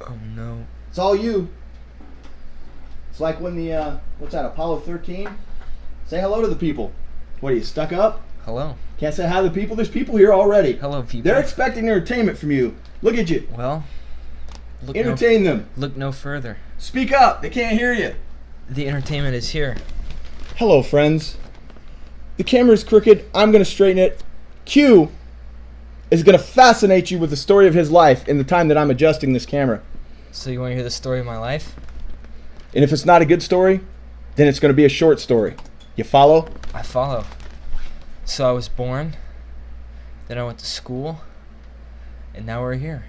Oh no. It's all you. It's like when the, what's that, Apollo 13? Say hello to the people. What, are you stuck up? Hello. Can't say hi to the people? There's people here already. Hello, people. They're expecting entertainment from you. Look at you. Well, entertain them. Look no further. Speak up. They can't hear you. The entertainment is here. Hello, friends. The camera's crooked. I'm going to straighten it. Q is going to fascinate you with the story of his life in the time that I'm adjusting this camera. So you want to hear the story of my life? And if it's not a good story, then it's going to be a short story. You follow? I follow. So I was born, then I went to school, and now we're here.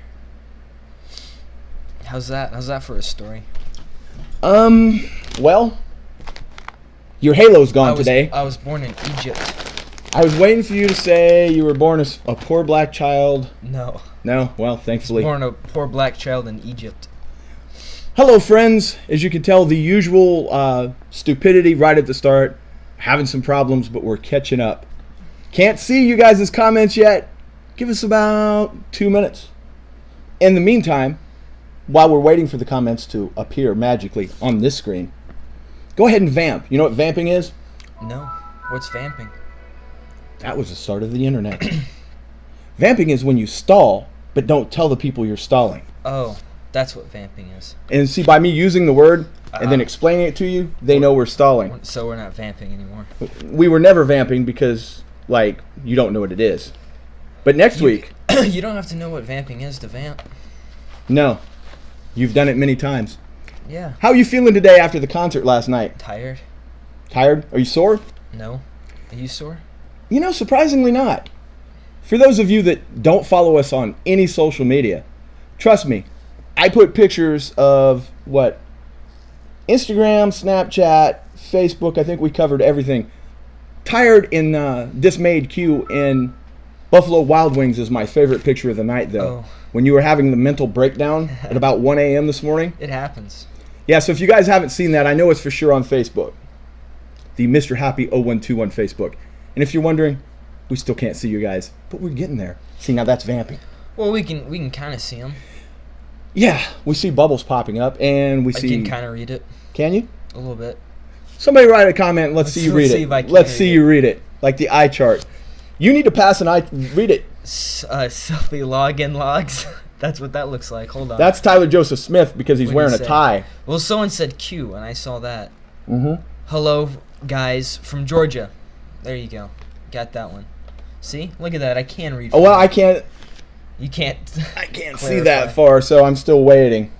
How's that? How's that for a story? Well, your halo's gone today. I was born in Egypt. I was waiting for you to say you were born as a poor black child. No. No? Well, thankfully. I was born a poor black child in Egypt. Hello, friends. As you can tell, the usual stupidity right at the start. Having some problems, but we're catching up. Can't see you guys' comments yet. Give us about 2 minutes. In the meantime, while we're waiting for the comments to appear magically on this screen, go ahead and vamp. You know what vamping is? No. What's vamping? That was the start of the internet. Vamping is when you stall, but don't tell the people you're stalling. Oh, that's what vamping is. And see, by me using the word and then explaining it to you, they know we're stalling. So we're not vamping anymore. We were never vamping because, like, you don't know what it is. But next week... You don't have to know what vamping is to vamp. No. You've done it many times. Yeah. How are you feeling today after the concert last night? Tired? Tired? Are you sore? No. Are you sore? You know, surprisingly not. For those of you that don't follow us on any social media, trust me, I put pictures of, what, Instagram, Snapchat, Facebook, I think we covered everything. Tired in dismayed Q in Buffalo Wild Wings is my favorite picture of the night, though. Oh. When you were having the mental breakdown at about 1 a.m. this morning. It happens. Yeah, so if you guys haven't seen that, I know it's for sure on Facebook. The mrhappy0121 Facebook. And if you're wondering, we still can't see you guys, but we're getting there. See, now that's vamping. Well, we can kind of see them. Yeah, we see bubbles popping up, and we see... I can kind of read it. Can you? A little bit. Somebody write a comment and let's see you read it. Let's see you read it. Like the eye chart. You need to pass an eye... Read it. Selfie login logs. That's what that looks like. Hold on. That's Tyler Joseph Smith because he's wearing a tie. Well, someone said Q, and I saw that. Mm-hmm. Hello, guys from Georgia. There you go. Got that one. See? Look at that. I can read. Oh, well, I can't... You can't... I can't see that far, so I'm still waiting.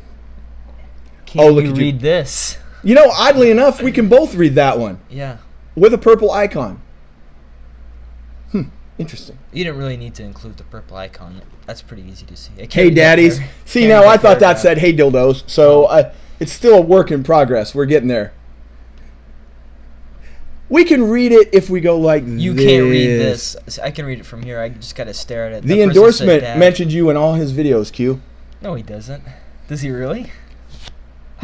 Can you read this? You know, oddly enough, we can both read that one. Yeah. With a purple icon. Interesting. You didn't really need to include the purple icon. That's pretty easy to see. Hey, daddies. See, now I thought that said, hey, dildos. So it's still a work in progress. We're getting there. We can read it if we go like this. You can't read this. I can read it from here. I just got to stare at it. The endorsement mentioned you in all his videos, Q. No, he doesn't. Does he really?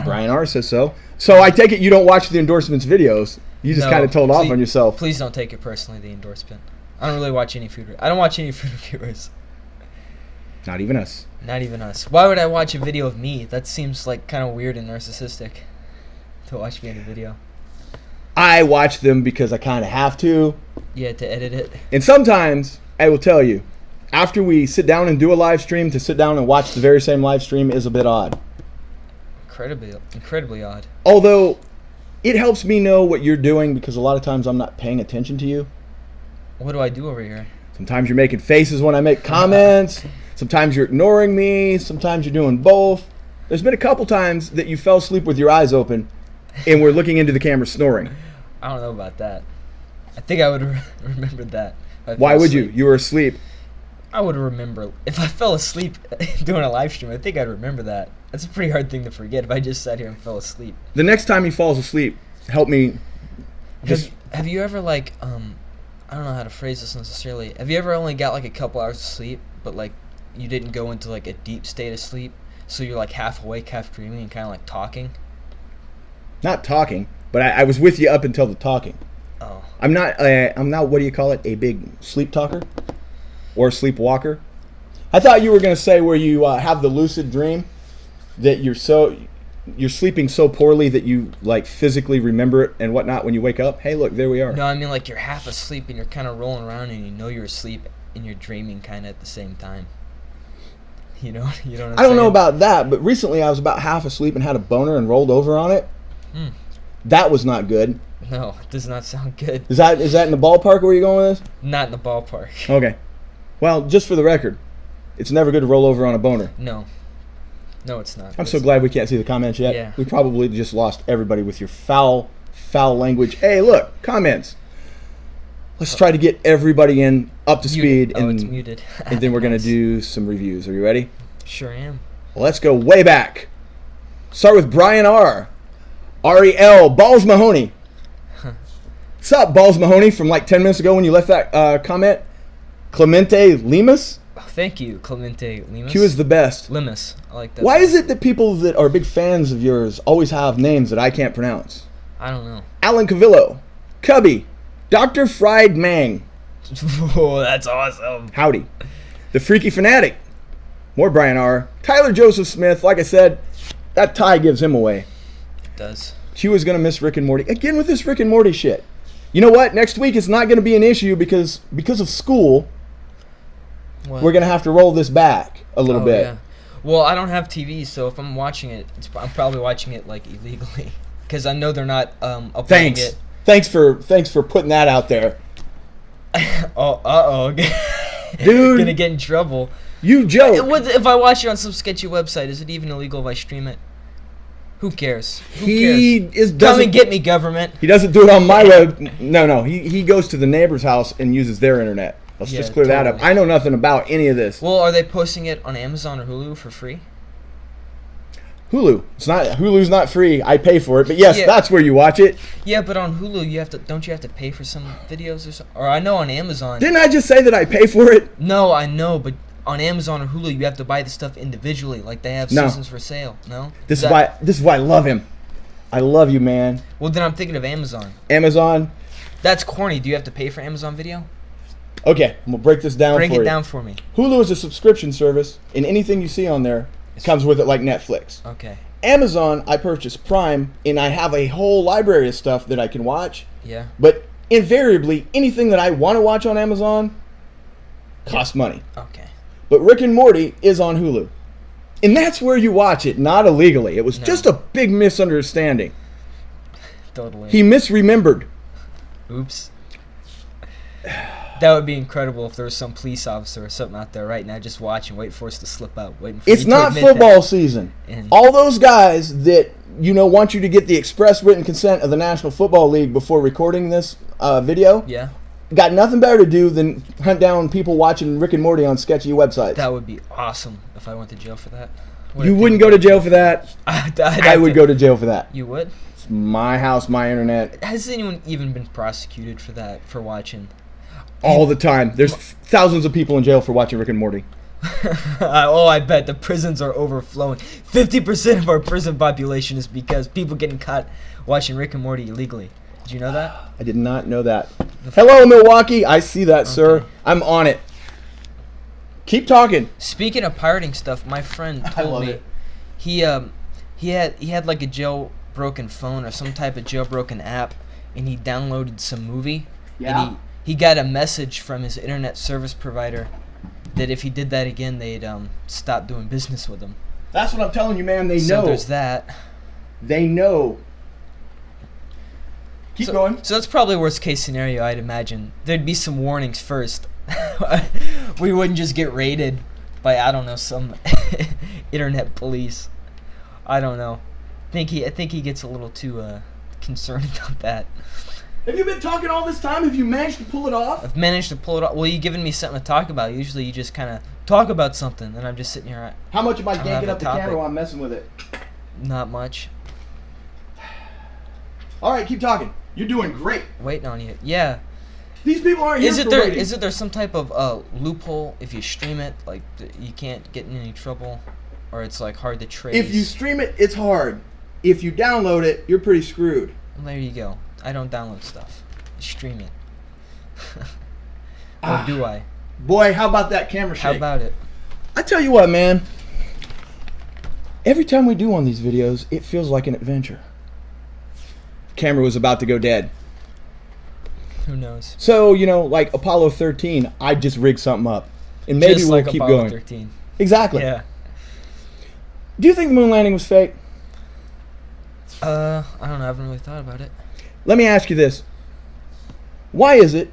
Brian R. says so. So I take it you don't watch the endorsement's videos. You just kind of told off on yourself. Please don't take it personally, the endorsement. I don't really watch any food. I don't watch any food reviewers. Not even us. Not even us. Why would I watch a video of me? That seems like kind of weird and narcissistic to watch me in a video. I watch them because I kind of have to. Yeah, to edit it. And sometimes, I will tell you, after we sit down and do a live stream, to sit down and watch the very same live stream is a bit odd. Incredibly odd. Although, it helps me know what you're doing because a lot of times I'm not paying attention to you. What do I do over here? Sometimes you're making faces when I make comments. Sometimes you're ignoring me. Sometimes you're doing both. There's been a couple times that you fell asleep with your eyes open and we're looking into the camera snoring. I don't know about that. I think I would remember that. Why would you? You were asleep. I would remember. If I fell asleep doing a live stream, I think I'd remember that. That's a pretty hard thing to forget if I just sat here and fell asleep. The next time he falls asleep, help me. Have you ever, like, I don't know how to phrase this necessarily. Have you ever only got, like, a couple hours of sleep, but, like, you didn't go into, like, a deep state of sleep, so you're, like, half awake, half dreaming, and kind of, like, talking? Not talking, but I was with you up until the talking. Oh. I'm not, what do you call it, a big sleep talker? Or sleepwalker? I thought you were going to say where you have the lucid dream, that you're sleeping so poorly that you like physically remember it and whatnot when you wake up? Hey, look, there we are. No, I mean like you're half asleep and you're kind of rolling around and you know you're asleep and you're dreaming kind of at the same time. You know what I'm I don't know saying? about that, but recently I was about half asleep and had a boner and rolled over on it. That was not good. No, it does not sound good. Is that in the ballpark where you're going with this? Not in the ballpark. Okay. Well, just for the record, it's never good to roll over on a boner. No, it's not. I'm so glad we can't see the comments yet. Yeah. We probably just lost everybody with your foul language. Hey, look, comments. Let's try to get everybody up to speed. Oh, and, it's muted. and then we're going to Nice. do some reviews. Are you ready? Sure am. Well, let's go way back. Start with Brian R. R-E-L, Balls Mahoney. What's up, Balls Mahoney, from like 10 minutes ago when you left that comment? Clemente Limas? Oh, thank you, Clemente Limas. Q is the best. Limas. I like that. Why is it that people that are big fans of yours always have names that I can't pronounce? I don't know. Alan Cavillo, Cubby, Dr. Fried Mang. Oh, that's awesome. Howdy. The Freaky Fanatic. More Brian R. Tyler Joseph Smith. Like I said, that tie gives him away. It does. Q is going to miss Rick and Morty. Again with this Rick and Morty shit. You know what? Next week it's not going to be an issue because of school. What? We're going to have to roll this back a little bit. Yeah. Well, I don't have TV, so if I'm watching it, I'm probably watching it like illegally because I know they're not uploading it. Thanks for putting that out there. Oh, Dude. Gonna get in trouble. You joke. If I watch it on some sketchy website, is it even illegal if I stream it? Who cares? Who He cares? Come doesn't and get me, government. He doesn't do it on my web. No. He goes to the neighbor's house and uses their internet. Let's Yeah, just clear that up. totally. I know nothing about any of this. Well, are they posting it on Amazon or Hulu for free? Hulu's not free. I pay for it, but yes, Yeah. that's where you watch it. Yeah, but on Hulu don't you have to pay for some videos or something? Or I know on Amazon. Didn't I just say that I pay for it? No, I know, but on Amazon or Hulu you have to buy the stuff individually, like they have No. seasons for sale. No. This is why I love him. I love you, man. Well, then I'm thinking of Amazon. Amazon. That's corny. Do you have to pay for Amazon Video? Okay, I'm gonna break this down Break for you. it down for me. Hulu is a subscription service, and anything you see on there comes with it like Netflix. Okay. Amazon, I purchase Prime, and I have a whole library of stuff that I can watch. Yeah. But invariably, anything that I want to watch on Amazon costs money. Okay. But Rick and Morty is on Hulu. And that's where you watch it, not illegally. It was No. just a big misunderstanding. Totally. He misremembered. Oops. That would be incredible if there was some police officer or something out there right now just watching, waiting for us to slip out, waiting for It's you to not admit football that. season. And- All those guys that want you to get the express written consent of the National Football League before recording this video Yeah. got nothing better to do than hunt down people watching Rick and Morty on sketchy websites. That would be awesome if I went to jail for that. What You if wouldn't they- go to jail for that. I would go to jail for that. You would? It's my house, my internet, Has anyone even been prosecuted for that, for watching? all the time. There's thousands of people in jail for watching Rick and Morty. Oh, I bet the prisons are overflowing. 50% of our prison population is because people getting caught watching Rick and Morty illegally. Did you know that? I did not know that. Hello, Milwaukee. I see that, sir. Okay. I'm on it. Keep talking. Speaking of pirating stuff, my friend told love me it. he had like a jailbroken phone or some type of jailbroken app, and he downloaded some movie. Yeah. And he got a message from his internet service provider that if he did that again, they'd stop doing business with him. That's what I'm telling you, man. They So know. there's that. They know. Keep going. So that's probably worst case scenario, I'd imagine. There'd be some warnings first. We wouldn't just get raided by, I don't know, some internet police. I don't know. I think he gets a little too concerned about that. Have you been talking all this time? Have you managed to pull it off? I've managed to pull it off. Well, you've given me something to talk about. Usually you just kind of talk about something, and I'm just sitting here. How much am I I don't have ganking a up the topic. camera while I'm messing with it? Not much. All right, keep talking. You're doing great. Waiting on you. Yeah. These people aren't here Is it for there? ratings. Is it there some type of loophole if you stream it? Like you can't get in any trouble, or it's like hard to trace. If you stream it, it's hard. If you download it, you're pretty screwed. Well, there you go. I don't download stuff. I stream it. Or do I? Boy, how about that camera shake? How about it? I tell you what, man. Every time we do one of these videos, it feels like an adventure. Camera was about to go dead. Who knows? So, like Apollo 13, I just rigged something up. And maybe Just we'll like keep Apollo going. 13. Exactly. Yeah. Do you think the moon landing was fake? I don't know. I haven't really thought about it. Let me ask you this. Why is it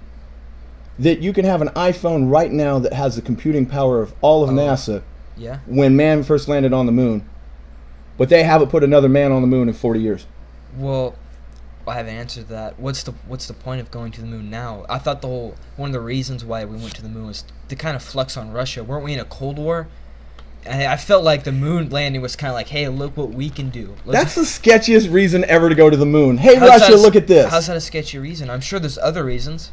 that you can have an iPhone right now that has the computing power of all of NASA Yeah. when man first landed on the moon, but they haven't put another man on the moon in 40 years? Well, I have an answer to that. What's the point of going to the moon now? I thought one of the reasons why we went to the moon was to kind of flex on Russia. Weren't we in a Cold War? And I felt like the moon landing was kind of like, hey, look what we can do. Look, That's the sketchiest reason ever to go to the moon. Hey, how's Russia, that look at this. How's that a sketchy reason? I'm sure there's other reasons.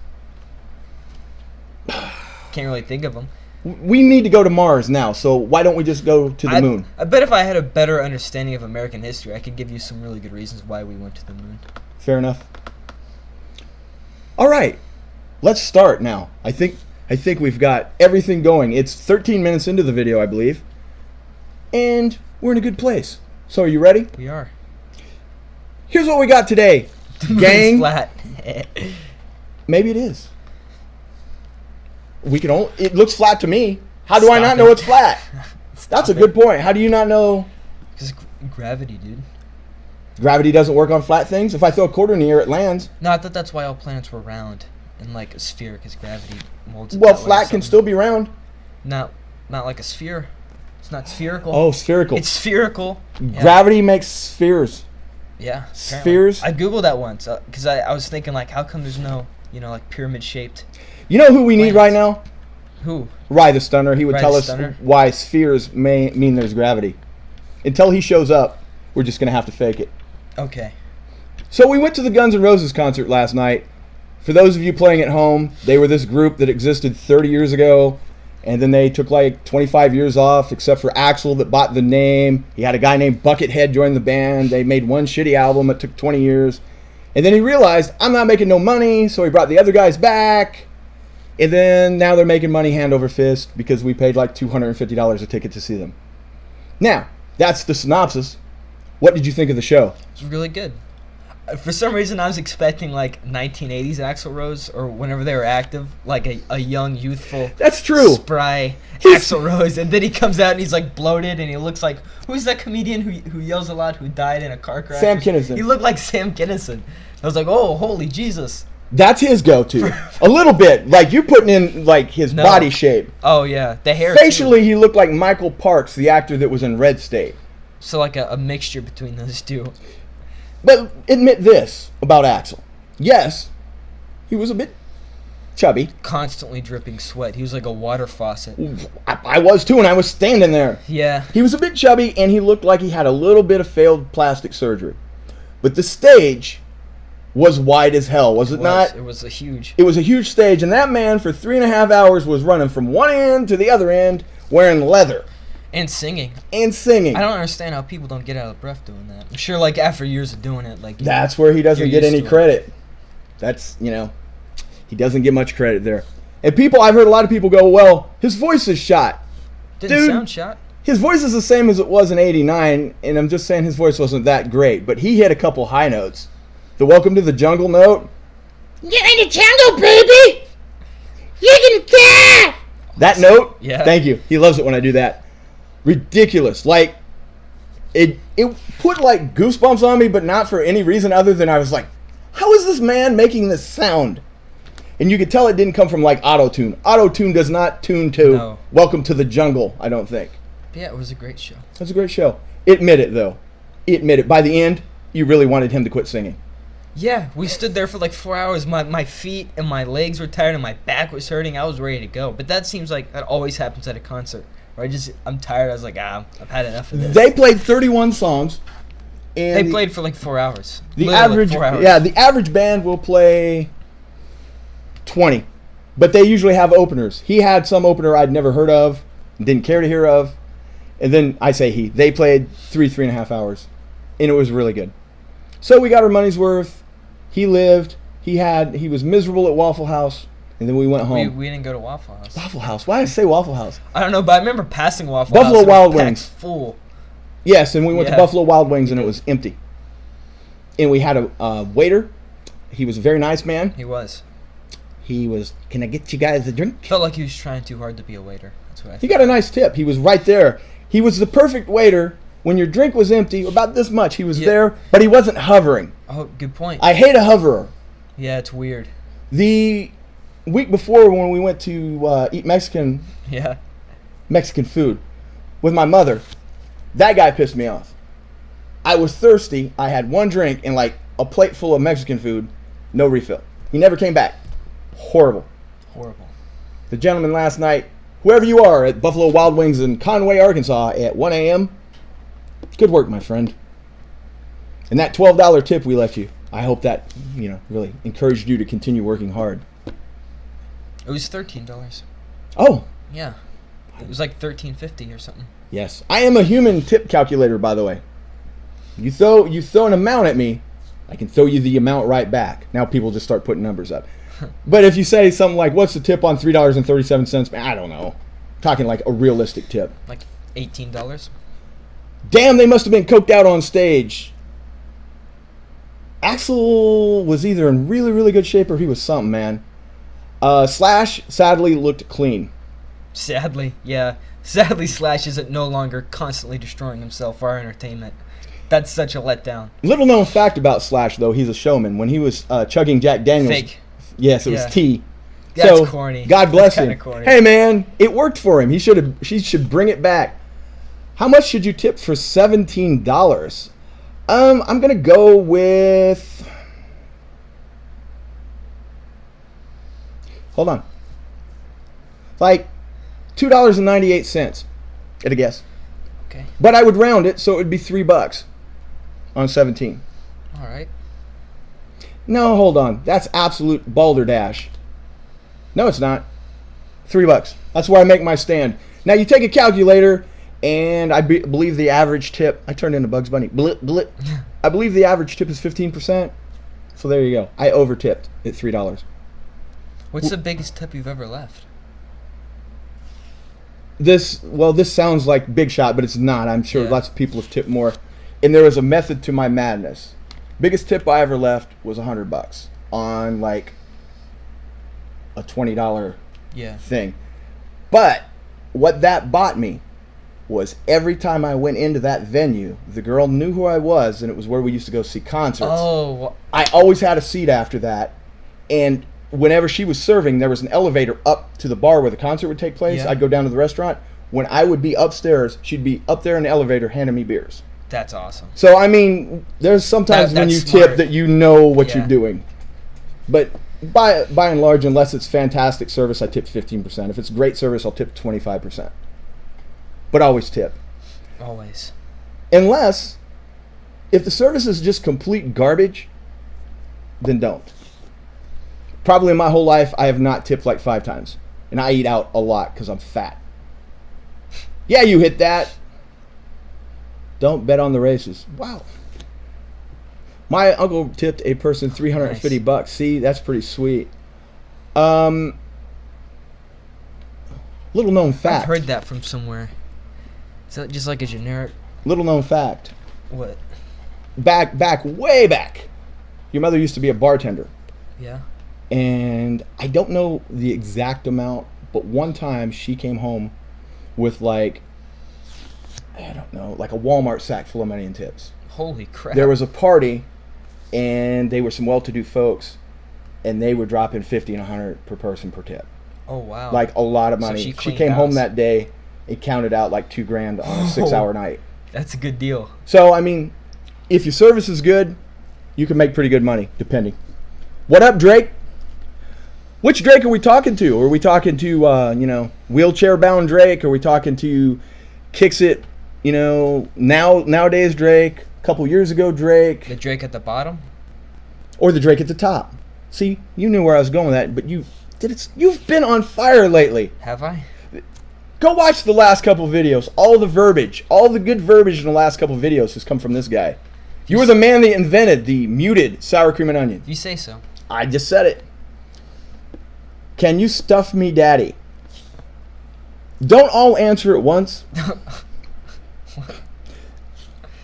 Can't really think of them. We need to go to Mars now, so why don't we just go to the moon? I bet if I had a better understanding of American history, I could give you some really good reasons why we went to the moon. Fair enough. All right, let's start now. I think we've got everything going. It's 13 minutes into the video, I believe, and we're in a good place. So, are you ready? We are. Here's what we got today, The moon's gang. flat. Maybe it is. It looks flat to me. How do I Stop not it. know it's flat? That's a Stop good it. point. How do you not know Because gravity, dude. gravity doesn't work on flat things? If I throw a quarter in the air, it lands. No, I thought that's why all planets were round and like a sphere, because gravity molds it Well, that way or flat can something. still be round. Not like a sphere. It's not spherical. Oh, spherical. It's spherical. Yeah. Gravity makes spheres. Yeah. apparently. Spheres? I googled that once because I was thinking like, how come there's no like pyramid shaped? You know who we need right Planets. now? Who? Rye the Stunner. He would Rye tell the us Stunner? why spheres may mean there's gravity. Until he shows up, we're just going to have to fake it. Okay. So we went to the Guns N' Roses concert last night. For those of you playing at home, they were this group that existed 30 years ago, and then they took like 25 years off, except for Axl that bought the name. He had a guy named Buckethead join the band. They made one shitty album. It took 20 years. And then he realized, I'm not making no money, so he brought the other guys back. And then now they're making money hand over fist because we paid like $250 a ticket to see them. Now, that's the synopsis. What did you think of the show? It's really good. For some reason, I was expecting like 1980s Axl Rose, or whenever they were active, like a young, youthful, That's true. spry He's- Axl Rose, and then he comes out and he's like bloated, and he looks like, who's that comedian who yells a lot, who died in a car crash? Sam Kinison. He looked like Sam Kinison. I was like, oh, holy Jesus. That's his go-to. A little bit. Like, you're putting in, like, his No. body shape. Oh yeah, the hair. too. Facially, he looked like Michael Parks, the actor that was in Red State. So like a mixture between those two. But admit this about Axl. Yes, he was a bit chubby. Constantly dripping sweat. He was like a water faucet. I was too, and I was standing there. Yeah. He was a bit chubby, and he looked like he had a little bit of failed plastic surgery. But the stage was wide as hell, was it not? It was a huge. It was a huge stage, and that man for 3.5 hours was running from one end to the other end wearing leather And singing. and singing. I don't understand how people don't get out of breath doing that. I'm sure, like, after years of doing it, like... That's where he doesn't You're get used any to it. credit. That's, he doesn't get much credit there. And I've heard a lot of people go, well, his voice is shot. Didn't Dude. sound shot. His voice is the same as it was in '89, and I'm just saying his voice wasn't that great, but he hit a couple high notes. The Welcome to the Jungle note. You're in the jungle, baby! You're gonna die! That note. Yeah. Thank you. He loves it when I do that. Ridiculous. Like, it put like goosebumps on me, but not for any reason other than I was like, how is this man making this sound? And you could tell it didn't come from like auto-tune. Auto-tune does not tune to No. Welcome to the Jungle, I don't think. But yeah, it was a great show. That's a great show. Admit it, though. Admit it. By the end, you really wanted him to quit singing. Yeah, we stood there for like 4 hours. My feet and my legs were tired and my back was hurting. I was ready to go. But that seems like that always happens at a concert. Where I'm tired. I was like, I've had enough of this. They played 31 songs. And They played for like 4 hours. the Literally, average, 4 hours. yeah, the average band will play 20, but they usually have openers. He had some opener I'd never heard of, didn't care to hear of, and then they played 3.5 hours, and it was really good. So we got our money's worth. He lived. He was miserable at Waffle House, and then we went home. We didn't go to Waffle House. Waffle House. Why did I say Waffle House? I don't know, but I remember passing Waffle Buffalo House. and it was Wild packed Wings. Full. Yes, and we went to Yeah. Buffalo Wild Wings and it was empty. And we had a waiter. He was a very nice man. He was. He was, can I get you guys a drink? Felt like he was trying too hard to be a waiter. That's what I He got a nice tip. He was right there. He was the perfect waiter. When your drink was empty, about this much, he was there, but he wasn't hovering. Oh, good point. I hate a hoverer. Yeah, it's weird. The week before when we went to eat Mexican Yeah. food with my mother, that guy pissed me off. I was thirsty. I had one drink and like a plate full of Mexican food, no refill. He never came back. Horrible. Horrible. The gentleman last night, whoever you are at Buffalo Wild Wings in Conway, Arkansas at 1 a.m., good work, my friend. And that $12 tip we left you, I hope that, really encouraged you to continue working hard. It was $13. Oh, Yeah. It was like $13.50 or something. yes. I am a human tip calculator, by the way. You throw an amount at me, I can throw you the amount right back. Now people just start putting numbers up. But if you say something like, what's the tip on $3.37? I don't know. I'm talking like a realistic tip. Like $18. Damn, they must have been coked out on stage. Axel was either in really, really good shape or he was something, man. Slash sadly looked clean. Sadly, yeah. Sadly, Slash isn't no longer constantly destroying himself for our entertainment. That's such a letdown. Little known fact about Slash, though, he's a showman. When he was chugging Jack Daniels, Fake. yes, it was Yeah. tea. That's So, corny. God bless That's him. kinda corny. Hey, man, it worked for him. He should bring it back. How much should you tip for $17? I'm gonna go with. Hold on. Like $2.98 at a guess. Okay. But I would round it so it would be $3 on 17. All right. No, hold on. That's absolute balderdash. No, it's not. $3. That's where I make my stand. Now you take a calculator, and I believe the average tip. I turned into Bugs Bunny. Blip, blip. I believe the average tip is 15%. So there you go. I over tipped at $3. What's the biggest tip you've ever left? This sounds like big shot, but it's not. I'm sure Yeah. lots of people have tipped more. And there is a method to my madness. Biggest tip I ever left was $100 on like a $20 Yeah. thing. But what that bought me was every time I went into that venue, the girl knew who I was, and it was where we used to go see concerts. Oh. I always had a seat after that, and whenever she was serving, there was an elevator up to the bar where the concert would take place. Yeah. I'd go down to the restaurant. When I would be upstairs, she'd be up there in the elevator handing me beers. That's awesome. So, I mean, there's sometimes when That's you smart. tip that you know what Yeah. you're doing. But by and large, unless it's fantastic service, I tip 15%. If it's great service, I'll tip 25%. But always tip. Always. Unless, if the service is just complete garbage, then don't. Probably in my whole life, I have not tipped like 5 times. And I eat out a lot because I'm fat. Yeah, you hit that. Don't bet on the races. Wow. My uncle tipped a person $350. See, that's pretty sweet. Little known fact. I've heard that from somewhere. Is that just like a generic? Little known fact. What? Way back. Your mother used to be a bartender. Yeah. And I don't know the exact amount, but one time she came home with like, I don't know, like a Walmart sack full of money in tips. Holy crap. There was a party, and they were some well-to-do folks, and they were dropping 50 and 100 per person per tip. Oh wow. Like a lot of So money. she She cleaned came home house. that day. It counted out like $2,000 on a 6-hour night. That's a good deal. So I mean, if your service is good, you can make pretty good money, depending. What up, Drake? Which Drake are we talking to? Are we talking to wheelchair-bound Drake? Are we talking to kicks it, nowadays Drake? A couple years ago Drake? The Drake at the bottom? Or the Drake at the top? See, you knew where I was going with that, but you've been on fire lately. Have I? Go watch the last couple videos. All the verbiage, all the good verbiage in the last couple videos has come from this guy. You were the man that invented the muted sour cream and onion. You say so. I just said it. Can you stuff me, daddy? Don't all answer at once.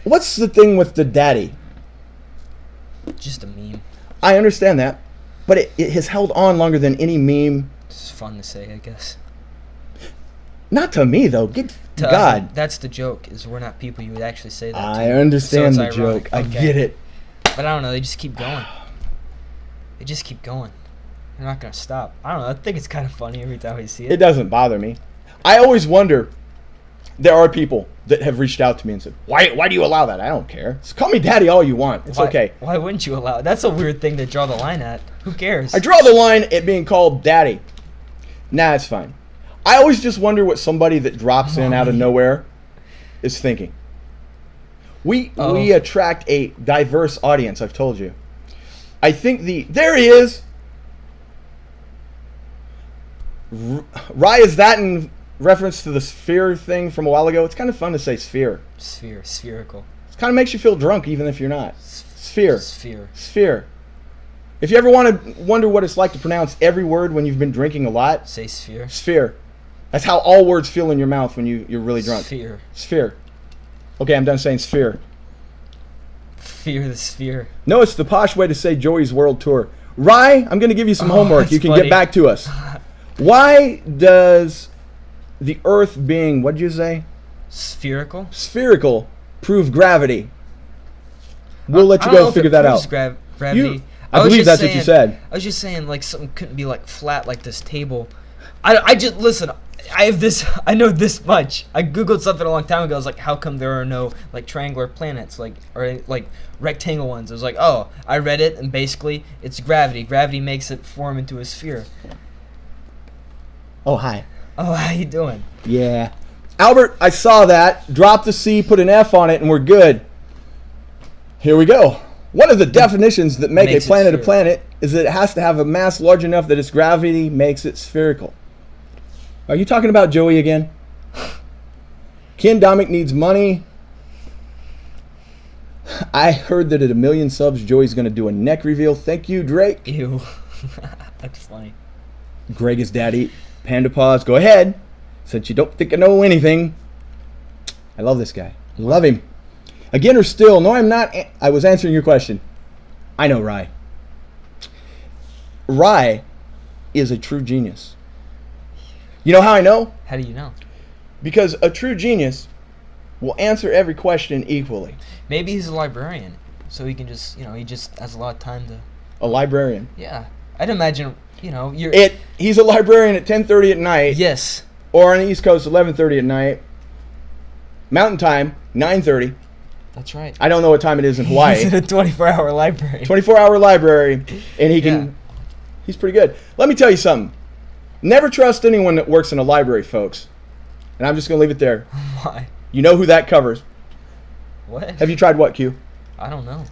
What's the thing with the daddy? Just a meme. I understand that, but it has held on longer than any meme. It's fun to say, I guess. Not to me, though. Good To God. that's the joke, is we're not people you would actually say that to. I understand So the it's ironic. joke. I Okay. get it. But I don't know, they just keep going. They just keep going. They're not going to stop. I don't know, I think it's kind of funny every time we see It it. doesn't bother me. I always wonder, there are people that have reached out to me and said, why do you allow that? I don't care. Just call me daddy all you want. It's Why- okay. Why wouldn't you allow it? That's a weird thing to draw the line at. Who cares? I draw the line at being called daddy. Nah, it's fine. I always just wonder what somebody that drops in out of nowhere is thinking. We attract a diverse audience, I've told you. I think there he is. Rye, is that in reference to the sphere thing from a while ago? It's kind of fun to say sphere. Sphere, spherical. It kind of makes you feel drunk even if you're not. Sphere. Sphere. Sphere. If you ever want to wonder what it's like to pronounce every word when you've been drinking a lot, Say sphere. sphere. That's how all words feel in your mouth when you're really drunk. Sphere. Sphere. Okay, I'm done saying sphere. Fear the sphere. No, it's the posh way to say Joey's World Tour. Rye, I'm going to give you some homework. that's You can funny. get back to us. Why does the Earth being, what'd you say? Spherical? Spherical prove gravity? We'll let I you don't know go if figure it that proves out. Gravity. I was believe just that's what you said. I was just saying, like, something couldn't be, like, flat like this table. I just, listen, I have this, I know this much. I Googled something a long time ago. I was like, how come there are no, like, triangular planets, like, or, like, rectangle ones? I was like, oh, I read it, and basically, it's gravity. Gravity makes it form into a sphere. Oh, hi. Oh, how you doing? Yeah. Albert, I saw that. Drop the C, put an F on it, and we're good. Here we go. One of the definitions that make Makes a it planet a spherical. planet is that it has to have a mass large enough that its gravity makes it spherical. Are you talking about Joey again? Ken Domick needs money. I heard that at 1 million subs, Joey's going to do a neck reveal. Thank you, Drake. Ew. That's funny. Greg is daddy. Panda Paws, go ahead. Since you don't think I know anything. I love this guy. Love him. Again or still? No, I'm not. I was answering your question. I know Rye. Rye is a true genius. You know how I know? How do you know? Because a true genius will answer every question equally. Maybe he's a librarian, so he can just, he just has a lot of time to. A librarian. Yeah, I'd imagine, you're. He's a librarian at 10:30 at night. Yes. Or on the East Coast, 11:30 at night. Mountain time, 9:30. That's right. I don't know what time it is in Hawaii. He's in a 24-hour library. 24-hour library, and he can. He's pretty good. Let me tell you something. Never trust anyone that works in a library, folks. And I'm just gonna leave it there. Why? You know who that covers. What? Have you tried what, Q? I don't know.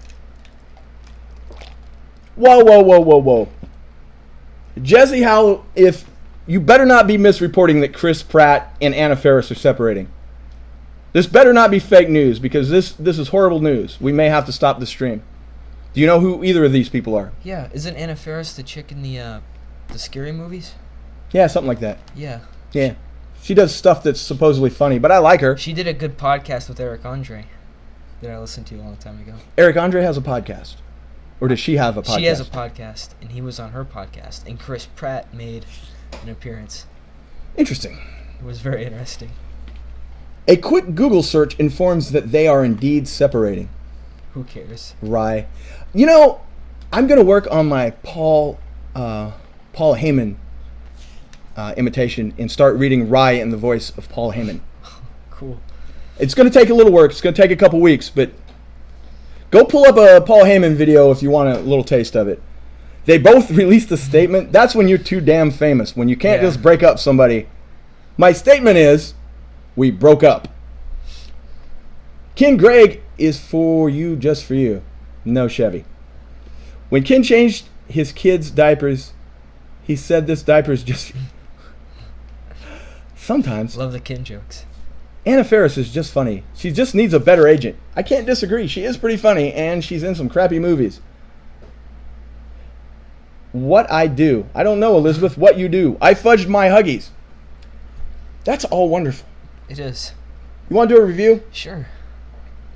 Whoa. Jesse, if you better not be misreporting that Chris Pratt and Anna Faris are separating. This better not be fake news, because this is horrible news. We may have to stop the stream. Do you know who either of these people are? Yeah, isn't Anna Faris the chick in the scary movies? Yeah, something like that. Yeah. Yeah. She does stuff that's supposedly funny, but I like her. She did a good podcast with Eric Andre that I listened to a long time ago. Eric Andre has a podcast. Or does she have a podcast? She has a podcast, and he was on her podcast, and Chris Pratt made an appearance. Interesting. It was very interesting. A quick Google search informs that they are indeed separating. Who cares? Rye. You know, I'm going to work on my Paul Heyman imitation and start reading Rye in the voice of Paul Heyman. Cool. It's going to take a little work. It's going to take a couple weeks, but go pull up a Paul Heyman video if you want a little taste of it. They both released a statement. That's when you're too damn famous, when you can't just break up somebody. My statement is, we broke up. Ken Gregg is for you, just for you. No Chevy. When Ken changed his kids' diapers, he said this diaper is just... Sometimes. Love the Ken jokes. Anna Faris is just funny. She just needs a better agent. I can't disagree. She is pretty funny, and she's in some crappy movies. What I do. I don't know, Elizabeth, what you do. I fudged my Huggies. That's all wonderful. It is. You want to do a review? Sure.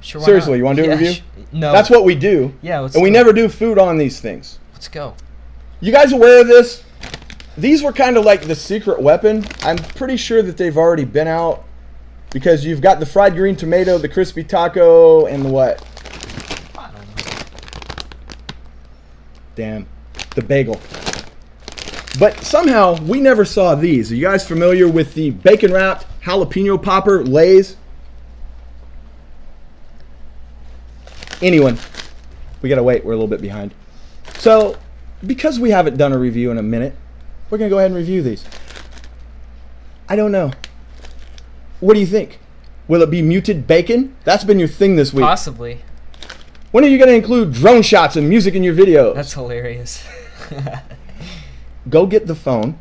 Sure, why Seriously, not? you want to do a Yeah, review? No. That's what we do. Yeah, let's And we do never do food on these things. Let's go. You guys aware of this? These were kind of like the secret weapon. I'm pretty sure that they've already been out because you've got the fried green tomato, the crispy taco, and the what? I don't know. Damn. The bagel. But somehow, we never saw these. Are you guys familiar with the bacon-wrapped jalapeno popper Lay's? Anyone? We gotta wait. We're a little bit behind. So, because we haven't done a review in a minute, we're gonna go ahead and review these. I don't know. What do you think? Will it be muted bacon? That's been your thing this week. Possibly. When are you gonna include drone shots and music in your videos? That's hilarious. Go get the phone.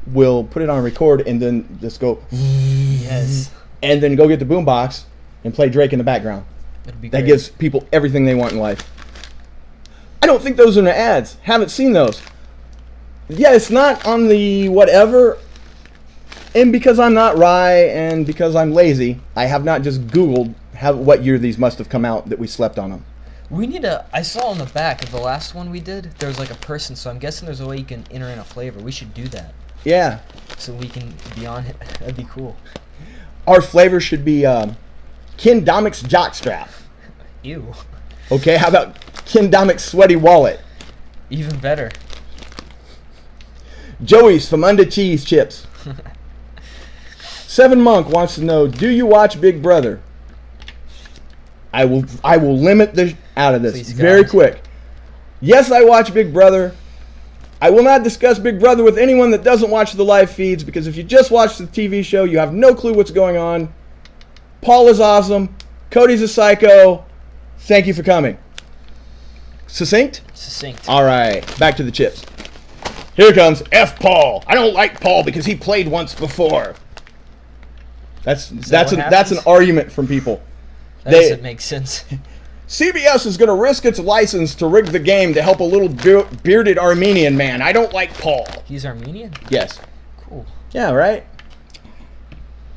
We'll put it on record and then just go. Yes. And then go get the boombox and play Drake in the background. That'd be That great. gives people everything they want in life. I don't think those are in the ads. Haven't seen those. Yeah, it's not on the whatever. And because I'm not Rye and because I'm lazy, I have not just Googled what year these must have come out that we slept on them. We need a. I saw on the back of the last one we did, there was like a person, so I'm guessing there's a way you can enter in a flavor. We should do that Yeah. so we can be on it. That'd be cool. Our flavor should be Ken Domic's jockstrap. Ew. Okay, how about Ken Domic's sweaty wallet? Even better. Joey's from Under Cheese Chips. Seven Monk wants to know, do you watch Big Brother? I will limit the out of this Please, very God. quick. Yes, I watch Big Brother. I will not discuss Big Brother with anyone that doesn't watch the live feeds because if you just watch the TV show, you have no clue what's going on. Paul is awesome. Cody's a psycho. Thank you for coming. Succinct? Succinct. All right, back to the chips. Here comes F. Paul. I don't like Paul because he played once before. That's what that's an happens? argument from people. That They- doesn't make sense. CBS is going to risk its license to rig the game to help a little bearded Armenian man. I don't like Paul. He's Armenian? Yes. Cool. Yeah, right?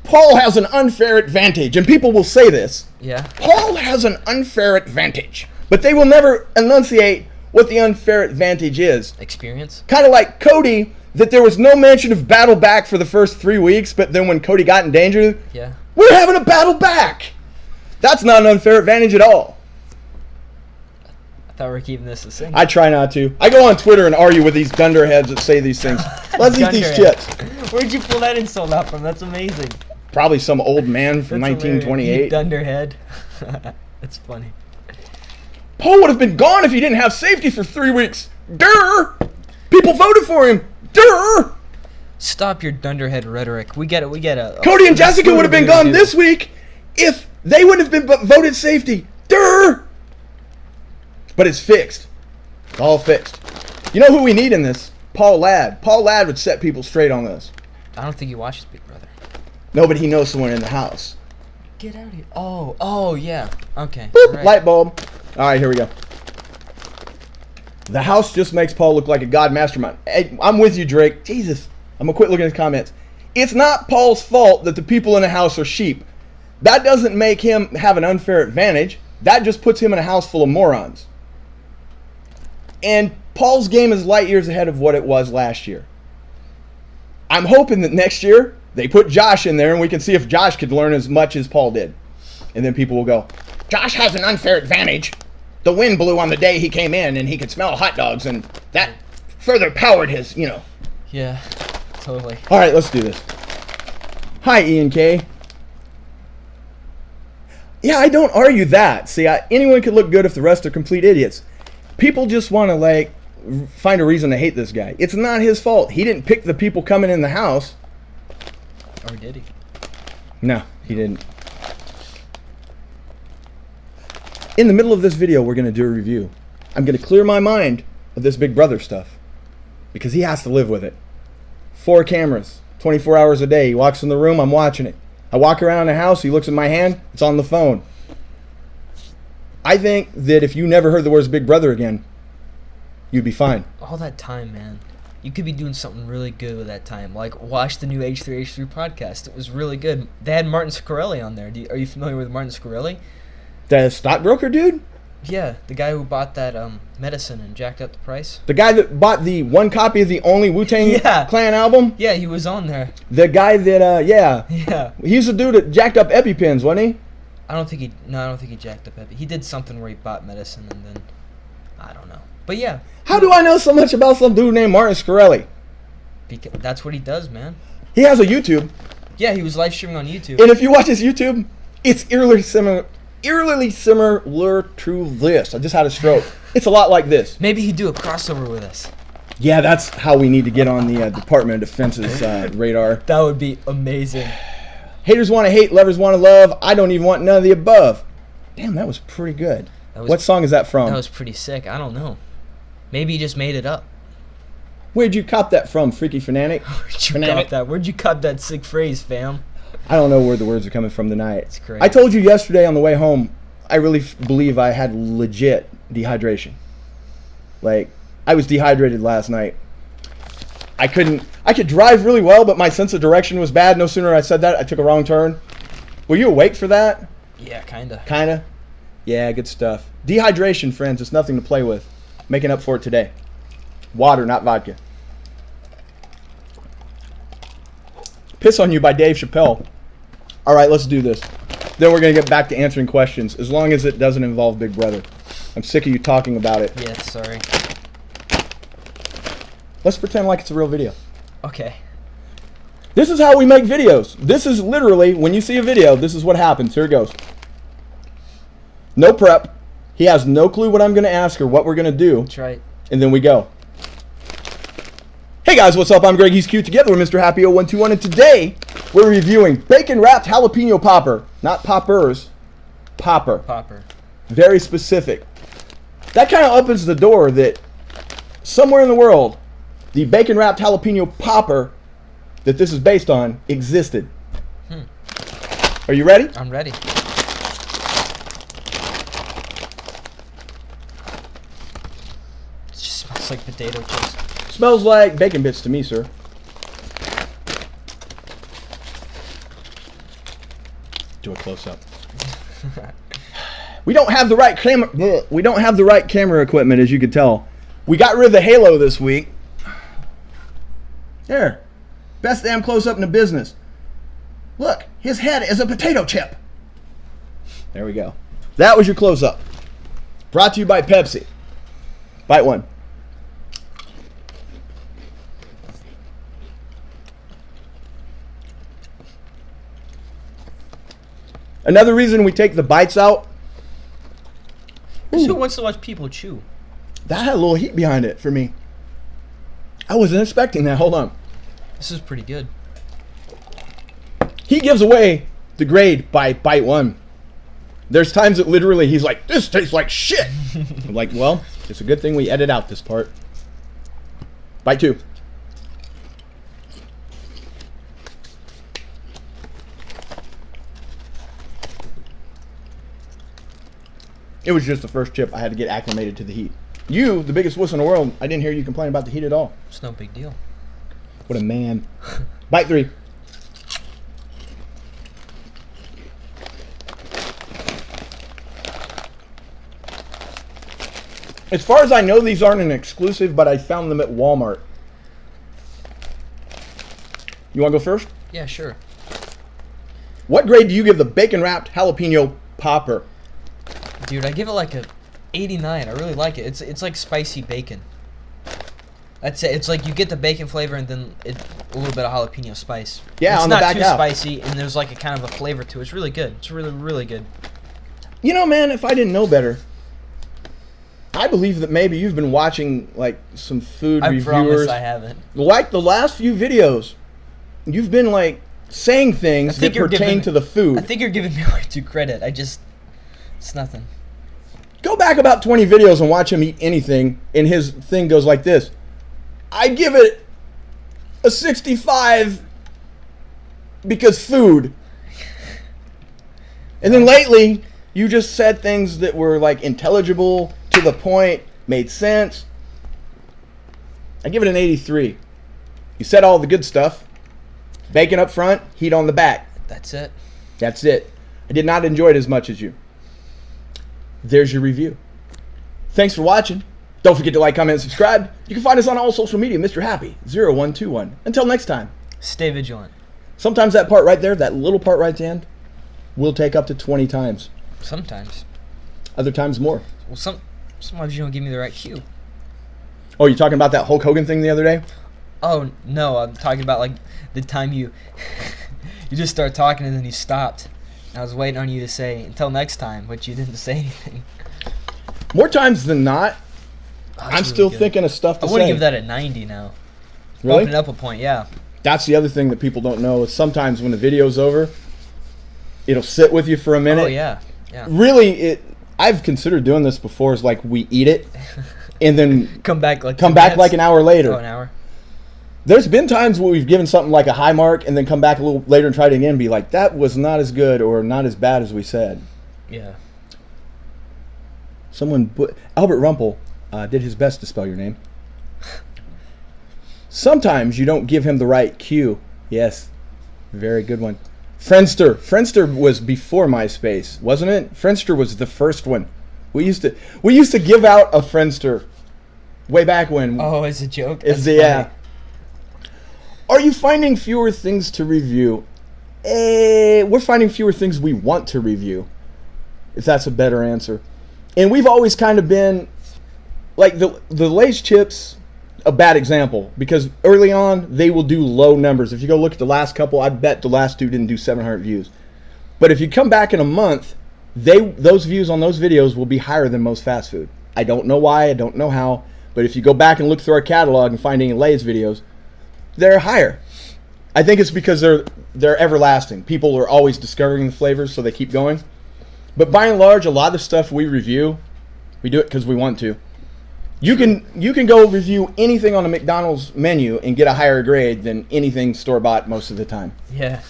Paul has an unfair advantage, and people will say this. Yeah. Paul has an unfair advantage, but they will never enunciate what the unfair advantage is. Experience? Kind of like Cody, that there was no mention of battle back for the first 3 weeks, but then when Cody got in danger, Yeah. we're having a battle back. That's not an unfair advantage at all. I thought we were keeping this the same. I try not to. I go on Twitter and argue with these dunderheads that say these things. Let's eat these chips. Where'd you pull that insult out from? That's amazing. Probably some old man from That's hilarious. 1928. You dunderhead. That's funny. Paul would have been gone if he didn't have safety for 3 weeks. Durr! People voted for him. Durr! Stop your dunderhead rhetoric. We get it. We get it. Cody and Jessica would have been gone this week if they wouldn't have been voted safety. Durr! But it's fixed. It's all fixed. You know who we need in this? Paul Ladd. Paul Ladd would set people straight on this. I don't think he watches Big Brother. No, but he knows someone in the house. Get out of here. Oh, yeah. Okay. Boop, Right. light bulb. All right, here we go. The house just makes Paul look like a god mastermind. Hey, I'm with you, Drake. Jesus. I'm going to quit looking at the comments. It's not Paul's fault that the people in the house are sheep. That doesn't make him have an unfair advantage. That just puts him in a house full of morons. And Paul's game is light years ahead of what it was last year. I'm hoping that next year they put Josh in there and we can see if Josh could learn as much as Paul did. And then people will go, Josh has an unfair advantage. The wind blew on the day he came in and he could smell hot dogs and that further powered his, Yeah. Totally. All right, let's do this. Hi, Ian K. Yeah, I don't argue that. See, anyone could look good if the rest are complete idiots. People just want to, find a reason to hate this guy. It's not his fault. He didn't pick the people coming in the house. Or did he? No, he didn't. In the middle of this video, we're going to do a review. I'm going to clear my mind of this Big Brother stuff because he has to live with it. 4 cameras, 24 hours a day. He walks in the room, I'm watching it. I walk around the house, he looks at my hand, it's on the phone. I think that if you never heard the words Big Brother again, you'd be fine. All that time, man. You could be doing something really good with that time. Like, watch the new H3H3 podcast. It was really good. They had Martin Scarelli on there. Are you familiar with Martin Scarelli? The stockbroker dude? Yeah, the guy who bought that medicine and jacked up the price. The guy that bought the one copy of the only Wu-Tang Yeah. Clan album? Yeah, he was on there. The guy that, yeah. Yeah. He's the dude that jacked up EpiPens, wasn't he? I don't think he jacked up Epi. He did something where he bought medicine and then I don't know. But yeah, How do I know so much about some dude named Martin Scarelli? because that's what he does, man. He has a YouTube, Yeah, he was live streaming on YouTube. and if you watch his YouTube, it's eerily similar to this. I just had a stroke. It's a lot like this. Maybe he'd do a crossover with us. Yeah, that's how we need to get on the Department of Defense's radar. That would be amazing. Haters want to hate, lovers want to love. I don't even want none of the above. Damn, that was pretty good. What song is that from? That was pretty sick. I don't know. Maybe he just made it up. Where'd you cop that from, Freaky Fanatic? Where'd you cop that sick phrase, fam? I don't know where the words are coming from tonight. It's crazy. I told you yesterday on the way home, I really believe I had legit dehydration. Like, I was dehydrated last night. I could drive really well, but my sense of direction was bad. No sooner I said that, I took a wrong turn. Were you awake for that? Yeah, kinda. Kinda? Yeah, good stuff. Dehydration, friends, it's nothing to play with. Making up for it today. Water, not vodka. Piss on You by Dave Chappelle. All right, let's do this. Then we're going to get back to answering questions, as long as it doesn't involve Big Brother. I'm sick of you talking about it. Yeah, sorry. Let's pretend like it's a real video. Okay. This is how we make videos. This is literally, when you see a video, this is what happens. Here it goes. No prep. He has no clue what I'm going to ask or what we're going to do. That's right. And then we go. Hey guys, what's up? I'm Greg. He's cute. Together with Mr. Happy0121. And today, we're reviewing bacon-wrapped jalapeno popper. Not poppers. Popper. Popper. Very specific. That kind of opens the door that somewhere in the world, the bacon-wrapped jalapeno popper that this is based on existed. Are you ready? I'm ready. It just smells like potato chips. Smells like bacon bits to me, sir. Do a close-up. We don't have the right camera. We don't have the right camera equipment, as you can tell. We got rid of the halo this week. There, best damn close-up in the business. Look, his head is a potato chip. There we go. That was your close-up. Brought to you by Pepsi. Bite one. Another reason we take the bites out. Because who wants to watch people chew? That had a little heat behind it for me. I wasn't expecting that. Hold on. This is pretty good. He gives away the grade by bite one. There's times that literally he's like, this tastes like shit. I'm like, well, it's a good thing we edit out this part. Bite two. It was just the first chip. I had to get acclimated to the heat. You, the biggest wuss in the world, I didn't hear you complain about the heat at all. It's no big deal. What a man. Bite three. As far as I know, these aren't an exclusive, but I found them at Walmart. You want to go first? Yeah, sure. What grade do you give the bacon-wrapped jalapeno popper? Dude, I give it like a 89. I really like it. It's like spicy bacon. That's it. It's like you get the bacon flavor and then a little bit of jalapeno spice. Yeah, it's on the not back too half. spicy, and there's like a kind of a flavor to it. It's really good. It's really, really good. You know, man, if I didn't know better, I believe that maybe you've been watching like some food I reviewers. promise I haven't. Like the last few videos, you've been like saying things that pertain to the food. I think you're giving me way too credit. It's nothing. Go back about 20 videos and watch him eat anything, and his thing goes like this. I give it a 65 because food. And then lately, you just said things that were like intelligible, to the point, made sense. I give it an 83. You said all the good stuff. Bacon up front, heat on the back. That's it. That's it. I did not enjoy it as much as you. there's your review. Thanks for watching. Don't forget to like, comment, and subscribe. You can find us on all social media, mrhappy0121. Until next time. Stay vigilant. Sometimes that part right there, that little part right at the end, will take up to 20 times. Sometimes. Other times more. Well, sometimes you don't give me the right cue. Oh, you're talking about that Hulk Hogan thing the other day? Oh, no, I'm talking about, like, the time you you just start talking and then you stopped. I was waiting on you to say, until next time, but you didn't say anything. More times than not, I'm really still good. thinking of stuff to I say. wouldn't give that a 90 now. Really? Bumping it up a point, yeah. That's the other thing that people don't know is sometimes when the video's over, it'll sit with you for a minute. Oh, yeah. Yeah. Really, I've considered doing this before. Is like we eat it and then Come back like 2 come back minutes. like an hour later. Oh, an hour. There's been times where we've given something like a high mark and then come back a little later and try it again and be like, that was not as good or not as bad as we said. Yeah. Albert Rumpel did his best to spell your name. Sometimes you don't give him the right cue. Yes, very good one. Friendster. Friendster was before MySpace, wasn't it? Friendster was the first one. We used to give out a Friendster way back when. Oh, it's a joke? It's That's the funny. Are you finding fewer things to review? We're finding fewer things we want to review, if that's a better answer. And we've always kind of been like the Lay's chips, a bad example, because early on they will do low numbers. If you go look at the last couple, I bet the last two didn't do 700 views. But if you come back in a month, those views on those videos will be higher than most fast food. I don't know why, I don't know how, but if you go back and look through our catalog and find any Lay's videos, they're higher. I think it's because they're everlasting. People are always discovering the flavors, so they keep going. But by and large, a lot of the stuff we review, we do it because we want to. You can go review anything on a McDonald's menu and get a higher grade than anything store-bought most of the time. Yeah.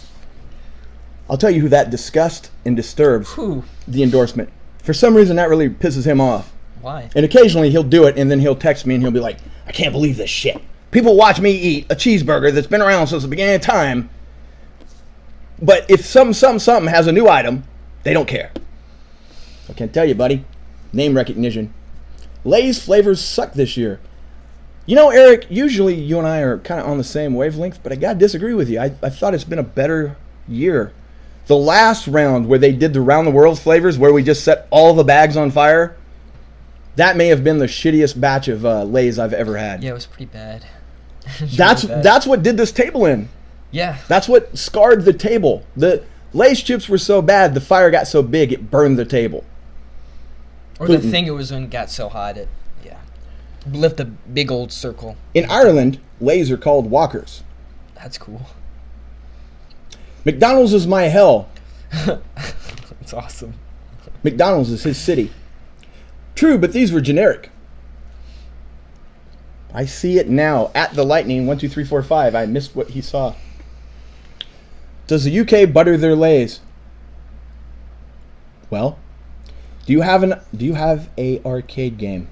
I'll tell you who that disgusts and disturbs Who? the endorsement. For some reason, that really pisses him off. Why? And occasionally he'll do it, and then he'll text me and he'll be like, I can't believe this shit. People watch me eat a cheeseburger that's been around since the beginning of time, but if something has a new item, they don't care. I can't tell you, buddy. Name recognition. Lay's flavors suck this year. You know, Eric, usually you and I are kind of on the same wavelength, but I got to disagree with you. I thought it's been a better year. The last round where they did the round the world flavors, where we just set all the bags on fire, that may have been the shittiest batch of Lay's I've ever had. Yeah, it was pretty bad. It was really bad. That's what did this table in. Yeah. That's what scarred the table. The Lay's chips were so bad, the fire got so big, it burned the table. Or the thing it was in got so hot it, yeah, left a big old circle. In Ireland, Lay's are called Walkers. That's cool. McDonald's is my hell. That's awesome. McDonald's is his city. True, but these were generic. I see it now. At the lightning, 1, 2, 3, 4, 5. I missed what he saw. Does the UK butter their Lay's? Well, do you have a arcade game?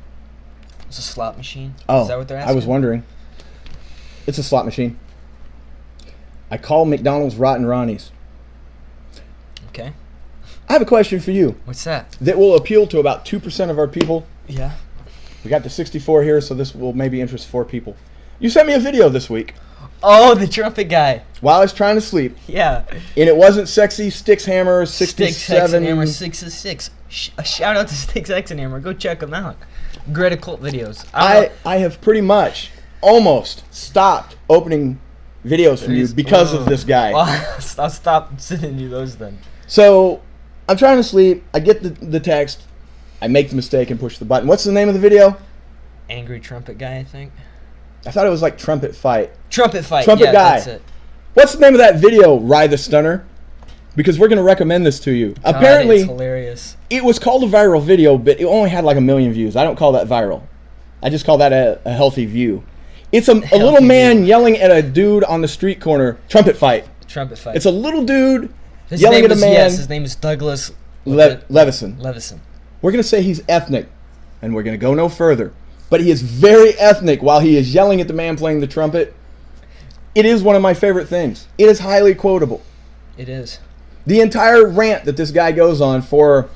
It's a slot machine. Oh, Is that what they're asking? I was wondering. It's a slot machine. I call McDonald's Rotten Ronnie's. Okay. I have a question for you What's that? that will appeal to about 2% of our people. Yeah. We got the 64 here, so this will maybe interest 4 people. You sent me a video this week Oh, the trumpet guy. while I was trying to sleep, Yeah. and it wasn't sexy Sticks Hammer 67. Sticks X and Hammer 666. A shout out to Sticks X and Hammer. Go check them out. Great occult videos. I have pretty much almost stopped opening videos from you because of this guy. I'll stop sending you those then. So I'm trying to sleep. I get the text. I make the mistake and push the button. What's the name of the video? Angry trumpet guy, I think. I thought it was like Trumpet Fight. Trumpet fight. Trumpet yeah, guy. That's it. What's the name of that video, Rye the Stunner? Because we're going to recommend this to you. God, Apparently, it's hilarious. it was called a viral video, but it only had like 1 million views. I don't call that viral. I just call that a healthy view. It's a little man yelling at a dude on the street corner. Trumpet fight. Trumpet fight. It's a little dude His yelling name at a is, man. Yes, his name is Douglas Levison. Levison. We're going to say he's ethnic, and we're going to go no further. But he is very ethnic while he is yelling at the man playing the trumpet. It is one of my favorite things. It is highly quotable. It is. The entire rant that this guy goes on for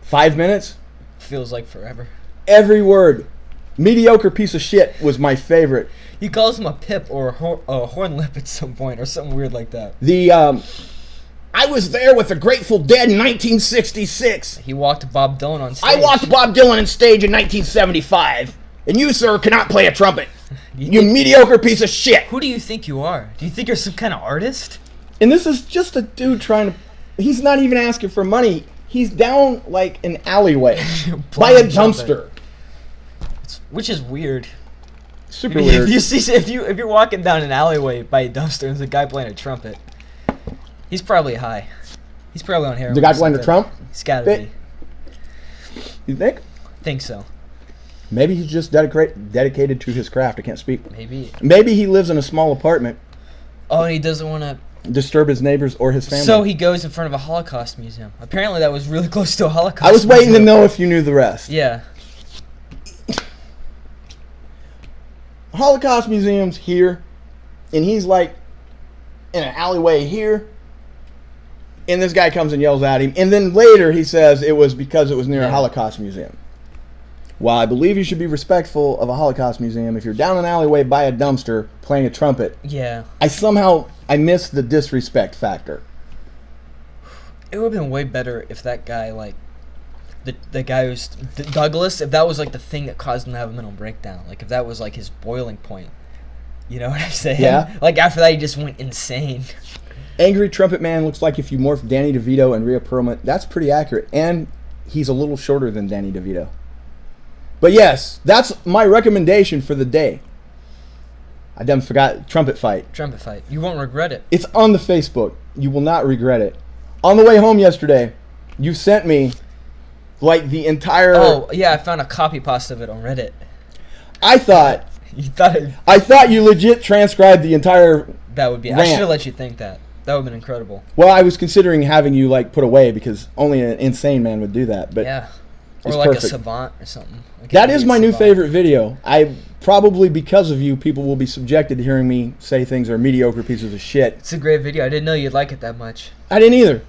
5 minutes. Feels like forever. Every word. Mediocre piece of shit was my favorite. He calls him a pip or a horn lip at some point or something weird like that. I was there with the Grateful Dead in 1966. He walked Bob Dylan on stage. I watched Bob Dylan on stage in 1975. And you, sir, cannot play a trumpet. You mediocre piece of shit. Who do you think you are? Do you think you're some kind of artist? And this is just a dude trying to... He's not even asking for money. He's down like an alleyway by a dumpster. Which is weird. Super weird. If you're walking down an alleyway by a dumpster and there's a guy playing a trumpet, he's probably high. He's probably on heroin. The guy playing the trump? He's gotta be. You think? Think so. Maybe he's just dedicated to his craft. I can't speak. Maybe. Maybe he lives in a small apartment. Oh, and he doesn't want to disturb his neighbors or his family. So he goes in front of a Holocaust museum. Apparently that was really close to a Holocaust I was waiting to museum. know if you knew the rest. Yeah. Holocaust museum's here, and he's like in an alleyway here, and this guy comes and yells at him, and then later he says it was because it was near a Holocaust museum. While I believe you should be respectful of a Holocaust museum, if you're down an alleyway by a dumpster playing a trumpet, yeah, I missed the disrespect factor. It would have been way better if that guy, like, the guy who's Douglas, if that was like the thing that caused him to have a mental breakdown, like if that was like his boiling point. You know what I'm saying? Yeah. Like after that, he just went insane. Angry Trumpet Man looks like if you morph Danny DeVito and Rhea Perlman. That's pretty accurate, and he's a little shorter than Danny DeVito. But yes, that's my recommendation for the day. I done forgot Trumpet Fight. Trumpet Fight. You won't regret it. It's on the Facebook. You will not regret it. On the way home yesterday, you sent me like the entire... Oh, yeah, I found a copy pasta of it on Reddit. I thought... I thought you legit transcribed the entire That would be... rant. I should have let you think that. That would have been incredible. Well, I was considering having you like put away because only an insane man would do that. But yeah. Or it's like perfect. a savant or something. Like that is my new favorite video. I probably, because of you, people will be subjected to hearing me say things are mediocre pieces of shit. It's a great video. I didn't know you'd like it that much. I didn't either.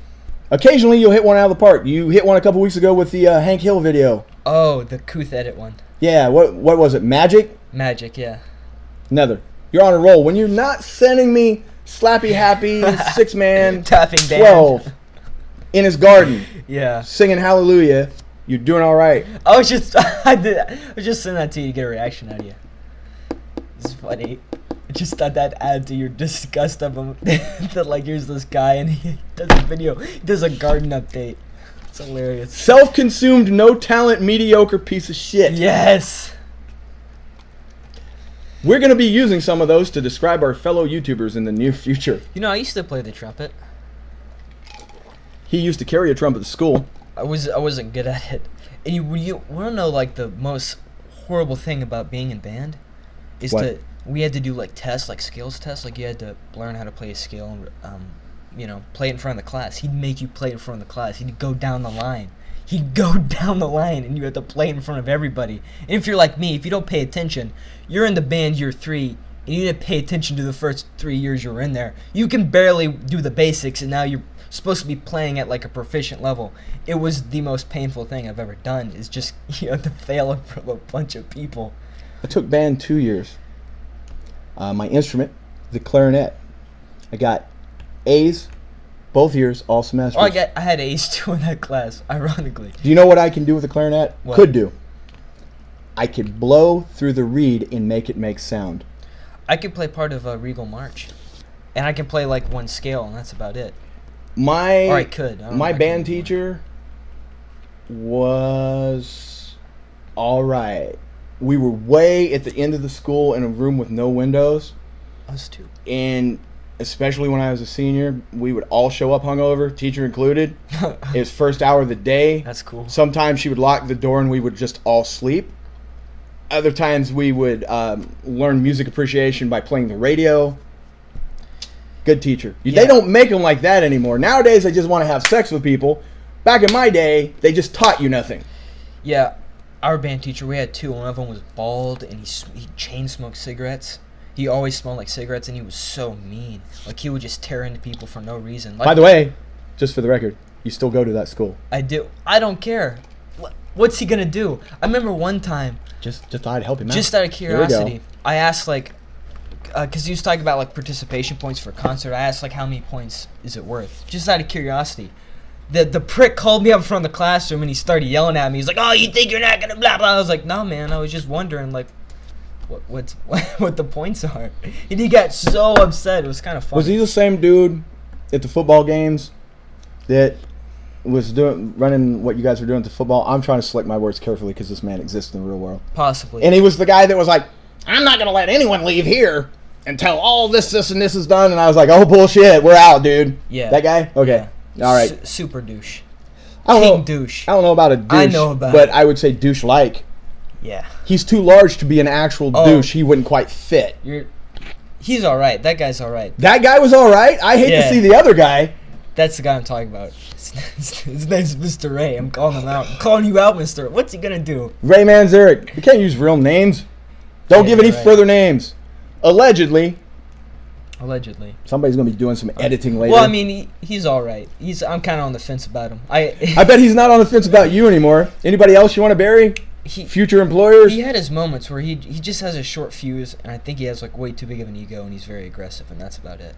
Occasionally, you'll hit one out of the park. You hit one a couple weeks ago with the Hank Hill video. Oh, the Kuth edit one. Yeah, what was it? Magic? Magic, yeah. Another. You're on a roll. When you're not sending me Slappy Happy, 6-man, Tapping 12 in his garden, yeah, singing Hallelujah, you're doing all right. I was just sending that to you to get a reaction out of you. It's funny. I just thought that'd add to your disgust of him. That like here's this guy and he does a video. He does a garden update. It's hilarious. Self-consumed, no talent, mediocre piece of shit. Yes. We're going to be using some of those to describe our fellow YouTubers in the near future. You know, I used to play the trumpet. He used to carry a trumpet to school. I wasn't good at it. And you want to know like the most horrible thing about being in band is What? we had to do like tests, like skills tests. Like you had to learn how to play a skill and play it in front of the class. He'd make you play it in front of the class. He'd go down the line. And you have to play in front of everybody. And if you're like me, if you don't pay attention, you're in the band year 3, and you didn't pay attention to the first 3 years you were in there. You can barely do the basics, and now you're supposed to be playing at like a proficient level. It was the most painful thing I've ever done, is just to fail in front of a bunch of people. I took band 2 years. My instrument, the clarinet. I got A's both years, all semesters. Oh, I had A's too in that class, ironically. Do you know what I can do with a clarinet? What? Could do. I could blow through the reed and make it make sound. I could play part of a Regal March, and I can play like one scale, and that's about it. My Or I could. I don't know my if I band can teacher was all right. We were way at the end of the school in a room with no windows, Us too. and especially when I was a senior, we would all show up hungover, teacher included. It was first hour of the day. That's cool. Sometimes she would lock the door and we would just all sleep. Other times we would learn music appreciation by playing the radio. Good teacher. Yeah. They don't make them like that anymore. Nowadays they just want to have sex with people. Back in my day, they just taught you nothing. Yeah, our band teacher, we had two. One of them was bald, and he chain smoked cigarettes. He always smelled like cigarettes, and he was so mean. Like, he would just tear into people for no reason. Like, By the way, just for the record, you still go to that school. I do. I don't care. What's he gonna do? I remember one time, Just thought I'd help him out. just out of Here we go. curiosity, I asked like, because he was talking about like participation points for a concert. I asked like, how many points is it worth? Just out of curiosity. The prick called me up in front of the classroom and he started yelling at me. He's like, "Oh, you think you're not gonna blah blah?" I was like, "No, man. I was just wondering like, what the points are." And he got so upset. It was kind of funny. Was he the same dude at the football games that was running what you guys were doing to football? I'm trying to select my words carefully because this man exists in the real world. Possibly. And he was the guy that was like, "I'm not gonna let anyone leave here until all this and this is done." And I was like, "Oh bullshit, we're out, dude." Yeah. That guy? Okay. Yeah. All right. Super douche. I don't King know. douche. I don't know about a douche. I know about but it. I would say douche-like. Yeah. He's too large to be an actual Oh. douche. He wouldn't quite fit. He's all right. That guy's all right. That guy was all right. I hate to Yeah. see the other guy. That's the guy I'm talking about. His name's Mr. Ray. I'm calling him out. I'm calling you out, Mr. What's he gonna do? Ray Manzarek. You can't use real names. Don't Yeah, give any you're right. further names. Allegedly. Allegedly. Somebody's going to be doing some editing later. Well, I mean, he's all right. I'm kind of on the fence about him. I bet he's not on the fence about you anymore. Anybody else you want to bury? Future employers? He had his moments where he just has a short fuse, and I think he has like way too big of an ego, and he's very aggressive, and that's about it.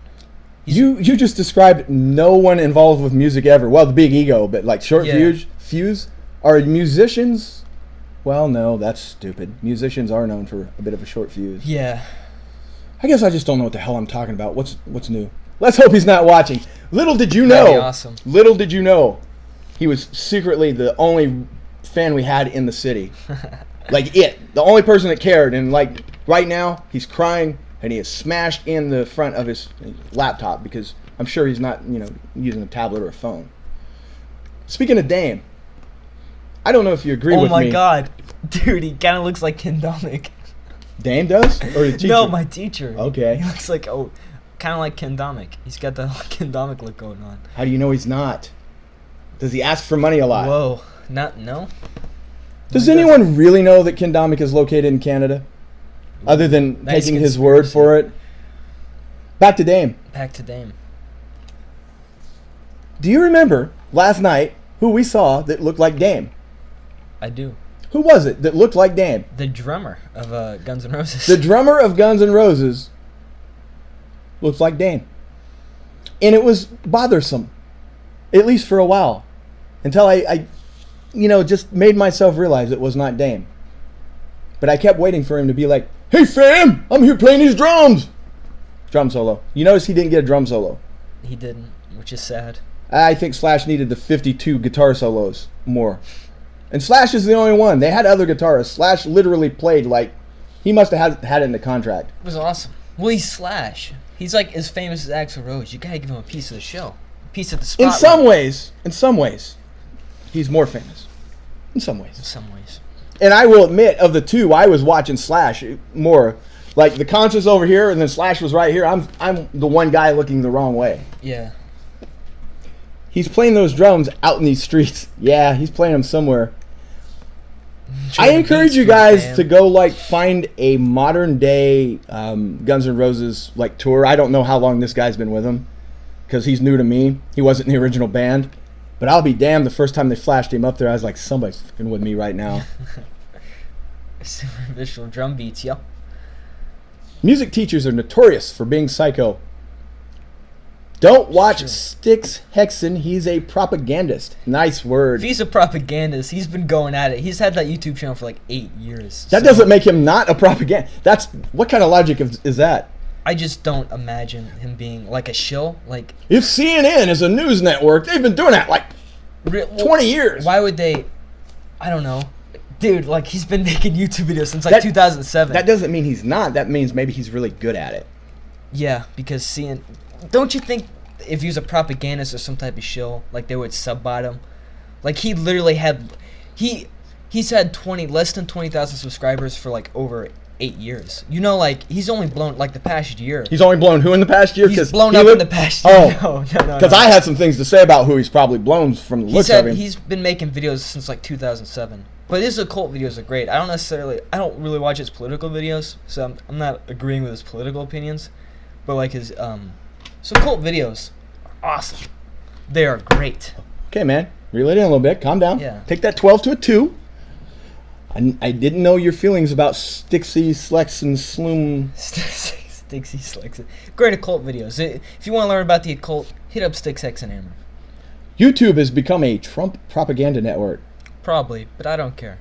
You just described no one involved with music ever. Well, the big ego, but like short Yeah. fuse. Are musicians? Well, no, that's stupid. Musicians are known for a bit of a short fuse. Yeah. I guess I just don't know what the hell I'm talking about. What's new? Let's hope he's not watching. Little did you know. That'd be awesome. Little did you know, he was secretly the only fan we had in the city. Like the only person that cared. And like right now, he's crying and he is smashed in the front of his laptop because I'm sure he's not, using a tablet or a phone. Speaking of Dame, I don't know if you agree with me. Oh my God, dude, he kind of looks like Ken Dominic. Dame does, or the teacher? No, my teacher. Okay. He looks like kind of like Ken Dominic. He's got the Ken Dominic look going on. How do you know he's not? Does he ask for money a lot? Whoa, no. Does anyone really know that Ken Dominic is located in Canada? Other than Nice taking his word conspiracy. for it? Back to Dame. Back to Dame. Do you remember last night who we saw that looked like Dame? I do. Who was it that looked like Dame? The drummer of Guns N' Roses. The drummer of Guns N' Roses looks like Dame. And it was bothersome, at least for a while, until I just made myself realize it was not Dame. But I kept waiting for him to be like, "Hey fam, I'm here playing these drums." Drum solo. You notice he didn't get a drum solo. He didn't, which is sad. I think Slash needed the 52 guitar solos more. And Slash is the only one. They had other guitarists. Slash literally played like he must have had it in the contract. It was awesome. Well, he's Slash. He's like as famous as Axl Rose. You gotta give him a piece of the show, a piece of the In spotlight. some ways, he's more famous. In some In ways. some ways. And I will admit, of the two, I was watching Slash more. Like the concert's over here, and then Slash was right here. I'm the one guy looking the wrong way. Yeah. He's playing those drums out in these streets. Yeah, he's playing them somewhere. I Trading encourage beats you for the guys fam. to go find a modern day Guns N' Roses tour. I don't know how long this guy's been with them because he's new to me. He wasn't in the original band, but I'll be damned. The first time they flashed him up there, I was like, somebody's fucking with me right now. Superficial drum beats, yo. Music teachers are notorious for being psycho. Don't watch True. Styx Hexon. He's a propagandist. Nice word. If he's a propagandist, he's been going at it. He's had that YouTube channel for like 8 years. That doesn't make him not a propaganda. That's what kind of logic is that? I just don't imagine him being like a shill. Like If CNN is a news network, they've been doing that 20 years. Why would they? I don't know, dude. Like he's been making YouTube videos since like That- 2007. That doesn't mean he's not. That means maybe he's really good at it. Yeah, because seeing, don't you think if he was a propagandist or some type of shill, like they would sub-bot him? Like he literally had, he's had less than 20,000 subscribers for like over 8 years. Like he's only blown like the past year. He's only blown who in the past year? He's blown up in the past year. Oh, No. because I had some things to say about who he's probably blown from the looks of him. He's been making videos since like 2007. But his occult videos are great. I don't really watch his political videos, so I'm not agreeing with his political opinions. But like his so occult videos are awesome. They are great. Okay, man. Reel it in a little bit. Calm down. Yeah. Take that 12 to a 2. I didn't know your feelings about Stixie, Slex, and Sloom. Stixie Slex. Great occult videos. If you want to learn about the occult, hit up Stix X and Hammer. YouTube has become a Trump propaganda network. Probably, but I don't care.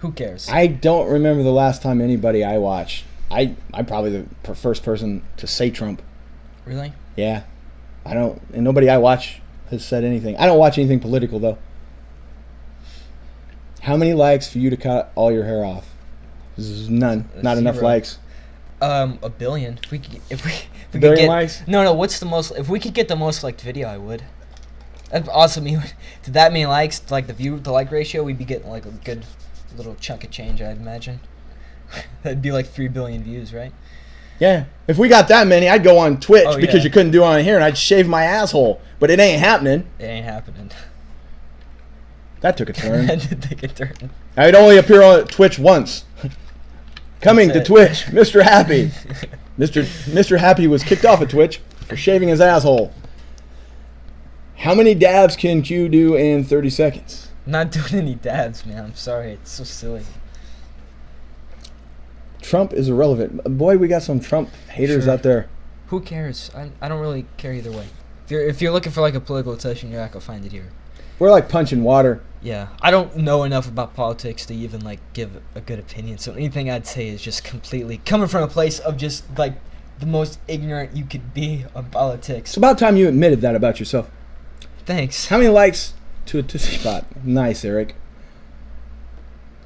Who cares? I don't remember the last time anybody I watched. I'm probably the first person to say Trump. Really? Yeah. And nobody I watch has said anything. I don't watch anything political, though. How many likes for you to cut all your hair off? This is none. Not enough likes. 1 billion. If we could Billion get likes? No. What's the most? If we could get the most liked video, I would. That'd also mean to that many likes, like the like ratio, we'd be getting like a good little chunk of change, I'd imagine. That'd be like 3 billion views, right? Yeah. If we got that many, I'd go on Twitch because yeah. you couldn't do it on here, and I'd shave my asshole. But it ain't happening. It ain't happening. That took a turn. That did take a turn. I'd only appear on Twitch once. Coming to That's it. Twitch, Mr. Happy. Mr. Happy was kicked off of Twitch for shaving his asshole. How many dabs can Q do in 30 seconds? I'm not doing any dabs, man. I'm sorry. It's so silly. Trump is irrelevant. Boy, we got some Trump haters Sure. out there. Who cares? I don't really care either way. If you're looking for like a political session, you're not gonna find it here. We're like punching water. Yeah, I don't know enough about politics to even like give a good opinion. So anything I'd say is just completely coming from a place of just like the most ignorant you could be on politics. It's about time you admitted that about yourself. Thanks. How many likes to a Tootsie Spot? Nice, Eric.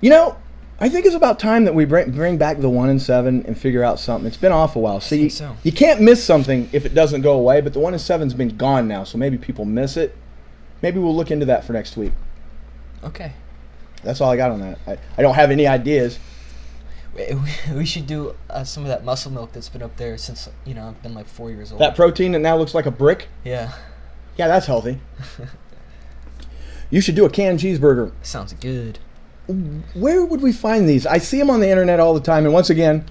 You know, I think it's about time that we bring back the 1 and 7 and figure out something. It's been off a while. See, so. You can't miss something if it doesn't go away, but the 1 and 7's been gone now, so maybe people miss it. Maybe we'll look into that for next week. Okay. That's all I got on that. I don't have any ideas. We should do some of that muscle milk that's been up there since, I've been like 4 years old. That protein that now looks like a brick? Yeah. Yeah, that's healthy. You should do a canned cheeseburger. Sounds good. Where would we find these? I see them on the internet all the time, and once again,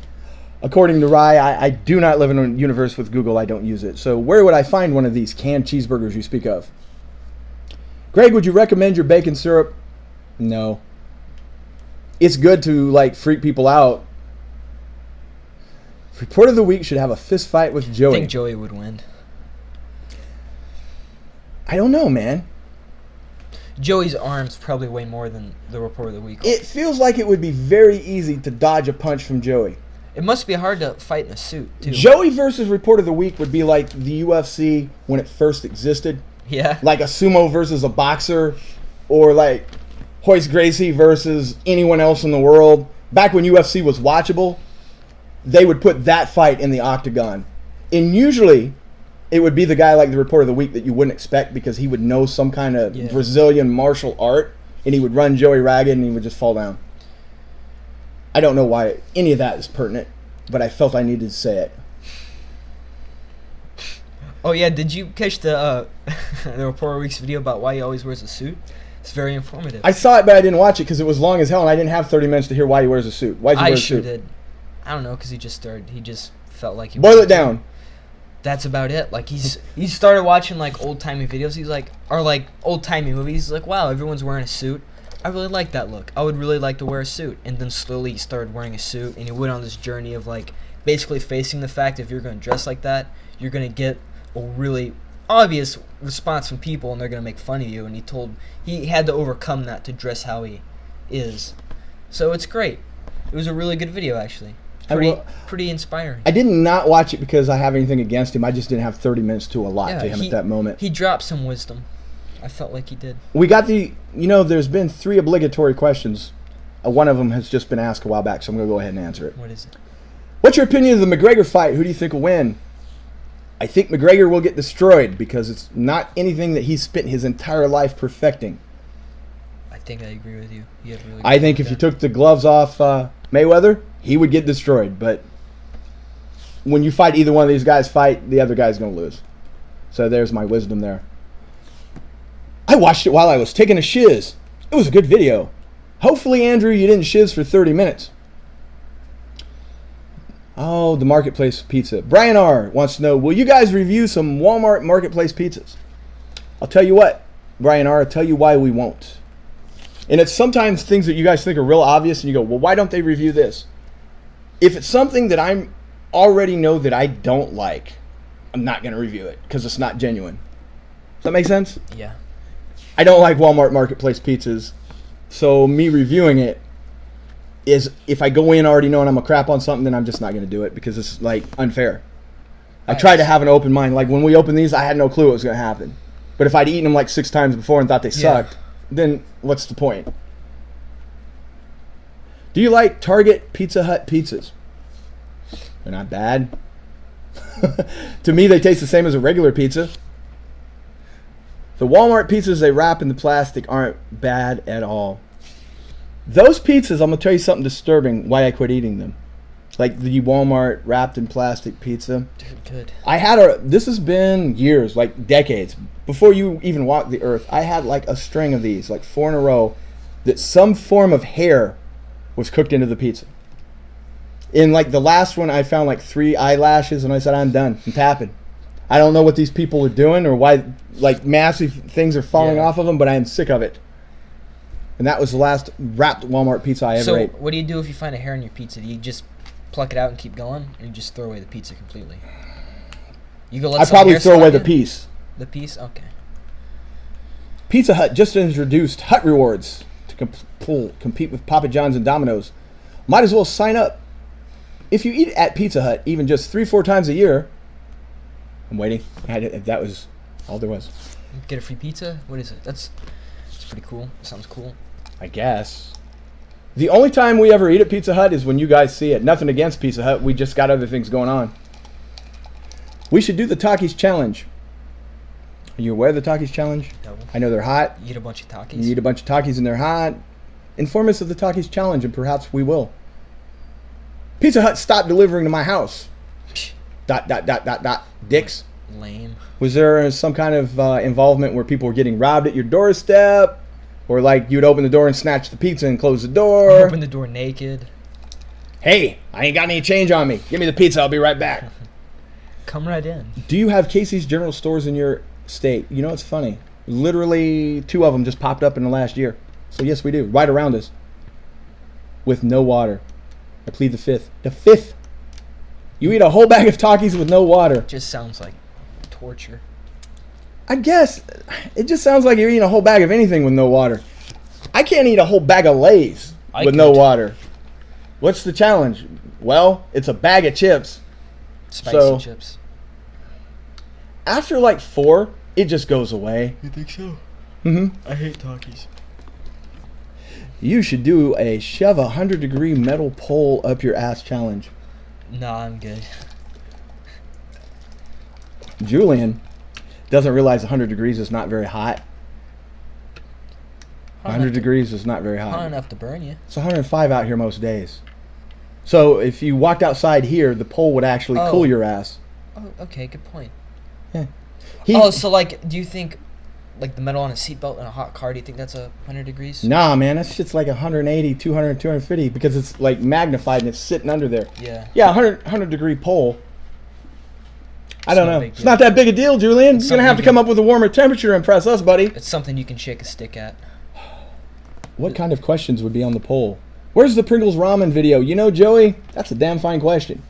according to Rye, I do not live in a universe with Google. I don't use it. So where would I find one of these canned cheeseburgers you speak of? Greg, would you recommend your bacon syrup? No. It's good to, like, freak people out. Report of the week should have a fist fight with Joey. I think Joey would win. I don't know, man. Joey's arms probably weigh more than the report of the week. It feels like it would be very easy to dodge a punch from Joey. It must be hard to fight in a suit, too. Joey versus report of the week would be like the UFC when it first existed. Yeah. Like a sumo versus a boxer, or like Hoist Gracie versus anyone else in the world. Back when UFC was watchable, they would put that fight in the octagon. And usually, it would be the guy like the report of the week that you wouldn't expect because he would know some kind of Brazilian martial art, and he would run Joey ragged and he would just fall down. I don't know why any of that is pertinent, but I felt I needed to say it. Oh yeah, did you catch the report of the week's video about why he always wears a suit? It's very informative. I saw it, but I didn't watch it because it was long as hell, and I didn't have 30 minutes to hear why he wears a suit. Why'd you wear a suit? did. I don't know, because he just felt like he Boil wanted it down. to. That's about it. Like he started watching like old timey videos. He's like, or like old timey movies. He's like, wow, everyone's wearing a suit. I really like that look. I would really like to wear a suit. And then slowly he started wearing a suit, and he went on this journey of like basically facing the fact if you're going to dress like that, you're going to get a really obvious response from people, and they're going to make fun of you. And he had to overcome that to dress how he is. So it's great. It was a really good video, actually. Pretty inspiring. I did not watch it because I have anything against him. I just didn't have 30 minutes to allot to him at that moment. He dropped some wisdom. I felt like he did. We got there's been 3 obligatory questions. One of them has just been asked a while back, so I'm going to go ahead and answer it. What is it? What's your opinion of the McGregor fight? Who do you think will win? I think McGregor will get destroyed because it's not anything that he's spent his entire life perfecting. I think I agree with you. You have really. I think if you took the gloves off Mayweather, he would get destroyed. But when you fight either one of these guys, the other guy's going to lose. So there's my wisdom there. I watched it while I was taking a shiz. It was a good video. Hopefully, Andrew, you didn't shiz for 30 minutes. Oh, the Marketplace pizza. Brian R. wants to know, will you guys review some Walmart Marketplace pizzas? I'll tell you what, Brian R., I'll tell you why we won't. And it's sometimes things that you guys think are real obvious, and you go, well, why don't they review this? If it's something that I already know that I don't like, I'm not going to review it because it's not genuine. Does that make sense? Yeah. I don't like Walmart Marketplace pizzas, so me reviewing it is, if I go in already knowing I'm going to crap on something, then I'm just not going to do it because it's like unfair. I try to have an open mind. Like when we opened these, I had no clue what was going to happen. But if I'd eaten them like 6 times before and thought they sucked, then what's the point? Do you like Target Pizza Hut pizzas? They're not bad. To me, they taste the same as a regular pizza. The Walmart pizzas they wrap in the plastic aren't bad at all. Those pizzas, I'm going to tell you something disturbing why I quit eating them. Like the Walmart wrapped in plastic pizza. Dude, good. This has been years, like decades. Before you even walked the earth, I had like a string of these, like 4 in a row, that some form of hair was cooked into the pizza. In like the last one, I found like 3 eyelashes, and I said, I'm done. I'm tapping. I don't know what these people are doing or why like massive things are falling off of them, but I am sick of it. And that was the last wrapped Walmart pizza I ever ate. So what do you do if you find a hair in your pizza? Do you just pluck it out and keep going, or you just throw away the pizza completely? You go. I'd probably throw away the piece. The piece, okay. Pizza Hut just introduced Hut Rewards to compete with Papa John's and Domino's. Might as well sign up. If you eat at Pizza Hut even just 3-4 times a year, I'm waiting. If that was all there was. Get a free pizza? What is it? That's pretty cool. Sounds cool. I guess. The only time we ever eat at Pizza Hut is when you guys see it. Nothing against Pizza Hut. We just got other things going on. We should do the Takis Challenge. Are you aware of the Takis Challenge? No. I know they're hot. You eat a bunch of Takis? You eat a bunch of Takis and they're hot. Inform us of the Takis Challenge and perhaps we will. Pizza Hut stopped delivering to my house. ... Dicks. Lame. Was there some kind of involvement where people were getting robbed at your doorstep? Or like you'd open the door and snatch the pizza and close the door? Open the door naked. Hey, I ain't got any change on me. Give me the pizza. I'll be right back. Come right in. Do you have Casey's General Stores in your state? You know, it's funny. Literally 2 of them just popped up in the last year. So yes, we do. Right around us. With no water. I plead the 5th. The 5th. You eat a whole bag of Takis with no water. Just sounds like torture. I guess it just sounds like you're eating a whole bag of anything with no water. I can't eat a whole bag of Lay's with no water. What's the challenge? Well, it's a bag of chips. Spicy chips. After like 4, it just goes away. You think so? Mm-hmm. I hate Takis. You should do a shove 100-degree metal pole up your ass challenge. Nah, I'm good. Julian doesn't realize 100 degrees is not very hot. 100 degrees is not very hot. Hot enough to burn you. It's 105 out here most days. So if you walked outside here, the pole would actually cool your ass. Oh, okay, good point. Yeah. So like, do you think, like the metal on a seatbelt in a hot car, do you think that's 100 degrees? Nah, man, that shit's like 180, 200, 250 because it's like magnified and it's sitting under there. Yeah. Yeah, 100 degree pole. I don't know. It's deal. not that big a deal, Julian. You're going to have to come up with a warmer temperature to impress us, buddy. It's something you can shake a stick at. What kind of questions would be on the poll? Where's the Pringles ramen video? You know, Joey, that's a damn fine question.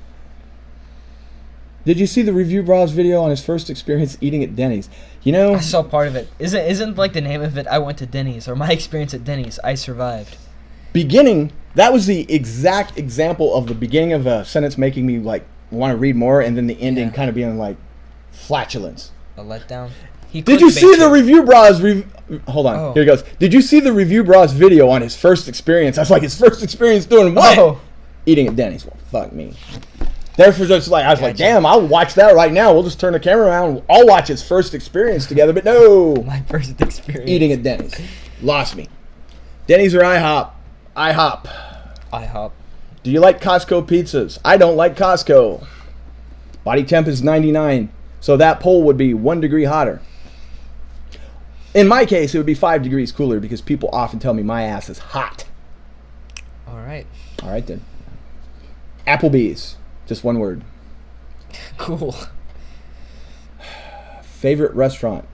Did you see the Review Bros video on his first experience eating at Denny's? You know, I saw part of it. Isn't like the name of it, I went to Denny's, or my experience at Denny's, I survived. beginning, that was the exact example of the beginning of a sentence making me like want to read more, and then the ending kind of being like flatulence. A letdown. Did you see the Review Bros? Hold on, here it goes. Did you see the Review Bros video on his first experience? I was like, his first experience doing what? Oh. Eating at Denny's. Well, fuck me. Therefore, just like I was like, damn, I'll watch that right now. We'll just turn the camera around. I'll watch his first experience together. But no, my first experience eating at Denny's lost me. Denny's or IHOP? IHOP. IHOP. Do you like Costco pizzas? I don't like Costco. Body temp is 99, so that poll would be 1 degree hotter. In my case, it would be 5 degrees cooler because people often tell me my ass is hot. All right. All right then. Applebee's. Just one word. Cool. Favorite restaurant?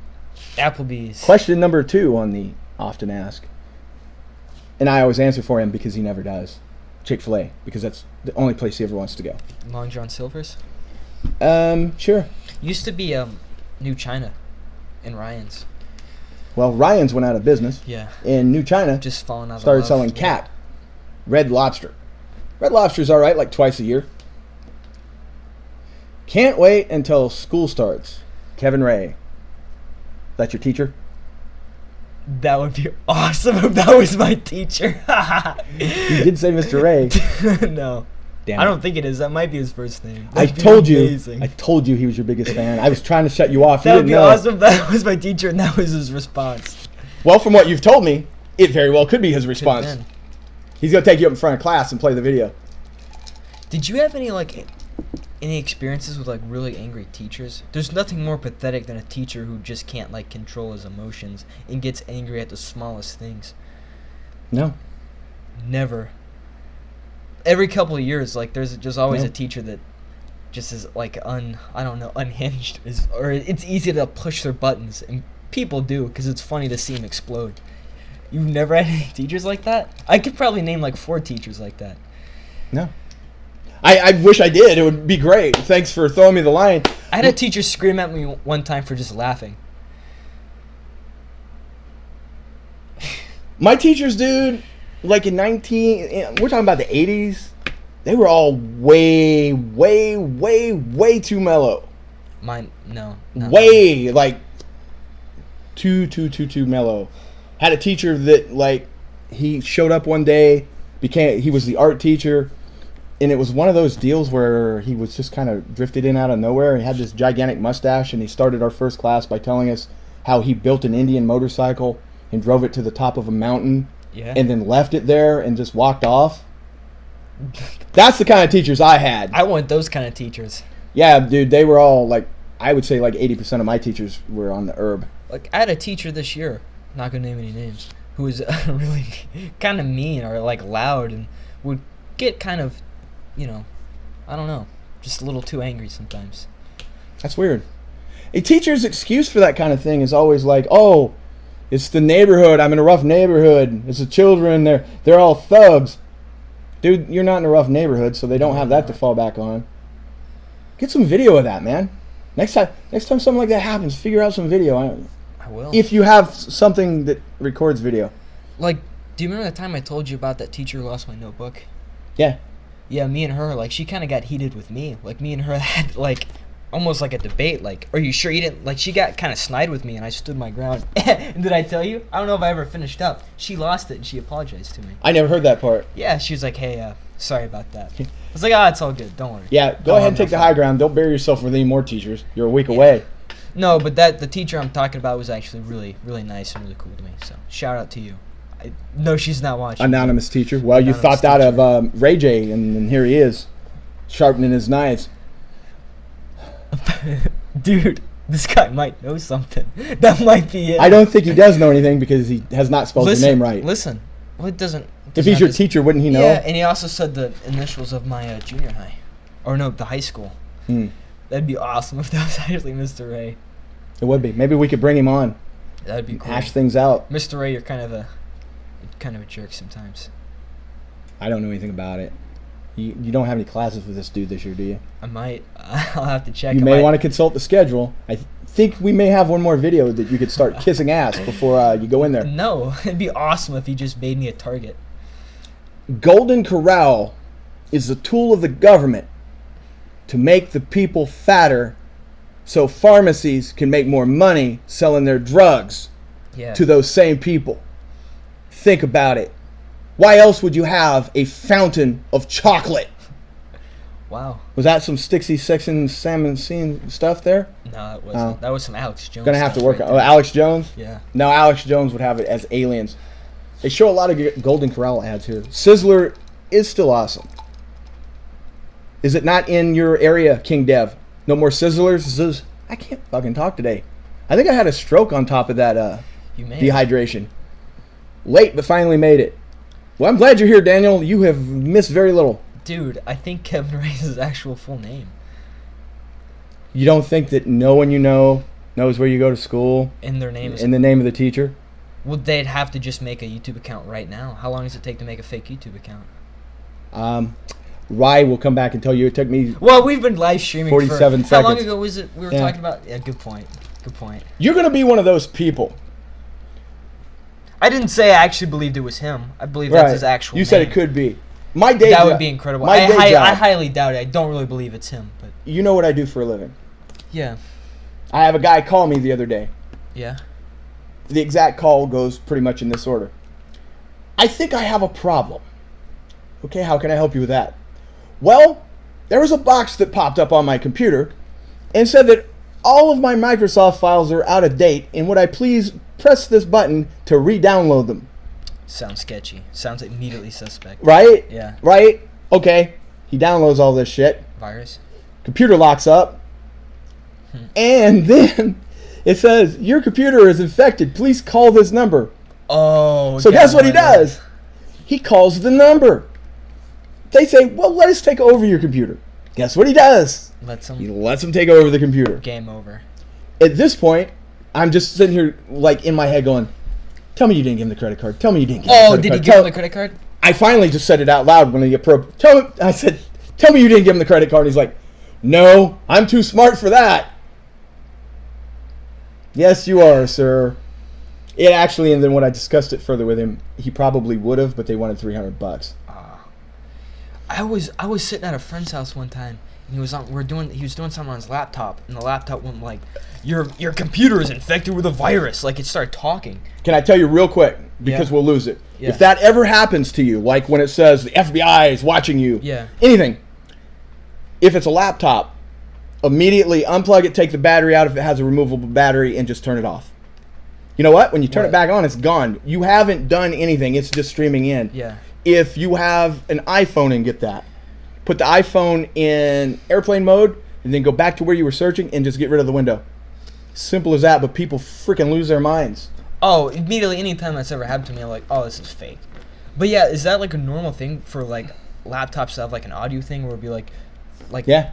Applebee's. Question number 2 on the often asked. And I always answer for him because he never does. Chick-fil-A, because that's the only place he ever wants to go. Long John Silver's? Sure. Used to be New China in Ryan's. Well, Ryan's went out of business. Yeah. And New China Just falling out of started love. selling cat. Red Lobster. Red Lobster's all right, like twice a year. Can't wait until school starts. Kevin Ray. That's your teacher? That would be awesome if that was my teacher. You did say Mr. Ray. No. Damn I it. don't think it is. That might be his first name. I That'd be told you. amazing. I told you he was your biggest fan. I was trying to shut you off. That You would didn't be know. awesome if that was my teacher and that was his response. Well, from what you've told me, it very well could be his response. Could've been. He's gonna take you up in front of class and play the video. Did you have any experiences with really angry teachers? There's nothing more pathetic than a teacher who just can't control his emotions and gets angry at the smallest things. No. Never. Every couple of years, there's just always No. a teacher that just is unhinged, or it's easy to push their buttons, and people do because it's funny to see them explode. You've never had any teachers like that? I could probably name 4 teachers like that. No. I wish I did. It would be great. Thanks for throwing me the line. I had a teacher scream at me one time for just laughing. My teachers, dude, we're talking about the 80s. They were all way, way, way, way too mellow. Mine, no. not Way, too mellow. Had a teacher that, he showed up one day, he was the art teacher, and it was one of those deals where he was just kind of drifted in out of nowhere. He had this gigantic mustache, and he started our first class by telling us how he built an Indian motorcycle and drove it to the top of a mountain, Yeah. and then left it there and just walked off. That's the kind of teachers I had. I want those kind of teachers. Yeah, dude, they were all I would say 80% of my teachers were on the herb. I had a teacher this year, not gonna name any names, who was really kind of mean or loud and would get kind of, I don't know, just a little too angry sometimes. That's weird. A teacher's excuse for that kind of thing is always oh, it's the neighborhood. I'm in a rough neighborhood. It's the children. They're all thugs. Dude, you're not in a rough neighborhood, so they don't have that to fall back on. Get some video of that, man. Next time something like that happens, figure out some video. I will. If you have something that records video. Do you remember the time I told you about that teacher who lost my notebook? Yeah. Yeah, me and her, she kind of got heated with me. Me and her had, almost a debate. Are you sure you didn't, she got kind of snide with me, and I stood my ground. And did I tell you? I don't know if I ever finished up. She lost it, and she apologized to me. I never heard that part. Yeah, she was like, hey, sorry about that. I was like, it's all good. Don't worry. Yeah, go ahead and take the high ground. Don't bury yourself with any more teachers. You're a week away. No, but the teacher I'm talking about was actually really, really nice and really cool to me. So, shout out to you. No, she's not watching. Anonymous teacher. Well, you Anonymous thought that of Ray J, and here he is, sharpening his knives. Dude, this guy might know something. That might be it. I don't think he does know anything because he has not spelled your name right. Listen. Well, it doesn't. If he's your teacher, wouldn't he know? Yeah, and he also said the initials of my junior high. Or no, the high school. That'd be awesome if that was actually Mr. Ray. It would be. Maybe we could bring him on. That'd be cool. Hash things out. Mr. Ray, you're kind of a jerk sometimes. I don't know anything about it. You don't have any classes with this dude this year, do you? I might. I'll have to check. You may want to consult the schedule. I think we may have one more video that you could start kissing ass before you go in there. No, it'd be awesome if he just made me a target. Golden Corral is the tool of the government to make the people fatter so pharmacies can make more money selling their drugs to those same people. Think about it. Why else would you have a fountain of chocolate? Wow. Was that some Stixie Section Salmon Scene stuff there? No, that wasn't. That was some Alex Jones. Gonna have to work right on. Oh, there. Alex Jones? Yeah. No, Alex Jones would have it as aliens. They show a lot of Golden Corral ads here. Sizzler is still awesome. Is it not in your area, King Dev? No more Sizzlers? I can't fucking talk today. I think I had a stroke on top of that You may. dehydration. Late, but finally made it. Well, I'm glad you're here, Daniel. You have missed very little. Dude, I think Kevin Ray's his actual full name. You don't think that no one you know knows where you go to school And their name is. and the name of the teacher? Well, they'd have to just make a YouTube account right now. How long does it take to make a fake YouTube account? Rye will come back and tell you it took me. Well, we've been live streaming 47 for... How long seconds. ago was it we were talking about? Yeah, good point. Good point. You're going to be one of those people. I didn't say I actually believed it was him. I believe that's his actual You name. said it could be. My day That job, would be incredible. My day job. I highly doubt it. I don't really believe it's him, but... You know what I do for a living. Yeah. I have a guy call me the other day. Yeah. The exact call goes pretty much in this order. I think I have a problem. Okay, how can I help you with that? Well, there was a box that popped up on my computer and said that all of my Microsoft files are out of date, and would I please press this button to re-download them? Sounds sketchy. Sounds immediately suspect. Right? Yeah. Right? Okay. He downloads all this shit. Virus? Computer locks up. And then it says, your computer is infected. Please call this number. Oh. So guess what he does? He calls the number. They say, well, let us take over your computer. Guess what he does? He lets him take over the computer. Game over. At this point, I'm just sitting here like in my head going, tell me you didn't give him the credit card. Tell me you didn't give him the credit Oh, did card. he give him the credit card? I finally just said it out loud when he approached. I said, tell me you didn't give him the credit card. He's like, no, I'm too smart for that. Yes, you are, sir. It actually, and then when I discussed it further with him, he probably would have, but they wanted $300. I was sitting at a friend's house one time, and he was doing something on his laptop, and the laptop went like, your computer is infected with a virus. Like, it started talking. Can I tell you real quick, because we'll lose it. Yeah. If that ever happens to you, like when it says the FBI is watching you, anything, if it's a laptop, immediately unplug it, take the battery out if it has a removable battery, and just turn it off. You know what? When you turn it back on, it's gone. You haven't done anything. It's just streaming in. Yeah. If you have an iPhone and get that, put the iPhone in airplane mode, and then go back to where you were searching and just get rid of the window. Simple as that, but people freaking lose their minds. Oh, immediately, anytime that's ever happened to me, I'm like, oh, this is fake. But yeah, is that like a normal thing for like laptops to have like an audio thing where it'd be like yeah,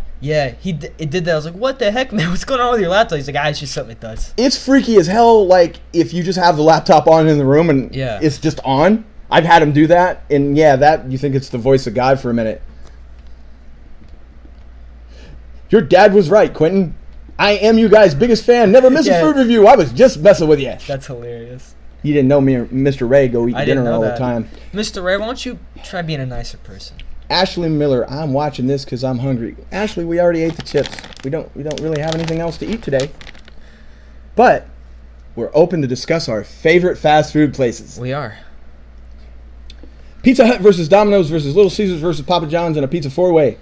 it did that. I was like, what the heck, man? What's going on with your laptop? He's like, it's just something it does. It's freaky as hell. Like if you just have the laptop on in the room and it's just on. I've had him do that, and that you think it's the voice of God for a minute. Your dad was right, Quentin. I am you guys' biggest fan. Never miss a food review. I was just messing with you. That's hilarious. You didn't know me and Mr. Ray go eat dinner all the time. Mr. Ray, why don't you try being a nicer person? Ashley Miller, I'm watching this because I'm hungry. Ashley, we already ate the chips. We don't really have anything else to eat today. But we're open to discuss our favorite fast food places. We are. Pizza Hut versus Domino's versus Little Caesars versus Papa John's in a pizza four-way.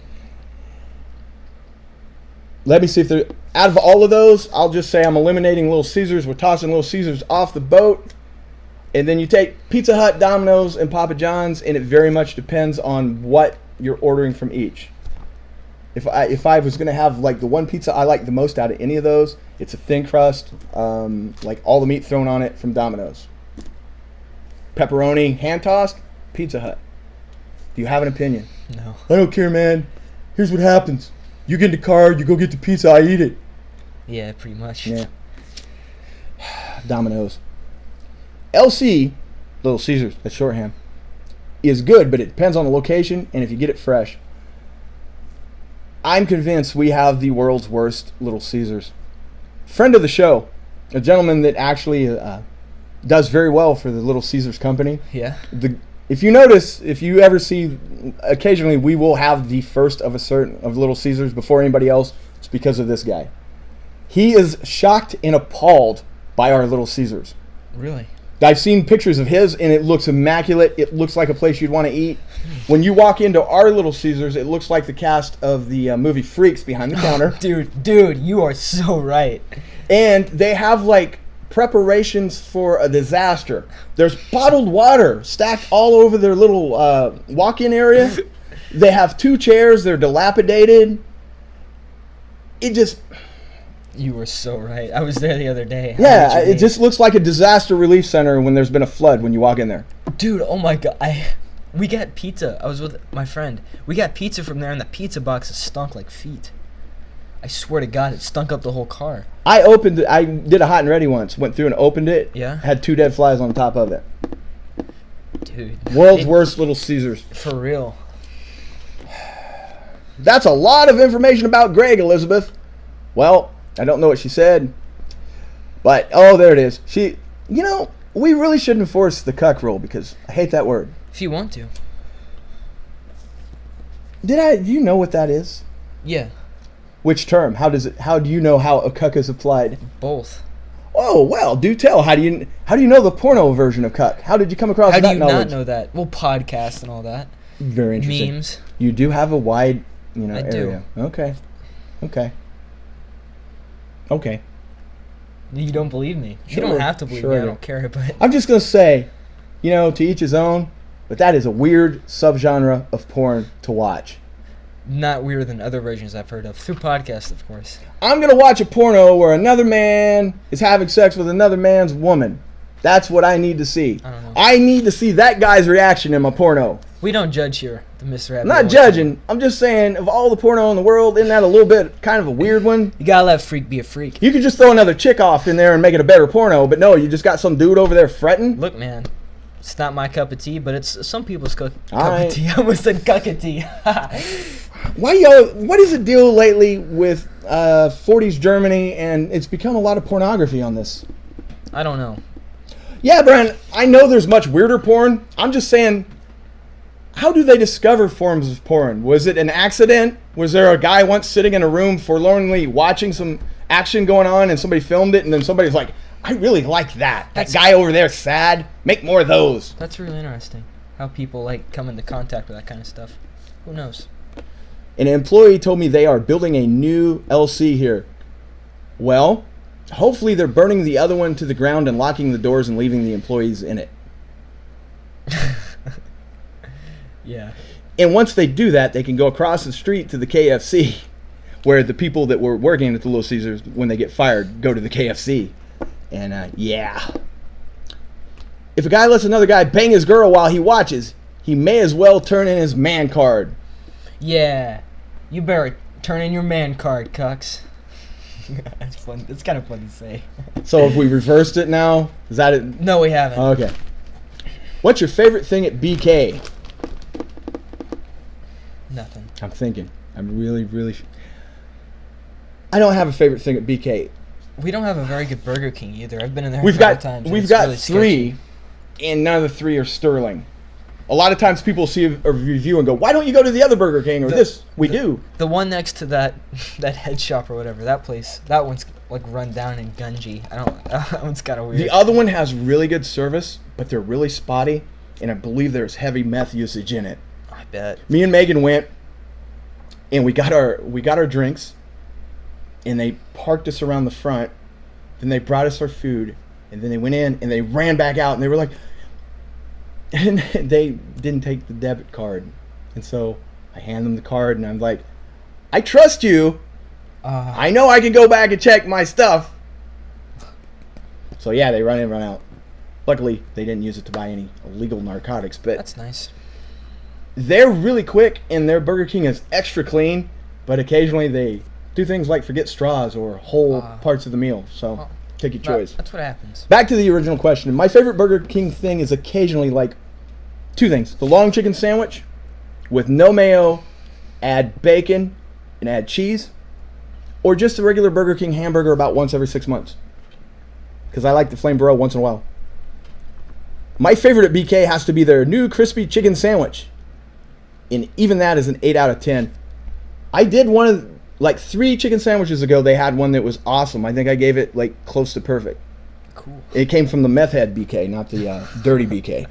Let me see if they're... Out of all of those, I'll just say I'm eliminating Little Caesars. We're tossing Little Caesars off the boat. And then you take Pizza Hut, Domino's, and Papa John's, and it very much depends on what you're ordering from each. If I was going to have like the one pizza I like the most out of any of those, it's a thin crust, like all the meat thrown on it from Domino's. Pepperoni, hand-tossed, Pizza Hut. Do you have an opinion? No. I don't care, man. Here's what happens. You get in the car, you go get the pizza, I eat it. Yeah, pretty much. Yeah. Domino's. LC, Little Caesars, that's shorthand, is good, but it depends on the location and if you get it fresh. I'm convinced we have the world's worst Little Caesars. Friend of the show, a gentleman that actually does very well for the Little Caesars company. Yeah. If you notice, if you ever see, occasionally we will have the first of Little Caesars before anybody else. It's because of this guy. He is shocked and appalled by our Little Caesars. Really? I've seen pictures of his, and it looks immaculate. It looks like a place you'd want to eat. When you walk into our Little Caesars, it looks like the cast of the movie Freaks behind the counter. Dude, you are so right. And they have like preparations for a disaster. There's bottled water stacked all over their little walk-in area. They have 2 chairs. They're dilapidated. You were so right. I was there the other day. Yeah, it just looks like a disaster relief center when there's been a flood when you walk in there. Dude, oh my God. We got pizza. I was with my friend. We got pizza from there, and the pizza boxes stunk like feet. I swear to God, it stunk up the whole car. I opened it. I did a hot and ready once. Went through and opened it. Yeah? Had 2 dead flies on top of it. Dude. World's worst Little Caesars. For real. That's a lot of information about Greg, Elizabeth. Well, I don't know what she said. But, oh, there it is. We really should enforce the cuck rule because I hate that word. If you want to. Do you know what that is? Yeah. Which term? How do you know how a cuck is applied? Both. Oh, well, do tell. How do you know the porno version of cuck? How did you come across How that do you knowledge? not know that? Well, podcasts and all that. Very interesting. Memes. You do have a wide, I area. do. Okay. You don't believe me. Sure, You don't have to believe sure me. I I do. don't care, but I'm just going to say, to each his own, but that is a weird subgenre of porn to watch. not weirder than other versions I've heard of. Through podcasts, of course. I'm going to watch a porno where another man is having sex with another man's woman. That's what I need to see. I don't know. I need to see that guy's reaction in my porno. We don't judge here, the Mr. I'm not judging. I'm just saying, of all the porno in the world, isn't that a little bit kind of a weird one? You gotta let freak be a freak. You could just throw another chick off in there and make it a better porno, but no, you just got some dude over there fretting. Look, man, it's not my cup of tea, but it's some people's cup Alright. of tea. I almost said cuck of tea. What is the deal lately with 40s Germany, and it's become a lot of pornography on this? I don't know. Yeah, Brian, I know there's much weirder porn. I'm just saying, how do they discover forms of porn? Was it an accident? Was there a guy once sitting in a room forlornly watching some action going on and somebody filmed it and then somebody's like, I really like that. That guy over there sad. Make more of those. That's really interesting. How people like come into contact with that kind of stuff. Who knows? An employee told me they are building a new LC here. Well, hopefully they're burning the other one to the ground and locking the doors and leaving the employees in it. Yeah. And once they do that, they can go across the street to the KFC, where the people that were working at the Little Caesars, when they get fired, go to the KFC. And, yeah. If a guy lets another guy bang his girl while he watches, he may as well turn in his man card. Yeah. You better turn in your man card, cucks. That's fun. It's kind of fun to say. So if we reversed it now, is that it? No, we haven't. Okay. What's your favorite thing at BK? Nothing. I'm thinking. I'm really... I don't have a favorite thing at BK. We don't have a very good Burger King either. I've been in there We've a couple got times. and we've it's got really 3, sketchy. and none of the 3 are sterling. A lot of times people see a review and go, "Why don't you go to the other Burger King or this?" We do. The one next to that head shop or whatever, that place, that one's like run down and gungy. That one's kind of weird. The other one has really good service, but they're really spotty, and I believe there's heavy meth usage in it. I bet. Me and Megan went, and we got our drinks, and they parked us around the front. Then they brought us our food, and then they went in and they ran back out, and they were like, and they didn't take the debit card, and so I hand them the card, and I'm like, I trust you. I know I can go back and check my stuff. So yeah, they run in, run out. Luckily, they didn't use it to buy any illegal narcotics, but That's nice. they're really quick, and their Burger King is extra clean, but occasionally they do things like forget straws or whole parts of the meal. So well, take your choice. That's what happens. Back to the original question. My favorite Burger King thing is occasionally like 2 things. The long chicken sandwich with no mayo, add bacon, and add cheese. Or just a regular Burger King hamburger about once every 6 months. Because I like the flame broil once in a while. My favorite at BK has to be their new crispy chicken sandwich. And even that is an 8 out of 10. I did one of, like 3 chicken sandwiches ago, they had one that was awesome. I think I gave it like close to perfect. Cool. It came from the meth head BK, not the dirty BK.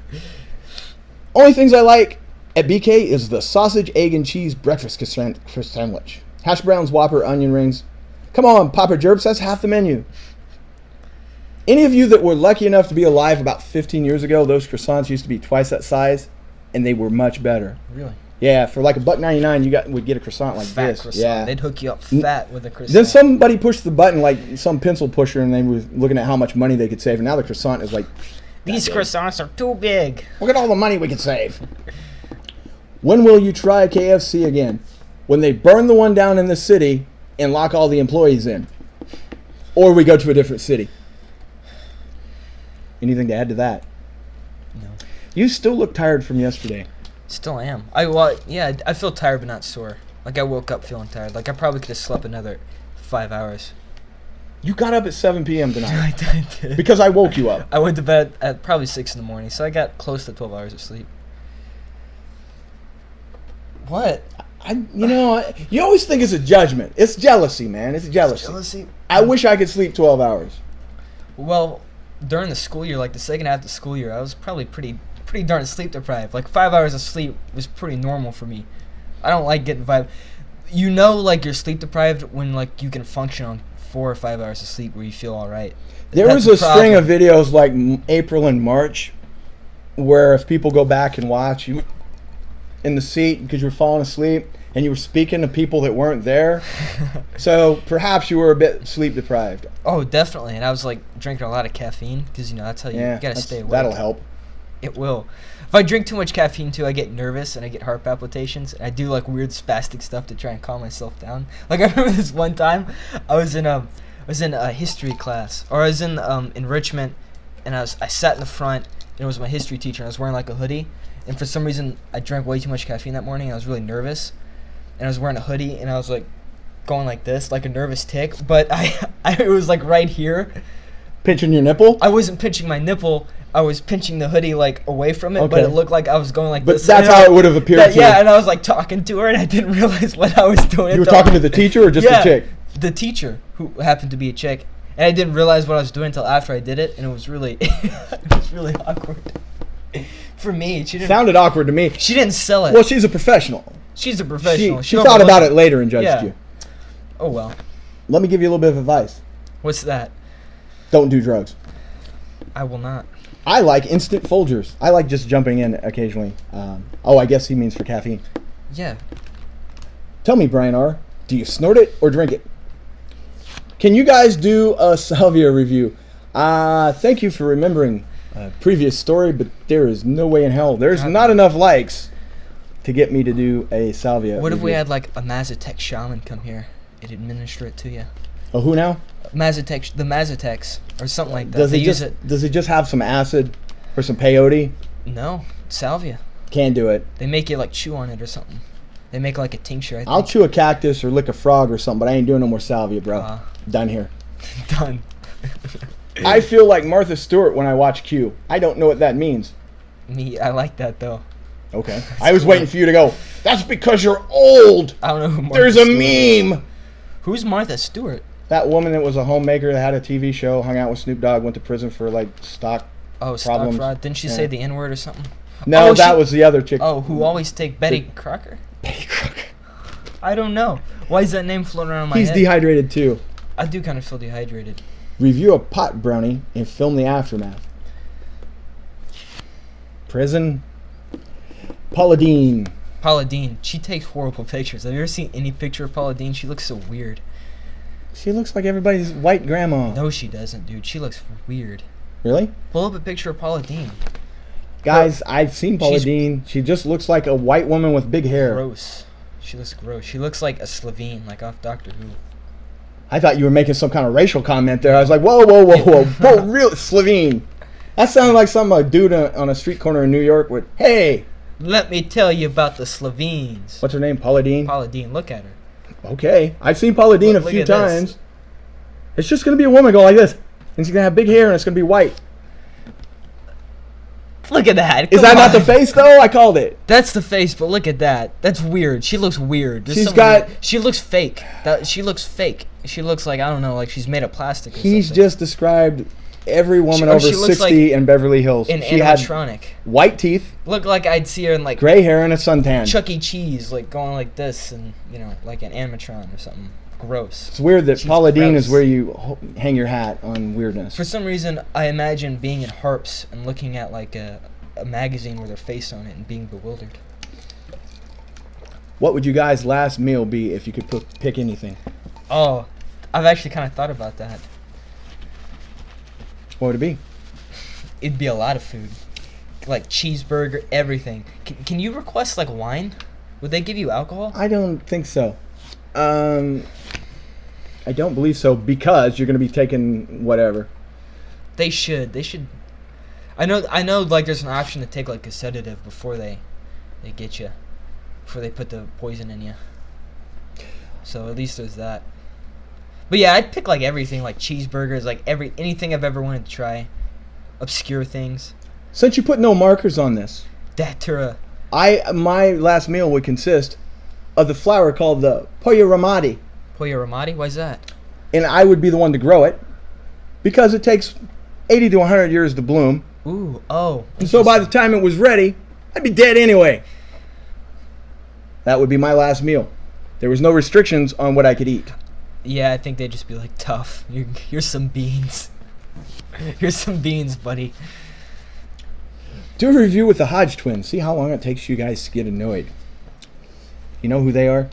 Only things I like at BK is the sausage, egg, and cheese breakfast sandwich. Hash browns, Whopper, onion rings. Come on, Papa Jerps, that's half the menu. Any of you that were lucky enough to be alive about 15 years ago, those croissants used to be twice that size, and they were much better. Really? Yeah, for like $1.99, you would get a croissant like Fat this. croissant. Yeah. They'd hook you up fat with a croissant. Then somebody pushed the button, like some pencil pusher, and they were looking at how much money they could save. And now the croissant is like, These croissants are too big. look at all the money we could save. When will you try KFC again? When they burn the one down in the city, and lock all the employees in. Or we go to a different city. Anything to add to that? No. You still look tired from yesterday. Still am. I feel tired but not sore. Like I woke up feeling tired. Like I probably could have slept another 5 hours. You got up at 7 p.m. tonight. I did. Because I woke you up. I went to bed at probably 6 in the morning, so I got close to 12 hours of sleep. What? You always think it's a judgment. It's jealousy, man. It's jealousy. I wish I could sleep 12 hours. Well, during the school year, like the second half of the school year, I was probably pretty darn sleep deprived. Like 5 hours of sleep was pretty normal for me. I don't like getting like you're sleep deprived when like you can function on 4 or 5 hours of sleep where you feel all right. There was a string of videos like April and March where if people go back and watch, you in the seat because you were falling asleep and you were speaking to people that weren't there. So perhaps you were a bit sleep deprived. Oh, definitely. And I was like drinking a lot of caffeine because that's how you got to stay awake. That'll help. It will. If I drink too much caffeine too, I get nervous and I get heart palpitations and I do like weird spastic stuff to try and calm myself down. Like I remember this one time I was in a history class, or I was in enrichment, and I sat in the front and it was my history teacher and I was wearing like a hoodie, and for some reason I drank way too much caffeine that morning and I was really nervous and I was wearing a hoodie and I was like going like this, like a nervous tick, but it was like right here. Pinching your nipple? I wasn't pinching my nipple. I was pinching the hoodie like away from it, but it looked like I was going like this. But that's how it would have appeared to you. Yeah, and I was like talking to her, and I didn't realize what I was doing. You were talking to the teacher or just the chick? The teacher, who happened to be a chick, and I didn't realize what I was doing until after I did it, and it was really, awkward for me. She didn't. Sounded awkward to me. She didn't sell it. Well, she's a professional. She's a professional. She thought about it later and judged you. Oh well. Let me give you a little bit of advice. What's that? Don't do drugs. I will not. I like instant Folgers. I like just jumping in occasionally. I guess he means for caffeine. Yeah. Tell me, Brian R., do you snort it or drink it? Can you guys do a salvia review? Thank you for remembering a previous story, but there is no way in hell. There's not enough likes to get me to do a salvia What if review. we had like a Mazatec shaman come here and administer it to you? Oh, who now? The Mazatecs, or something like that. Does he just have some acid or some peyote? No, salvia. Can't do it. They make you like chew on it or something. They make like a tincture, I think. I'll chew a cactus or lick a frog or something, but I ain't doing no more salvia, bro. Done here. Done. I feel like Martha Stewart when I watch Q. I don't know what that means. I like that though. Okay. I was waiting for you to go, that's because you're old. I don't know who Martha There's a Stewart meme. Who's Martha Stewart? That woman that was a homemaker that had a TV show, hung out with Snoop Dogg, went to prison for like stock stock problems. fraud. Didn't she say the N-word or something? No, that was the other chick. Oh, who always take Betty Crocker? Betty Crocker. I don't know. Why is that name floating around my head? He's dehydrated too. I do kind of feel dehydrated. Review a pot brownie and film the aftermath. Prison. Paula Deen. Paula Deen. She takes horrible pictures. Have you ever seen any picture of Paula Deen? She looks so weird. She looks like everybody's white grandma. No, she doesn't, dude. She looks weird. Really? Pull up a picture of Paula Deen. Guys, I've seen Paula Deen. She just looks like a white woman with big hair. Gross. She looks gross. She looks like a Slovene, like off Doctor Who. I thought you were making some kind of racial comment there. I was like, whoa, real Slovene. That sounded like some dude on a street corner in New York with, hey. Let me tell you about the Slovenes. What's her name? Paula Deen? Paula Deen. Look at her. Okay. I've seen Paula Deen a few times. This. It's just going to be a woman going like this. And she's going to have big hair and it's going to be white. Look at that. Is that not the face, though? I called it. That's the face, but look at that. That's weird. She looks weird. She looks fake. She looks fake. She looks like, I don't know, like she's made of plastic or something. He's just described every woman over 60 like in Beverly Hills. An she animatronic. Had white teeth. Look like I'd see her in like gray hair and a suntan. Chuck E. Cheese, like going like this, and like an animatron or something. Gross. It's weird that Paula Deen is where you hang your hat on weirdness. For some reason, I imagine being in Harps and looking at like a magazine with her face on it and being bewildered. What would you guys' last meal be if you could pick anything? Oh, I've actually kind of thought about that. What would it be? It'd be a lot of food. Like cheeseburger, everything. Can you request like wine? Would they give you alcohol? I don't think so. I don't believe so, because you're going to be taking whatever. They should. I know. Like, there's an option to take like a sedative before they get you, before they put the poison in you. So at least there's that. But yeah, I'd pick like everything, like cheeseburgers, like anything I've ever wanted to try, obscure things. Since you put no markers on this, Datura. my last meal would consist of the flower called the pollo ramadi, Pollo ramadi? Why's that? and I would be the one to grow it because it takes 80 to 100 years to bloom. Ooh, oh. And so by the time it was ready, I'd be dead anyway. That would be my last meal. There was no restrictions on what I could eat. Yeah, I think they'd just be like, tough. Here's some beans. Here's some beans, buddy. Do a review with the Hodge twins. See how long it takes you guys to get annoyed. You know who they are?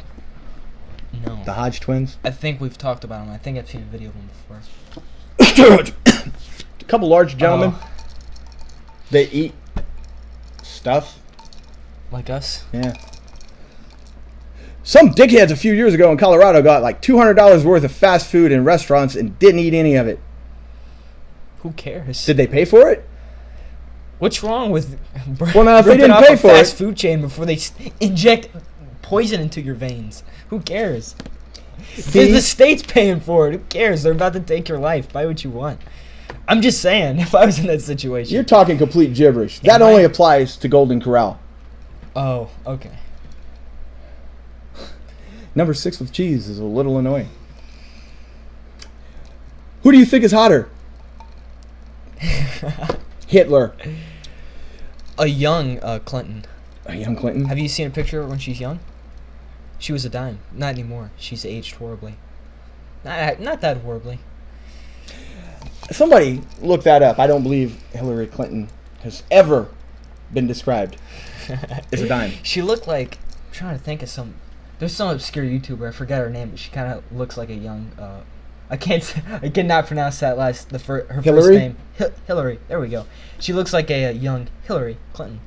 No. The Hodge twins? I think we've talked about them. I think I've seen a video of them before. A couple large gentlemen. Oh. They eat stuff. Like us? Yeah. Some dickheads a few years ago in Colorado got like $200 worth of fast food in restaurants and didn't eat any of it. Who cares? Did they pay for it? What's wrong with Well, now, if they ripping didn't off pay a for fast it- food chain before they inject poison into your veins? Who cares? The state's paying for it. Who cares? They're about to take your life. Buy what you want. I'm just saying, if I was in that situation. You're talking complete gibberish. That Am I? only applies to Golden Corral. Oh, okay. Number 6 with cheese is a little annoying. Who do you think is hotter? Hitler. A young Clinton. A young Clinton. Have you seen a picture of her when she's young? She was a dime. Not anymore. She's aged horribly. Not that horribly. Somebody look that up. I don't believe Hillary Clinton has ever been described as a dime. She looked like... I'm trying to think of some... There's some obscure YouTuber. I forgot her name, but she kind of looks like a young... I cannot pronounce that her Hillary? first name. Hillary. There we go. She looks like a young Hillary Clinton.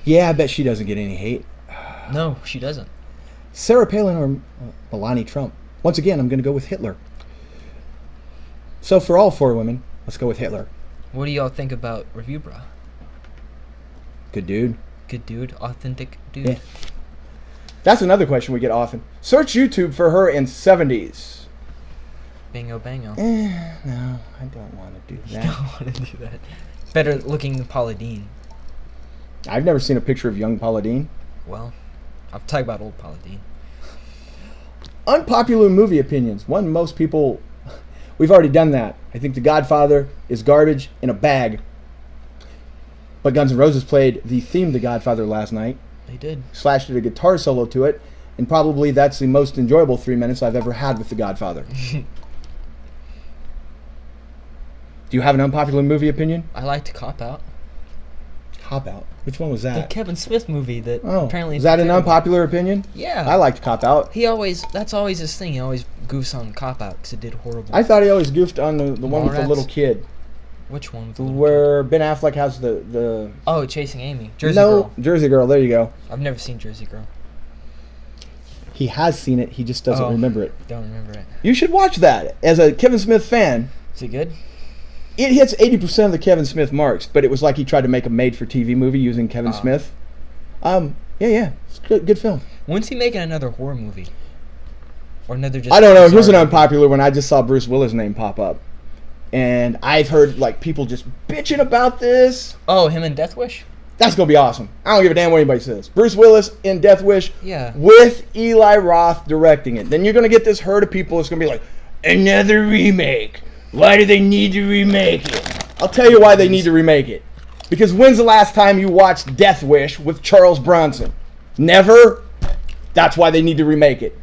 Yeah, I bet she doesn't get any hate. No, she doesn't. Sarah Palin or Melania Trump? Once again, I'm going to go with Hitler. So for all 4 women, let's go with Hitler. What do y'all think about Review Bra? Good dude. Good dude. Authentic dude. Yeah. That's another question we get often. Search YouTube for her in 70s. Bingo bango. No, I don't want to do You that. don't want to do that. Better looking than Paula Deen. I've never seen a picture of young Paula Deen. Well, I'm talking about old Paula Deen. Unpopular movie opinions. One most people... We've already done that. I think The Godfather is garbage in a bag. But Guns N' Roses played the theme to Godfather last night. They did. Slashed a guitar solo to it. And probably that's the most enjoyable 3 minutes I've ever had with The Godfather. Do you have an unpopular movie opinion? I like to cop out. Cop Out. Which one was The that? Kevin Smith movie that Oh, apparently is that an terrible. unpopular opinion? Yeah. I liked Cop Out. That's always his thing. He always goofs on Cop Out because it did horrible. I thought he always goofed on the one with the Mallrats? little kid. Which one? With the little Where Ben Affleck has the kid? Oh, Chasing Amy. Jersey no, Girl. Jersey Girl, there you go. I've never seen Jersey Girl. He has seen it, he just doesn't Oh. remember it. Don't remember it. You should watch that. As a Kevin Smith fan, Is it good? it hits 80% of the Kevin Smith marks, but it was like he tried to make a made-for-TV movie using Kevin Smith. Yeah, it's good film. When's he making another horror movie? Or another just... I don't know. Here's an bizarre movie? unpopular one. I just saw Bruce Willis' name pop up. And I've heard like people just bitching about this. Oh, him in Death Wish? That's going to be awesome. I don't give a damn what anybody says. Bruce Willis in Death Wish Yeah. with Eli Roth directing it. Then you're going to get this herd of people that's going to be like, another remake. Why do they need to remake it? I'll tell you why they need to remake it. Because when's the last time you watched Death Wish with Charles Bronson? Never? That's why they need to remake it.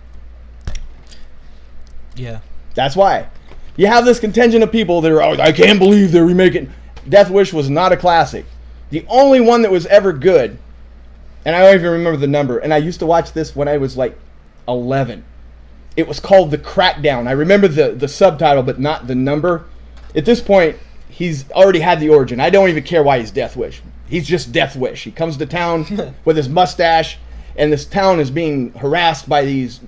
Yeah. That's why. You have this contingent of people that are, oh, I can't believe they're remaking. Death Wish was not a classic. The only one that was ever good, and I don't even remember the number, and I used to watch this when I was like 11. It was called The Crackdown. I remember the subtitle, but not the number. At this point, he's already had the origin. I don't even care why he's Death Wish. He's just Death Wish. He comes to town with his mustache, and this town is being harassed by these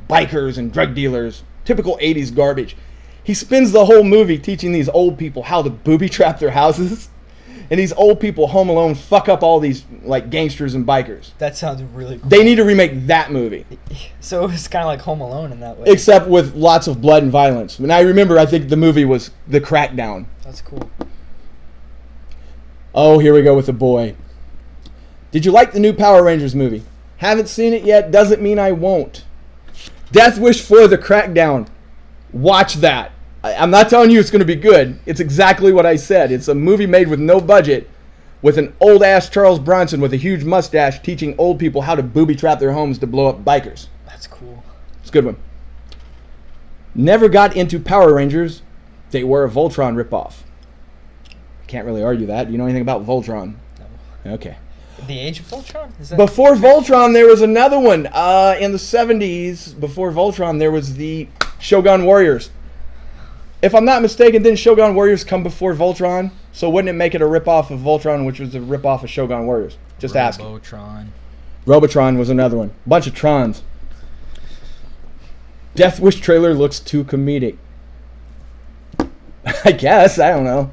bikers and drug dealers. Typical 80s garbage. He spends the whole movie teaching these old people how to booby trap their houses. And these old people, home alone, fuck up all these like gangsters and bikers. That sounds really cool. They need to remake that movie. So it was kind of like Home Alone in that way. Except with lots of blood and violence. And I think the movie was The Crackdown. That's cool. Oh, here we go with the boy. Did you like the new Power Rangers movie? Haven't seen it yet, doesn't mean I won't. Death Wish for The Crackdown. Watch that. I'm not telling you it's going to be good. It's exactly what I said. It's a movie made with no budget, with an old-ass Charles Bronson with a huge mustache teaching old people how to booby-trap their homes to blow up bikers. That's cool. It's a good one. Never got into Power Rangers. They were a Voltron ripoff. Can't really argue that. Do you know anything about Voltron? No. Okay. The Age of Voltron? Is that Before Voltron, there was another one. In the 70s, before Voltron, there was the Shogun Warriors. If I'm not mistaken, didn't Shogun Warriors come before Voltron? So wouldn't it make it a ripoff of Voltron, which was a ripoff of Shogun Warriors? Just asking. Robotron. Robotron was another one. Bunch of Trons. Death Wish trailer looks too comedic. I guess. I don't know.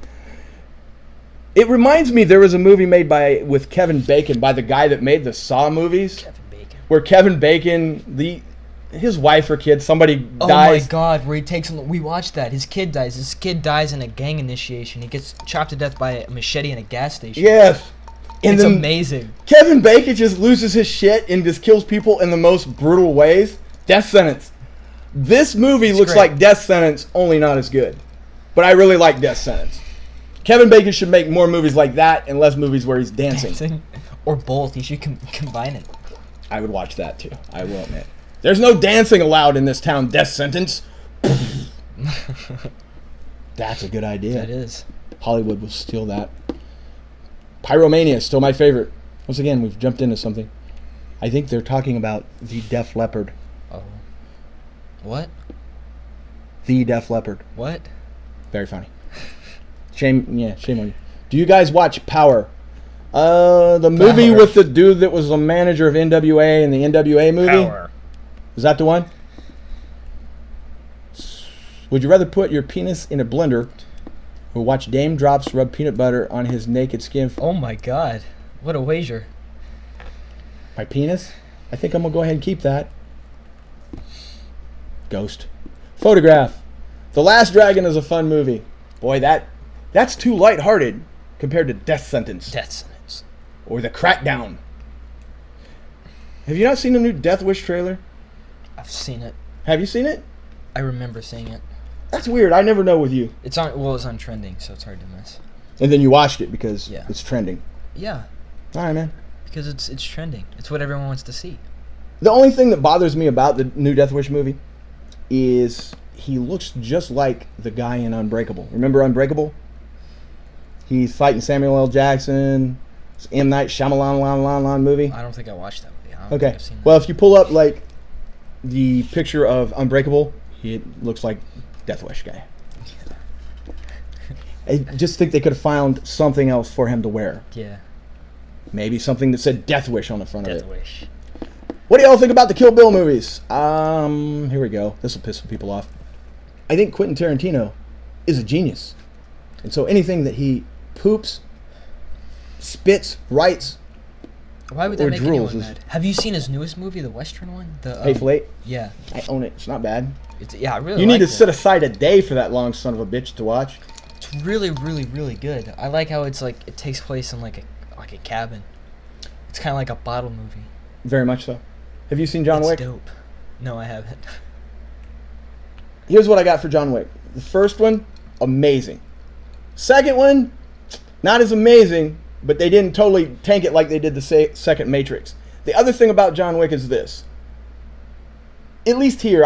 It reminds me there was a movie made with Kevin Bacon by the guy that made the Saw movies. Kevin Bacon. Where Kevin Bacon, his wife or kid, somebody dies. Oh my god, where he takes him. We watched that. His kid dies. His kid dies in a gang initiation. He gets chopped to death by a machete in a gas station. Yes. And It's then amazing. Kevin Bacon just loses his shit and just kills people in the most brutal ways. Death Sentence. This movie looks great. like Death Sentence, only not as good. But I really like Death Sentence. Kevin Bacon should make more movies like that and less movies where he's dancing. Or both. You should combine it. I would watch that too. I will admit. There's no dancing allowed in this town, Death Sentence. That's a good idea. That is. Hollywood will steal that. Pyromania is still my favorite. Once again, we've jumped into something. I think they're talking about the Def Leppard. Oh. What? The Def Leppard. What? Very funny. Shame on you. Do you guys watch Power? The movie Power. with the dude that was the manager of NWA in the NWA movie? Power. Is that the one? Would you rather put your penis in a blender or watch Dame Drops rub peanut butter on his naked skin? Oh my god. What a wager. My penis? I think I'm going to go ahead and keep that. Ghost. Photograph. The Last Dragon is a fun movie. Boy, that's too lighthearted compared to Death Sentence. Death Sentence. Or The Crackdown. Have you not seen the new Death Wish trailer? I've seen it. Have you seen it? I remember seeing it. That's weird. I never know with you. It's on trending, so it's hard to miss. And then you watched it because Yeah. it's trending. Yeah, All right, man. because it's trending. It's what everyone wants to see. The only thing that bothers me about the new Death Wish movie is he looks just like the guy in Unbreakable. Remember Unbreakable? He's fighting Samuel L. Jackson. It's M. Night Shyamalan movie. I don't think I watched that movie. I don't Okay. think I've seen that. Well, if you pull up like the picture of Unbreakable, he looks like Death Wish guy. I just think they could have found something else for him to wear. Yeah. Maybe something that said Death Wish on the front Death of it. Wish. What do y'all think about the Kill Bill movies? Here we go. This will piss some people off. I think Quentin Tarantino is a genius. And so anything that he poops, spits, writes, Why would Or that make drools anyone is- mad? Have you seen his newest movie, the Western one? The Hateful Eight, Yeah. I own it. It's not bad. I really You need like to it. set aside a day for that long son of a bitch to watch. It's really, really, really good. I like how it's like it takes place in like a cabin. It's kind of like a bottle movie. Very much so. Have you seen John It's Wick? dope. No, I haven't. Here's what I got for John Wick. The first one, amazing. Second one, not as amazing, but they didn't totally tank it like they did the second Matrix. The other thing about John Wick is this. At least here,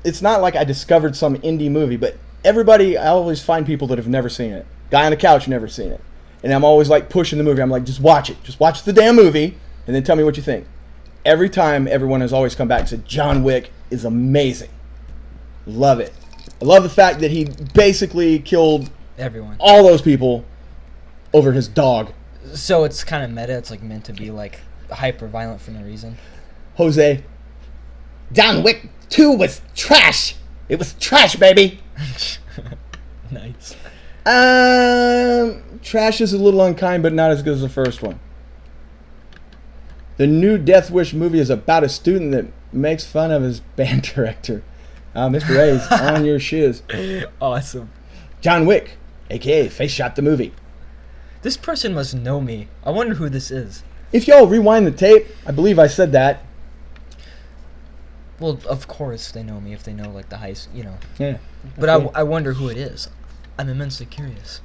it's not like I discovered some indie movie, but I always find people that have never seen it. Guy on the couch, never seen it. And I'm always like pushing the movie. I'm like, just watch it. Just watch the damn movie, and then tell me what you think. Every time, everyone has always come back and said, John Wick is amazing. Love it. I love the fact that he basically killed Everyone. all those people over his dog, So it's kind of meta. It's like meant to be like hyper violent for no reason. Jose. John Wick 2 was trash. It was trash, baby. Nice. Trash is a little unkind, but not as good as the first one. The new Death Wish movie is about a student that makes fun of his band director. Mr. A's on your shiz. Awesome. John Wick, a.k.a. Face Shot the movie. This person must know me. I wonder who this is. If y'all rewind the tape, I believe I said that. Well, of course they know me if they know, like, the heist, you know. Yeah. But Okay. I wonder who it is. I'm immensely curious.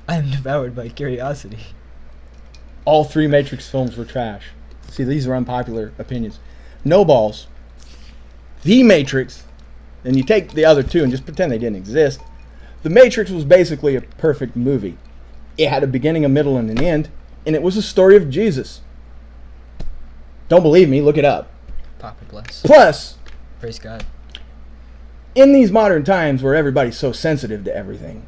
I am devoured by curiosity. All 3 Matrix films were trash. See, these are unpopular opinions. No balls. The Matrix, and you take the other 2 and just pretend they didn't exist. The Matrix was basically a perfect movie. It had a beginning, a middle, and an end, and it was a story of Jesus. Don't believe me? Look it up. Papa bless. Plus, Praise God. in these modern times where everybody's so sensitive to everything,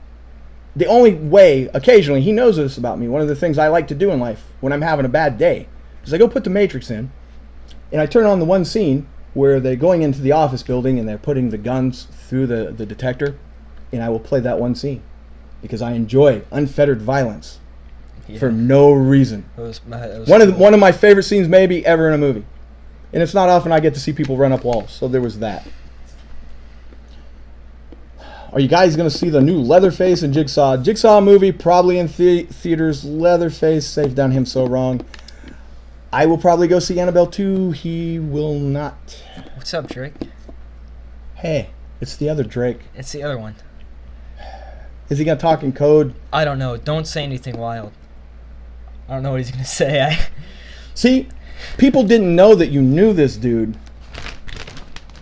the only way, occasionally, he knows this about me, one of the things I like to do in life when I'm having a bad day, is I go put the Matrix in, and I turn on the one scene where they're going into the office building and they're putting the guns through the detector, and I will play that one scene because I enjoy unfettered violence Yeah. for no reason. It was One of my favorite scenes maybe ever in a movie. And it's not often I get to see people run up walls, so there was that. Are you guys going to see the new Leatherface and Jigsaw? Jigsaw movie, probably in theaters. Leatherface, they've done him so wrong. I will probably go see Annabelle 2. He will not. What's up, Drake? Hey, it's the other Drake. It's the other one. Is he going to talk in code? I don't know. Don't say anything wild. I don't know what he's gonna say. See, people didn't know that you knew this dude.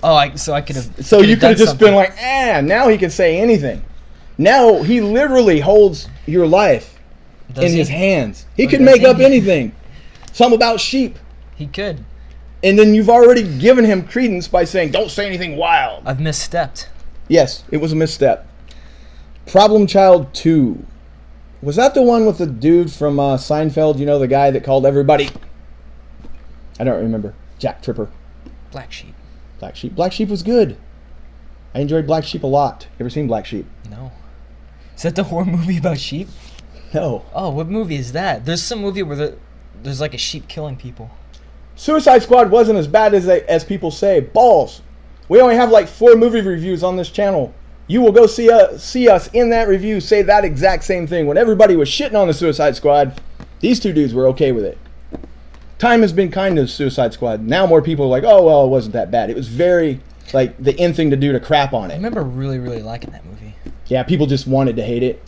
So I could have. So you could have just been like, now he can say anything. Now he literally holds your life in his hands. He Oh, can does make he? up anything. Something about sheep. He could. And then you've already given him credence by saying, don't say anything wild. I've misstepped. Yes, it was a misstep. Problem Child 2. Was that the one with the dude from Seinfeld? You know, the guy that called everybody? I don't remember. Jack Tripper. Black Sheep. Black Sheep. Black Sheep was good. I enjoyed Black Sheep a lot. You ever seen Black Sheep? No. Is that the horror movie about sheep? No. Oh, what movie is that? There's some movie where there's like a sheep killing people. Suicide Squad wasn't as bad as people say. Balls. We only have like 4 movie reviews on this channel. You will go see us in that review say that exact same thing. When everybody was shitting on the Suicide Squad, these 2 dudes were okay with it. Time has been kind to Suicide Squad. Now more people are like, oh, well, it wasn't that bad. It was very, like, the in thing to do to crap on I it. remember really, really liking that movie. Yeah, people just wanted to hate it.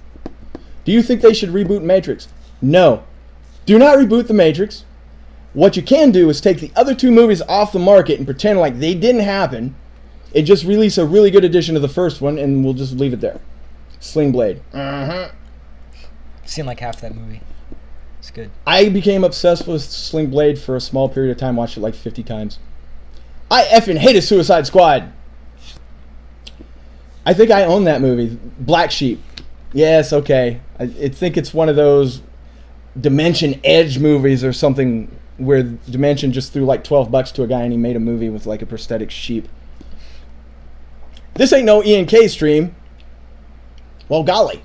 Do you think they should reboot Matrix? No. Do not reboot the Matrix. What you can do is take the other 2 movies off the market and pretend like they didn't happen, and just release a really good edition of the first one, and we'll just leave it there. Sling Blade. I've seen like half that movie. It's good. I became obsessed with Sling Blade for a small period of time, watched it like 50 times. I effing hated Suicide Squad. I think I own that movie. Black Sheep. Yes, okay. I think it's one of those Dimension Edge movies or something where Dimension just threw like $12 to a guy and he made a movie with like a prosthetic sheep. This ain't no E&K stream. Well, golly.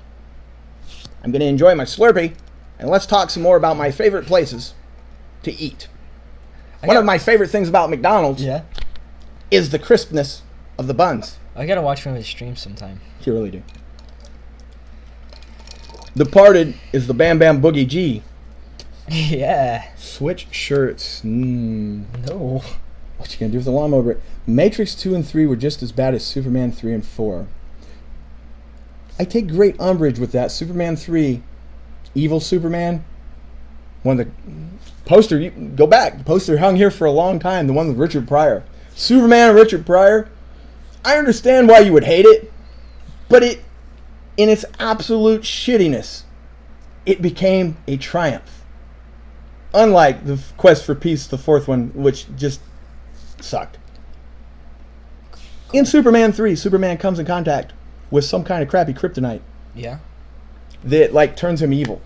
I'm going to enjoy my Slurpee, and let's talk some more about my favorite places to eat. One of my favorite things about McDonald's is the crispness of the buns. I gotta watch one of his streams sometime. You really do. Departed is the Bam Bam Boogie G. Yeah. Switch shirts. No. What you gonna do with the lawnmower? Matrix 2 and 3 were just as bad as Superman 3 and 4. I take great umbrage with that. Superman 3, evil Superman. One of the poster, you go back. The poster hung here for a long time. The one with Richard Pryor. Superman and Richard Pryor. I understand why you would hate it, but it, in its absolute shittiness, it became a triumph. Unlike the Quest for Peace, the 4th one, which just sucked. In Superman 3, Superman comes in contact with some kind of crappy kryptonite Yeah. that like turns him evil.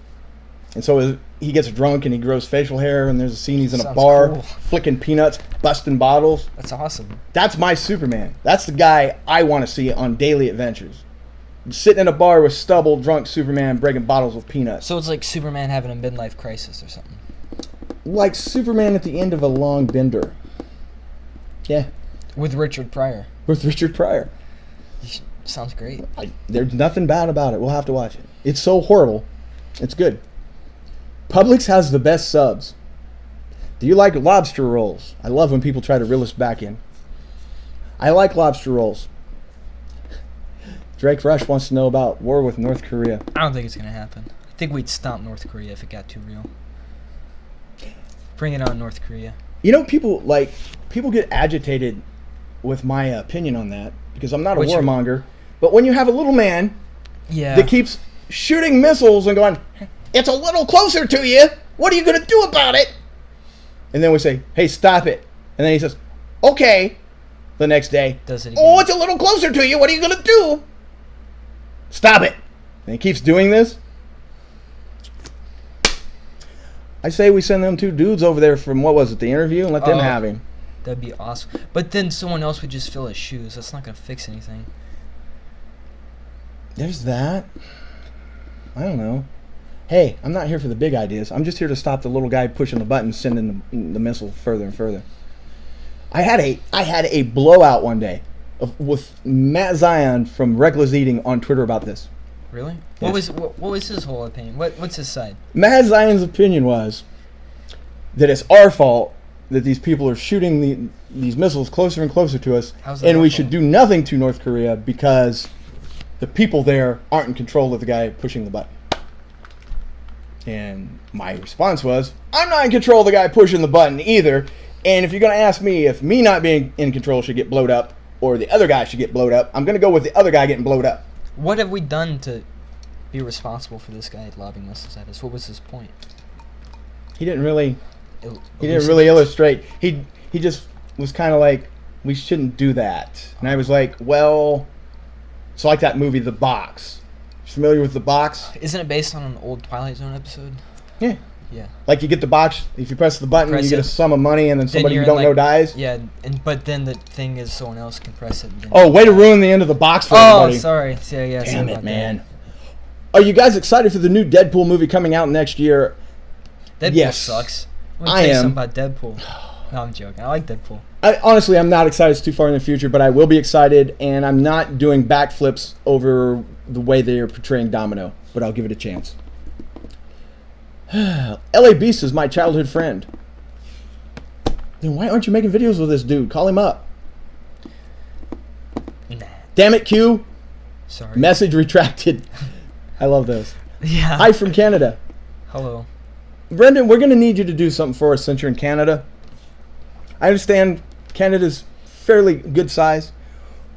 And so he gets drunk and he grows facial hair, and there's a scene he's in a Sounds bar, cool. flicking peanuts, busting bottles. That's awesome. That's my Superman. That's the guy I want to see on daily adventures. Sitting in a bar with stubble, drunk Superman, breaking bottles with peanuts. So it's like Superman having a midlife crisis or something. Like Superman at the end of a long bender. Yeah, With Richard Pryor. with Richard Pryor. Sounds great. There's nothing bad about it. We'll have to watch it. It's so horrible. It's good. Publix has the best subs. Do you like lobster rolls? I love when people try to reel us back in. I like lobster rolls. Drake Rush wants to know about war with North Korea. I don't think it's going to happen. I think we'd stomp North Korea if it got too real. Bring it on, North Korea. You know, people get agitated with my opinion on that because I'm not a warmonger. But when you have a little man that keeps shooting missiles and going, it's a little closer to you, what are you going to do about it? And then we say, hey, stop it. And then he says, okay. The next day, Does it again. Oh, it's a little closer to you. What are you going to do? Stop it. And he keeps doing this. I say we send them two dudes over there from, what was it, the interview, and let them have him. That'd be awesome. But then someone else would just fill his shoes. That's not going to fix anything. There's that. I don't know. Hey, I'm not here for the big ideas. I'm just here to stop the little guy pushing the button, sending the missile further and further. I had a blowout one day with Matt Zion from Reckless Eating on Twitter about this. Really? Yes. What was his whole opinion? What's his side? Matt Zion's opinion was that it's our fault that these people are shooting these missiles closer and closer to us, How's that and our we fault? should do nothing to North Korea because the people there aren't in control of the guy pushing the button. And my response was, I'm not in control of the guy pushing the button either, and if you're going to ask me if me not being in control should get blowed up or the other guy should get blowed up, I'm going to go with the other guy getting blowed up. What have we done to be responsible for this guy lobbing missiles at us? What was his point? He didn't really Elucidate. illustrate. He just was kind of like, we shouldn't do that. And I was like, well, it's like that movie, The Box. Familiar with The Box? Isn't it based on an old Twilight Zone episode? Yeah. Yeah. Like you get the box, if you press the button, Press you get a it. sum of money, and then somebody you're you in, don't know dies. Yeah, but then the thing is someone else can press it. And then Oh, way to ruin the end of the box for Oh, everybody. sorry. Yeah, sorry Damn about it, man. Are you guys excited for the new Deadpool movie coming out next year? That. Deadpool Yes. sucks. Let me I tell you am. something about Deadpool. No, I'm joking. I like Deadpool. Honestly, I'm not excited. It's too far in the future, but I will be excited, and I'm not doing backflips over the way they are portraying Domino, but I'll give it a chance. LA Beast is my childhood friend. Then why aren't you making videos with this dude? Call him up. Nah. Damn it, Q. Sorry. Message retracted. I love those. Yeah. Hi from Canada. Hello. Brendan, we're going to need you to do something for us since you're in Canada. I understand Canada's fairly good size,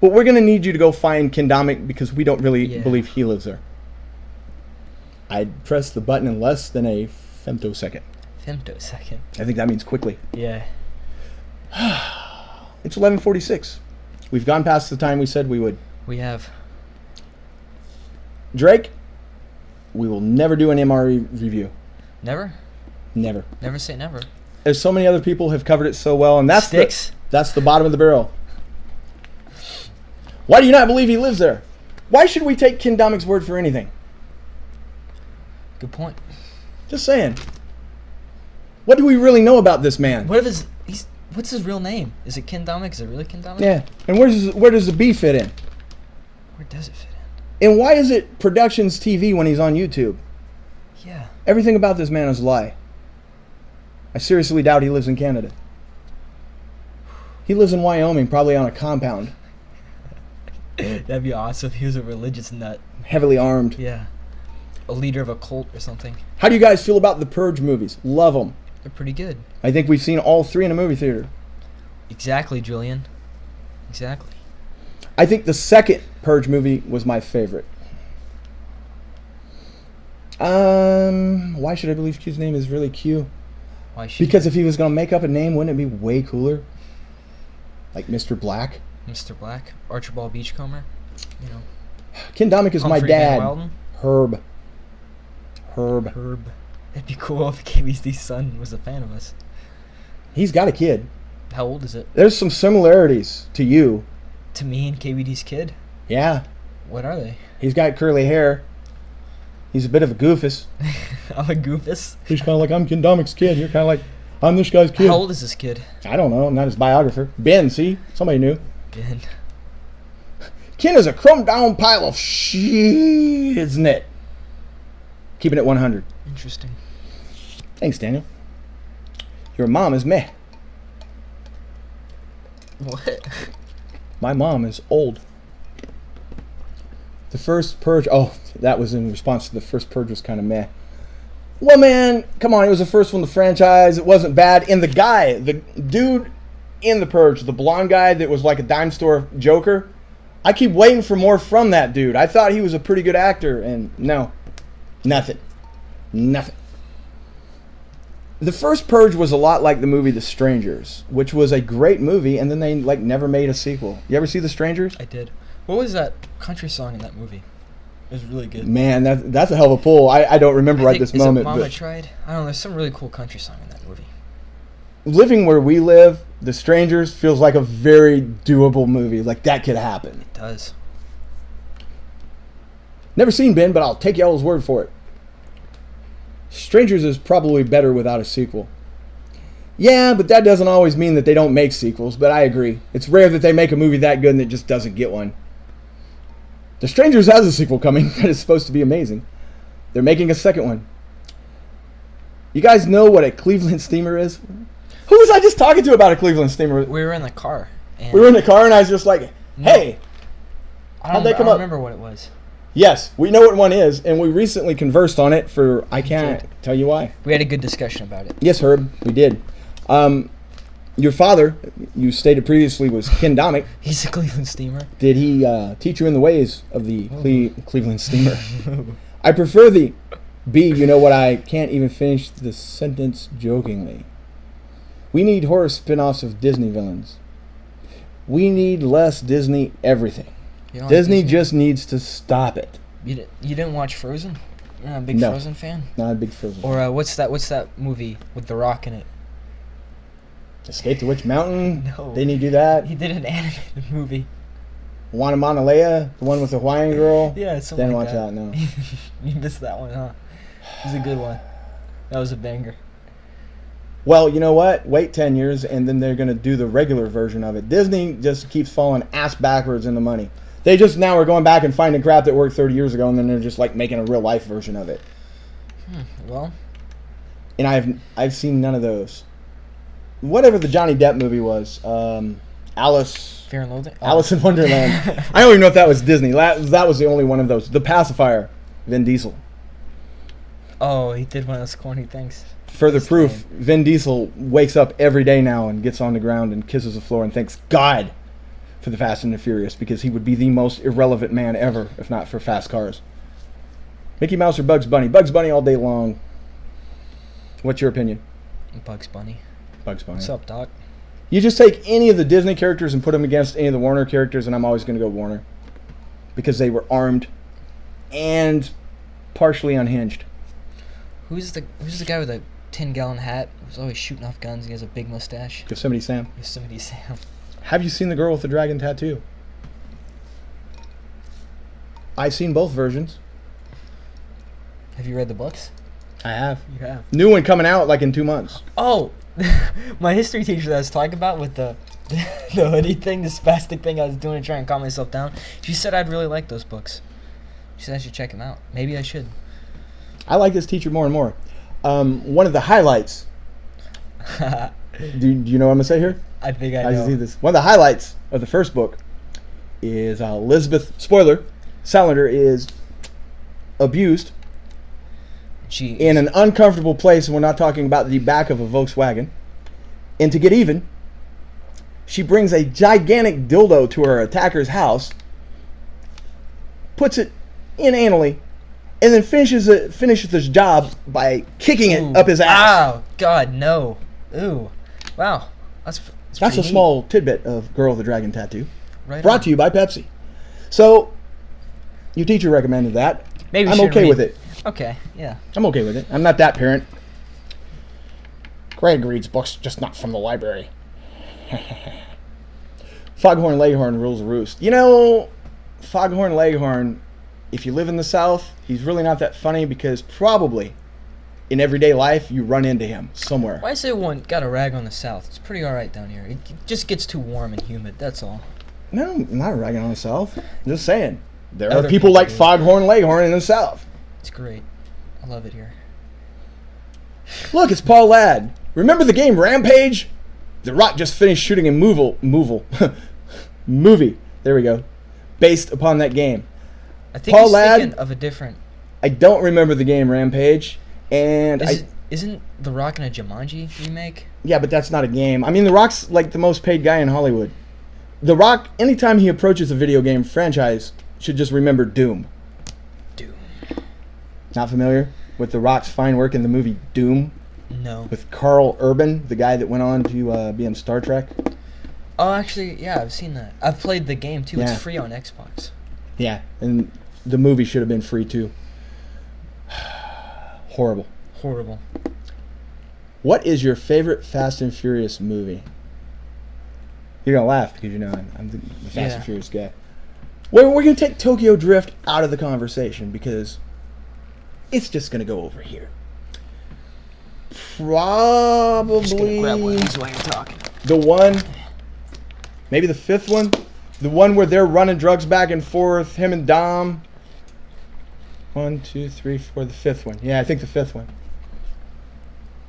but we're going to need you to go find Kendomic because we don't really believe he lives there. I'd press the button in less than a femtosecond. Femtosecond. I think that means quickly. Yeah. It's 11:46. We've gone past the time we said we would. We have. Drake, we will never do an MRE review. Never? Never. Never say never. There's so many other people have covered it so well, and that's Sticks? that's the bottom of the barrel. Why do you not believe he lives there? Why should we take Kendomic's word for anything? Good point. Just saying. What do we really know about this man? What if what's his real name? Is it Ken Dominic? Is it really Ken Dominic? Yeah. And where does the B fit in? Where does it fit in? And why is it Productions TV when he's on YouTube? Yeah. Everything about this man is a lie. I seriously doubt he lives in Canada. He lives in Wyoming, probably on a compound, That'd be awesome if he was a religious nut. heavily armed. Yeah. A leader of a cult or something. How do you guys feel about the Purge movies? Love them. They're pretty good. I think we've seen all three in a movie theater. Exactly, Julian. Exactly. I think the second Purge movie was my favorite. Why should I believe Q's name is really Q? Why should Because if he was going to make up a name, wouldn't it be way cooler? Like Mr. Black? Mr. Black, Archibald Beachcomber, you know. Kendomic is my Humphrey Van dad. Wilden? Herb. Herb. It'd be cool if KBD's son was a fan of us. He's got a kid. How old is it? There's some similarities to you. To me and KBD's kid? Yeah. What are they? He's got curly hair. He's a bit of a goofus. I'm a goofus. He's kind of like, I'm Ken Domic's kid. You're kind of like, I'm this guy's kid. How old is this kid? I don't know. I'm not his biographer. Ben, see? Somebody knew. Ben. Ken is a crumbed down pile of shit, isn't it? Keeping it 100. Interesting. Thanks, Daniel. Your mom is meh. What? My mom is old. The first Purge... Oh, that was in response to the first Purge was kind of meh. Well, man, come on. It was the first one in the franchise. It wasn't bad. And the guy, the dude in the Purge, the blonde guy that was like a dime store Joker, I keep waiting for more from that dude. I thought he was a pretty good actor, and no. Nothing. Nothing. The first Purge was a lot like the movie The Strangers, which was a great movie, and then they like never made a sequel. You ever see The Strangers? I did. What was that country song in that movie? It was really good. Man, that's a hell of a pull. I don't remember right this moment. Is it Mama but Tried? I don't know. There's some really cool country song in that movie. living where we live, The Strangers feels like a very doable movie. Like, that could happen. It does. Never seen Ben, but I'll take y'all's word for it. Strangers is probably better without a sequel. Yeah, but that doesn't always mean that they don't make sequels, but I agree. It's rare that they make a movie that good and it just doesn't get one. The Strangers has a sequel coming that is supposed to be amazing. They're making a second one. You guys know what a Cleveland steamer is? Who was I just talking to about a Cleveland steamer? We were in the car. And We were in the car and I was just like, hey, how'd they come I up? don't remember what it was. Yes, we know what one is, and we recently conversed on it for, I can't tell you why. We had a good discussion about it. Yes, Herb, we did. Your father, you stated previously, was Ken Domick. He's a Cleveland steamer. Did he teach you in the ways of the Cleveland steamer? I prefer the B, you know what, I can't even finish the sentence jokingly. We need horror spin-offs of Disney villains. We need less Disney everything. You don't like Disney just needs to stop it. You didn't watch Frozen? You're not a big No. Frozen fan? Not a big Frozen. Or what's that movie with The Rock in it? Escape to Witch Mountain? No. Didn't he do that? He did an animated movie. Wanamanalea, the one with the Hawaiian girl? Yeah, it's something Didn't like watch that, no. You missed that one, huh? It was a good one. That was a banger. Well, you know what? Wait 10 years and then they're going to do the regular version of it. Disney just keeps falling ass backwards in the money. They just now are going back and finding crap that worked 30 years ago and then they're just like making a real life version of it. Well, And I've seen none of those. Whatever the Johnny Depp movie was, Alice Fear and Loathing? Oh. Alice in Wonderland. I don't even know if that was Disney. That was the only one of those. The Pacifier, Vin Diesel. Oh, he did one of those corny things. Further That's proof, lame. Vin Diesel wakes up every day now and gets on the ground and kisses the floor and thanks God for the Fast and the Furious because he would be the most irrelevant man ever if not for fast cars. Mickey Mouse or Bugs Bunny? Bugs Bunny all day long. What's your opinion? Bugs Bunny. Bugs Bunny. What's up, Doc? You just take any of the Disney characters and put them against any of the Warner characters and I'm always going to go Warner because they were armed and partially unhinged. Who's the guy with a 10-gallon hat who's always shooting off guns? He has a big mustache. Yosemite Sam. Yosemite Sam. Have you seen the girl with the dragon tattoo? I've seen both versions. Have you read the books? I have. You have. New one coming out like in 2 months. Oh, my history teacher that I was talking about with the hoodie thing, the spastic thing I was doing to try and calm myself down. She said I'd really like those books. She said I should check them out. Maybe I should. I like this teacher more and more. One of the highlights. Do you know what I'm gonna say here? I think I I know. see this. One of the highlights of the first book is Elizabeth. Spoiler: Salander is abused She in an uncomfortable place, and we're not talking about the back of a Volkswagen. And to get even, she brings a gigantic dildo to her attacker's house, puts it in anally, and then finishes this job by kicking it up his ass. Oh, God, no. Ooh. Wow. That's That's a small tidbit of Girl with the Dragon Tattoo. Right Brought to you by Pepsi. So, your teacher recommended that. Maybe we I'm should okay read- with it. Okay, yeah. I'm okay with it. I'm not that parent. Greg reads books, just not from the library. Foghorn Leghorn rules the roost. You know, Foghorn Leghorn, if you live in the South, he's really not that funny because probably in everyday life you run into him somewhere. Why say one got a rag on the South? It's pretty alright down here. It just gets too warm and humid, that's all. No, I'm not ragging on the South. I'm just saying. There Other are people like do. Foghorn Leghorn in the South. It's great. I love it here. Look, it's Paul Ladd. Remember the game Rampage? The Rock just finished shooting a movie. There we go. Based upon that game. I think Paul he's Ladd, thinking of a different... I don't remember the game Rampage. And Isn't The Rock in a Jumanji remake? yeah, but that's not a game. I mean, The Rock's like the most paid guy in Hollywood. The Rock, anytime he approaches a video game franchise, should just remember Doom. Doom. Not familiar with The Rock's fine work in the movie Doom? No. With Carl Urban, the guy that went on to be in Star Trek? Oh, actually, yeah, I've seen that. I've played the game, too. Yeah. It's free on Xbox. Yeah, and the movie should have been free, too. Horrible. Horrible. What is your favorite Fast and Furious movie? You're going to laugh because you know I'm the Fast and Furious guy. Well, we're going to take Tokyo Drift out of the conversation because it's just going to go over here. Probably Grab one of these while you're talking. the one, maybe the fifth one, the one where they're running drugs back and forth, him and Dom. 1, 2, 3, 4, the fifth one. Yeah, I think the fifth one.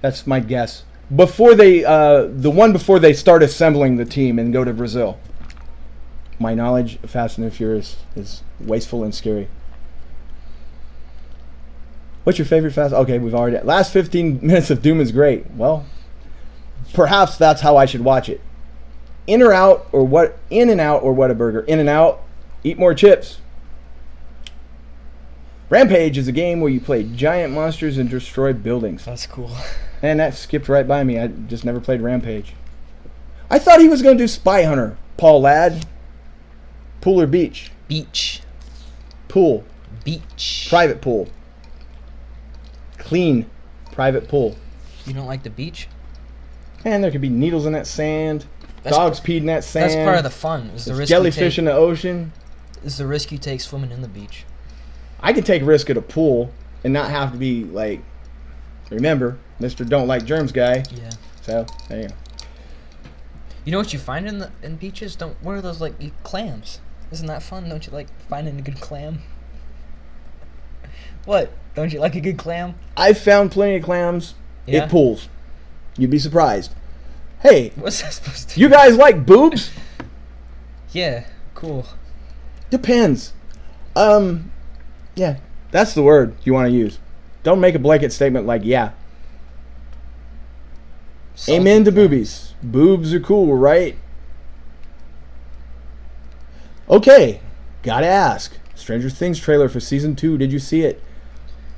That's my guess. Before they, the one before they start assembling the team and go to Brazil. My knowledge of Fast and the Furious is wasteful and scary. What's your favorite Fast? Okay, we've already... Last 15 minutes of Doom is great. Well, perhaps that's how I should watch it. In or out, or what? In and out, or what a burger. In and out, eat more chips. Rampage is a game where you play giant monsters and destroy buildings. That's cool. And that skipped right by me. I just never played Rampage. I thought he was going to do Spy Hunter. Paul Ladd. Pool or beach? Beach. Pool. Beach. Private pool. Clean private pool. You don't like the beach? And there could be needles in that sand. That's Dogs peed in that sand. That's part of the fun. Is the There's risk jellyfish in the ocean. Is the risk you take swimming in the beach? I could take risk at a pool and not have to be like, remember, Mr. Don't Like Germs guy. Yeah. So there you go. You know what you find in beaches? What are those like clams? Isn't that fun? Don't you like finding a good clam? What? Don't you like a good clam? I've found plenty of clams Yeah? at pools. You'd be surprised. Hey, What's that supposed to you guys like boobs? Yeah, cool. Depends. Yeah, that's the word you want to use. Don't make a blanket statement like, yeah. Salty Amen to clam. boobies. Boobs are cool, right? Okay, gotta ask. Stranger Things trailer for season 2. Did you see it?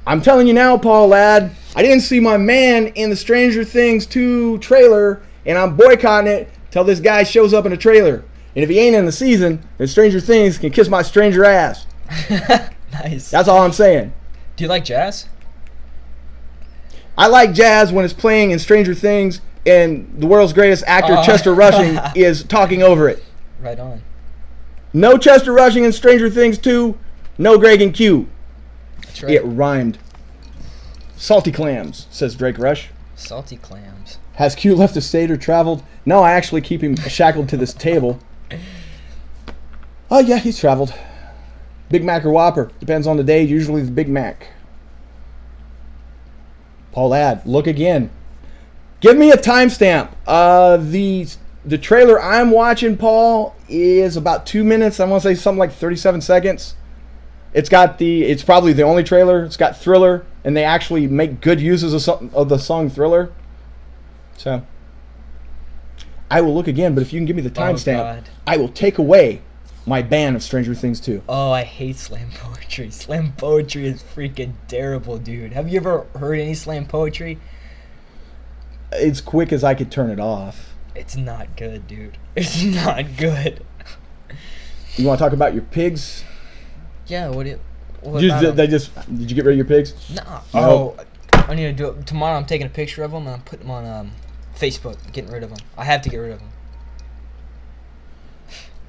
I'm telling you now, Paul Ladd, I didn't see my man in the Stranger Things 2 trailer, and I'm boycotting it till this guy shows up in a trailer. And if he ain't in the season, then Stranger Things can kiss my stranger ass. Nice. That's all I'm saying. Do you like jazz? I like jazz when it's playing in Stranger Things and the world's greatest actor, Chester Rushing, is talking over it. Right on. No Chester Rushing in Stranger Things 2, no Greg and Q. That's right. It rhymed. Salty clams, says Drake Rush. Salty clams. Has Q left the state or traveled? No, I actually keep him shackled to this table. Oh, yeah, he's traveled. Big Mac or Whopper. Depends on the day, usually the Big Mac. Paul Ladd, look again. Give me a timestamp. The trailer I'm watching, Paul, is about 2 minutes. I want to say something like 37 seconds. It's probably the only trailer. It's got Thriller, and they actually make good uses of the song Thriller. So, I will look again, but if you can give me the timestamp, God. I will take away my ban of Stranger Things 2. Oh, I hate slam poetry. Slam poetry is freaking terrible, dude. Have you ever heard any slam poetry? As quick as I could turn it off. It's not good, dude. It's not good. You want to talk about your pigs? Yeah, What Did about 'em? did you get rid of your pigs? Nah. No. Oh, I need to do it tomorrow. I'm taking a picture of them and I'm putting them on Facebook. Getting rid of them. I have to get rid of them.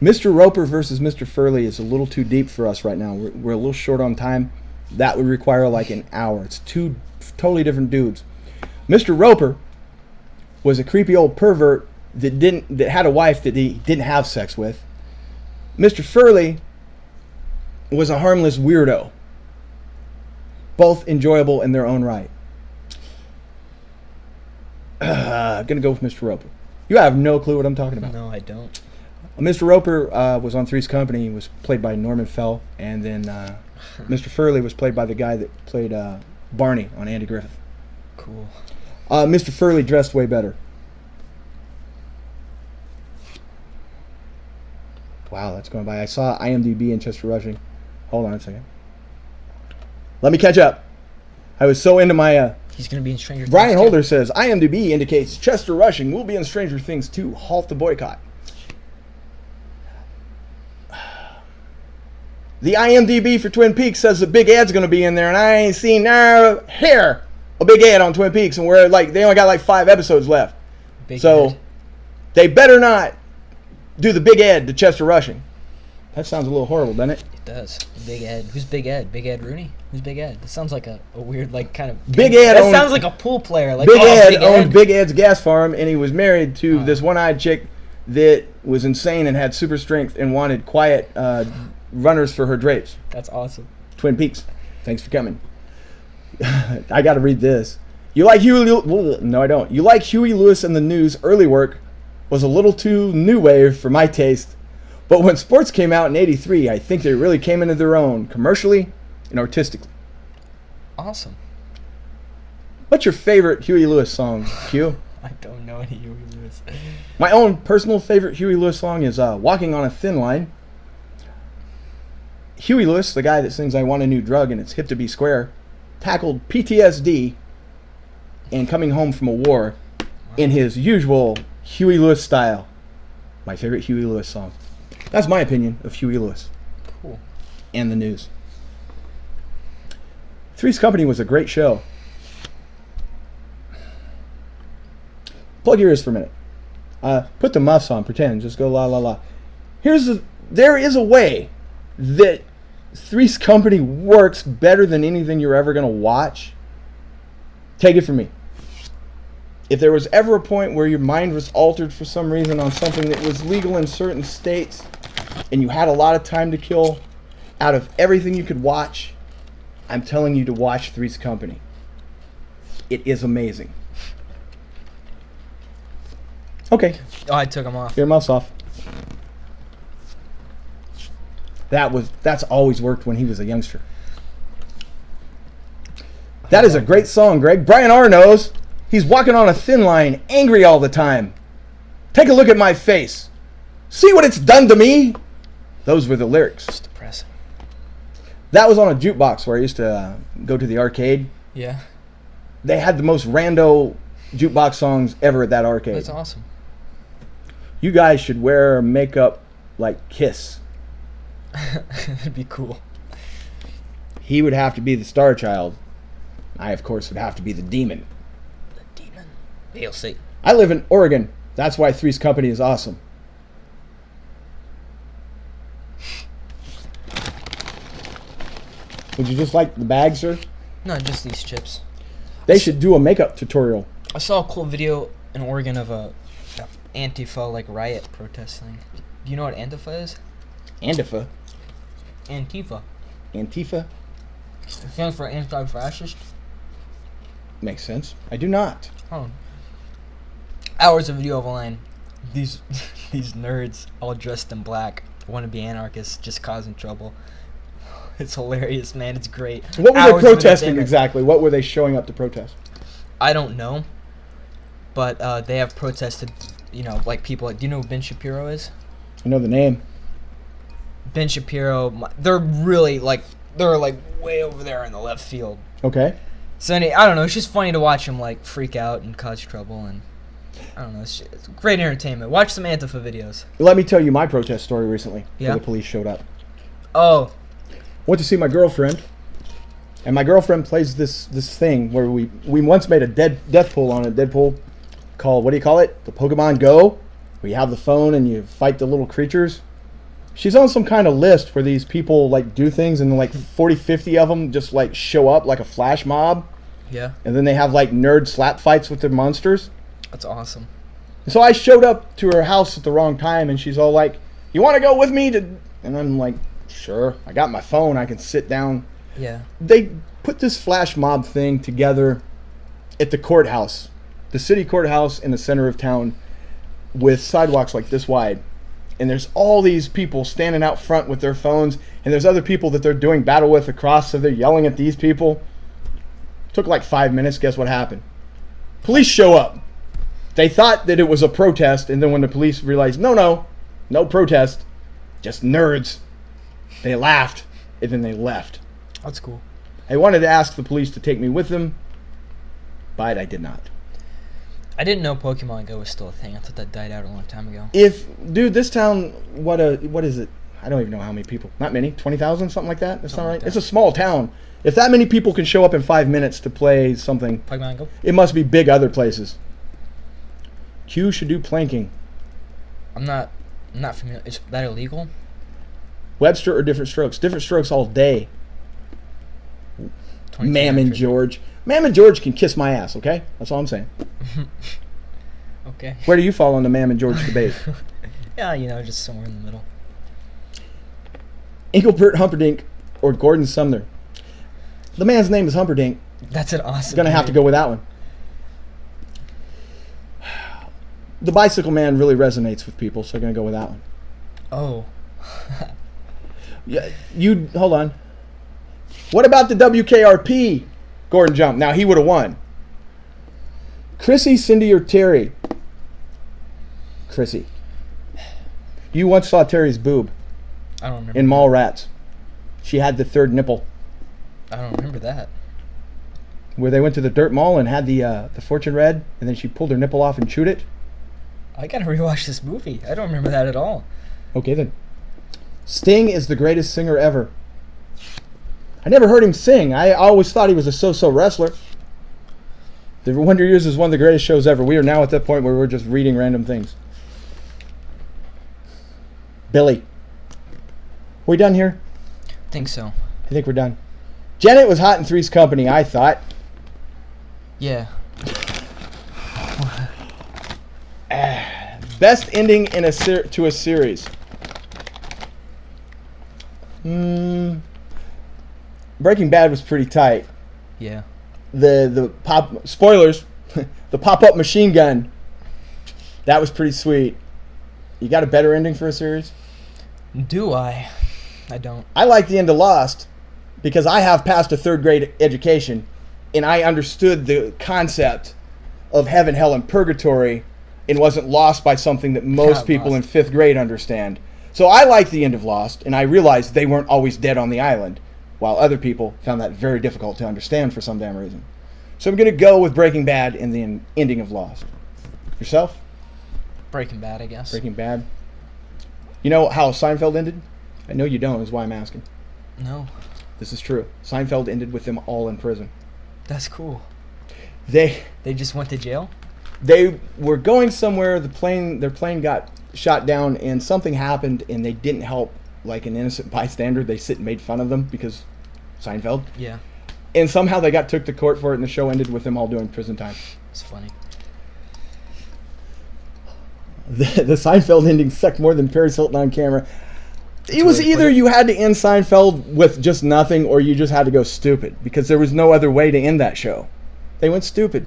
Mr. Roper versus Mr. Furley is a little too deep for us right now. We're a little short on time. That would require like an hour. It's two totally different dudes. Mr. Roper was a creepy old pervert that had a wife that he didn't have sex with. Mr. Furley was a harmless weirdo. Both enjoyable in their own right. Gonna go with Mr. Roper. You have no clue what I'm talking about. No, I don't. Mr. Roper was on Three's Company. He was played by Norman Fell, and then Mr. Furley was played by the guy that played Barney on Andy Griffith. Cool. Mr. Furley dressed way better. Wow, that's going by. I saw IMDb and Chester Rushing. Hold on a second. Let me catch up. I was so into my... He's gonna be in Stranger Things. Brian too. Holder says, IMDb indicates Chester Rushing will be in Stranger Things 2. Halt the boycott. The IMDb for Twin Peaks says the big ad's going to be in there, and I ain't seen a big ad on Twin Peaks, and we're like, they only got like 5 episodes left. Big So head. they better not do the big ad to Chester Rushing. That sounds a little horrible, doesn't it? It does. Big Ed. Who's Big Ed? Big Ed Rooney? Who's Big Ed? That sounds like a weird, like, kind of... Big Ed That owned- sounds like a pool player. Like, Big oh, Ed Big owned Ed. Big Ed's gas farm, and he was married to Oh. this one-eyed chick that was insane and had super strength and wanted quiet runners for her drapes. That's awesome. Twin Peaks. Thanks for coming. I got to read this. You like Huey Lewis? No, I don't. You like Huey Lewis and the News early work was a little too new wave for my taste. But when sports came out in '83, I think they really came into their own, commercially and artistically. Awesome. What's your favorite Huey Lewis song, Q? I don't know any Huey Lewis. My own personal favorite Huey Lewis song is Walking on a Thin Line. Huey Lewis, the guy that sings I Want a New Drug and It's Hip to Be Square, tackled PTSD and coming home from a war in his usual Huey Lewis style. My favorite Huey Lewis song. That's my opinion of Huey Lewis Cool. and the News. Three's Company was a great show. Plug your ears for a minute. Put the muffs on. Pretend. Just go la la la. There is a way that Three's Company works better than anything you're ever going to watch. Take it from me. If there was ever a point where your mind was altered for some reason on something that was legal in certain states and you had a lot of time to kill out of everything you could watch, I'm telling you to watch Three's Company. It is amazing. Okay, Oh, I took him off. your mouth's off. That's always worked when he was a youngster. That is a great song, Greg. Brian R. knows. He's walking on a thin line, angry all the time. Take a look at my face. See what it's done to me? Those were the lyrics. It's depressing. That was on a jukebox where I used to go to the arcade. Yeah. They had the most rando jukebox songs ever at that arcade. That's awesome. You guys should wear makeup like Kiss. That'd be cool. He would have to be the star child. I, of course, would have to be the demon. The demon. You'll see. I live in Oregon. That's why Three's Company is awesome. Would you just like the bag, sir? No, just these chips. They should do a makeup tutorial. I saw a cool video in Oregon of a Antifa like riot protest thing. Do you know what Antifa is? Antifa. Antifa. Antifa? It stands for anti-fascist. Makes sense. I do not. Oh. Hours of video online. These nerds all dressed in black want to be anarchists, just causing trouble. It's hilarious, man. It's great. What were Hours they of protesting entertainment. exactly? What were they showing up to protest? I don't know, but they have protested. You know, like people. Do you know who Ben Shapiro is? I know the name. Ben Shapiro. They're really they're way over there in the left field. Okay. So I don't know. It's just funny to watch him freak out and cause trouble, and I don't know. It's great entertainment. Watch some Antifa videos. Let me tell you my protest story recently. Yeah. Where the police showed up. Oh, Went to see my girlfriend, and my girlfriend plays this thing where we once made a death pool on it. Deadpool called, what do you call it? The Pokemon Go. Where you have the phone and you fight the little creatures. She's on some kind of list where these people like do things, and like 40, 50 of them just like show up like a flash mob. Yeah. And then they have like nerd slap fights with their monsters. That's awesome. So I showed up to her house at the wrong time, and she's all like, "You want to go with me?" And I'm like, "Sure." I got my phone. I can sit down. Yeah. They put this flash mob thing together at the courthouse, the city courthouse in the center of town, with sidewalks like this wide. And there's all these people standing out front with their phones, and there's other people that they're doing battle with across, so they're yelling at these people. Took like 5 minutes. Guess what happened? Police show up. They thought that it was a protest, and then when the police realized, no protest, just nerds, they laughed, and then they left. That's cool. I wanted to ask the police to take me with them, but I did not. I didn't know Pokemon Go was still a thing. I thought that died out a long time ago. Dude, this town, what is it? I don't even know how many people. Not many. 20,000, something like that? That's not right. It's a small town. If that many people can show up in 5 minutes to play something, Pokemon Go? it must be big other places. Q should do planking. I'm not familiar. Is that illegal? Webster or different strokes? Different strokes all day. Mammon George. Mammon George can kiss my ass, okay? That's all I'm saying. Okay. Where do you fall on the Mammon George debate? Yeah, just somewhere in the middle. Engelbert Humperdinck or Gordon Sumner? The man's name is Humperdinck. That's an awesome Gonna have to go with that one. The Bicycle Man really resonates with people, so I'm gonna go with that one. Oh. Yeah, hold on. What about the WKRP Gordon Jump? Now he would have won. Chrissy, Cindy, or Terry? Chrissy. You once saw Terry's boob I don't remember. in Mallrats. She had the third nipple. I don't remember that. Where they went to the dirt mall and had the fortune read, and then she pulled her nipple off and chewed it. I gotta rewatch this movie. I don't remember that at all. Okay then. Sting is the greatest singer ever. I never heard him sing. I always thought he was a so-so wrestler. The Wonder Years is one of the greatest shows ever. We are now at that point where we're just reading random things. Billy. We done here? Think so. I think we're done. Janet was hot in Three's Company, I thought. Yeah. Best ending in to a series. Breaking Bad was pretty tight. Yeah. The spoilers, the pop-up machine gun, that was pretty sweet. You got a better ending for a series? Do I? I don't. I like the end of Lost because I have passed a third grade education and I understood the concept of heaven, hell, and purgatory and wasn't lost by something that most Not people lost. in fifth grade understand. So I like the end of Lost, and I realized they weren't always dead on the island, while other people found that very difficult to understand for some damn reason. So I'm going to go with Breaking Bad in the ending of Lost. Yourself? Breaking Bad, I guess. Breaking Bad. You know how Seinfeld ended? I know you don't, is why I'm asking. No. This is true. Seinfeld ended with them all in prison. That's cool. They just went to jail? They were going somewhere, their plane got shot down, and something happened, and they didn't help like an innocent bystander. They sit and made fun of them because Seinfeld. Yeah. And somehow they took to court for it, and the show ended with them all doing prison time. It's funny. The Seinfeld ending sucked more than Paris Hilton on camera. It was really either funny. you had to end Seinfeld with just nothing, or you just had to go stupid, because there was no other way to end that show. They went stupid.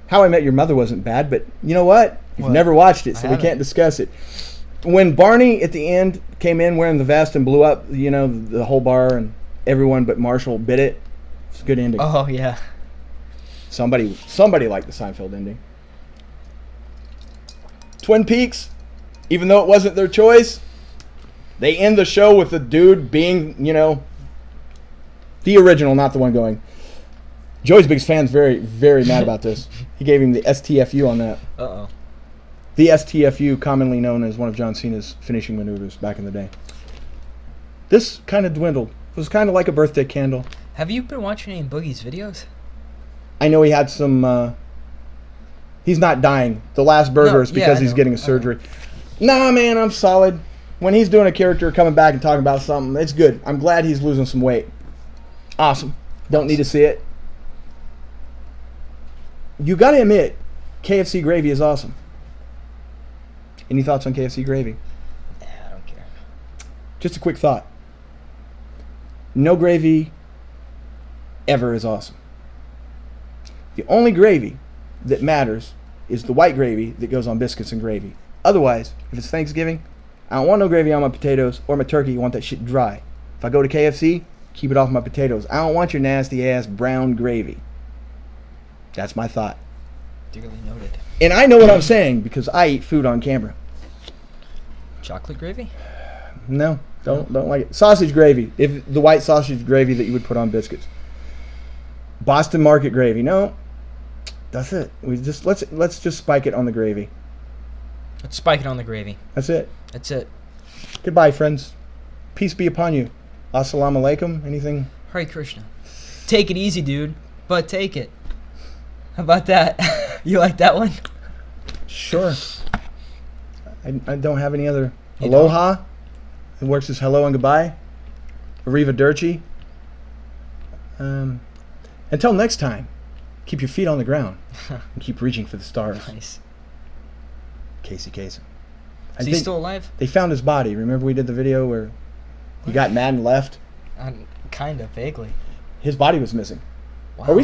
How I Met Your Mother wasn't bad, but you know what? You've What? never watched it, I so we haven't. can't discuss it. When Barney at the end came in wearing the vest and blew up, the whole bar and everyone but Marshall bit it, it's a good ending. Oh, yeah. Somebody liked the Seinfeld ending. Twin Peaks, even though it wasn't their choice, they end the show with the dude being, the original, not the one going. Joey's biggest fan's very, very mad about this. He gave him the STFU on that. Uh-oh. The STFU, commonly known as one of John Cena's finishing maneuvers back in the day. This kind of dwindled. It was kind of like a birthday candle. Have you been watching any Boogie's videos? I know he had some. He's not dying. The last burger is because he's getting a surgery. Nah, man, I'm solid. When he's doing a character, coming back and talking about something, it's good. I'm glad he's losing some weight. Awesome. Don't need to see it. You got to admit, KFC gravy is awesome. Any thoughts on KFC gravy? Nah, I don't care. Just a quick thought. No gravy ever is awesome. The only gravy that matters is the white gravy that goes on biscuits and gravy. Otherwise, if it's Thanksgiving, I don't want no gravy on my potatoes or my turkey. You want that shit dry. If I go to KFC, keep it off my potatoes. I don't want your nasty ass brown gravy. That's my thought. Dearly noted. And I know what I'm saying because I eat food on camera. Chocolate gravy? No, don't like it. Sausage gravy. If the white sausage gravy that you would put on biscuits. Boston Market gravy. No. That's it. Let's just spike it on the gravy. Let's spike it on the gravy. That's it. That's it. Goodbye, friends. Peace be upon you. Assalamu alaikum. Anything? Hare Krishna. Take it easy, dude. But take it. How about that? You like that one? Sure. I don't have any other. You Aloha. It works as hello and goodbye. Arrivederci. Until next time, keep your feet on the ground and keep reaching for the stars. Nice. Casey Kasem. Is he still alive? They found his body. Remember we did the video where he got mad and left? Kind of, vaguely. His body was missing. Wow.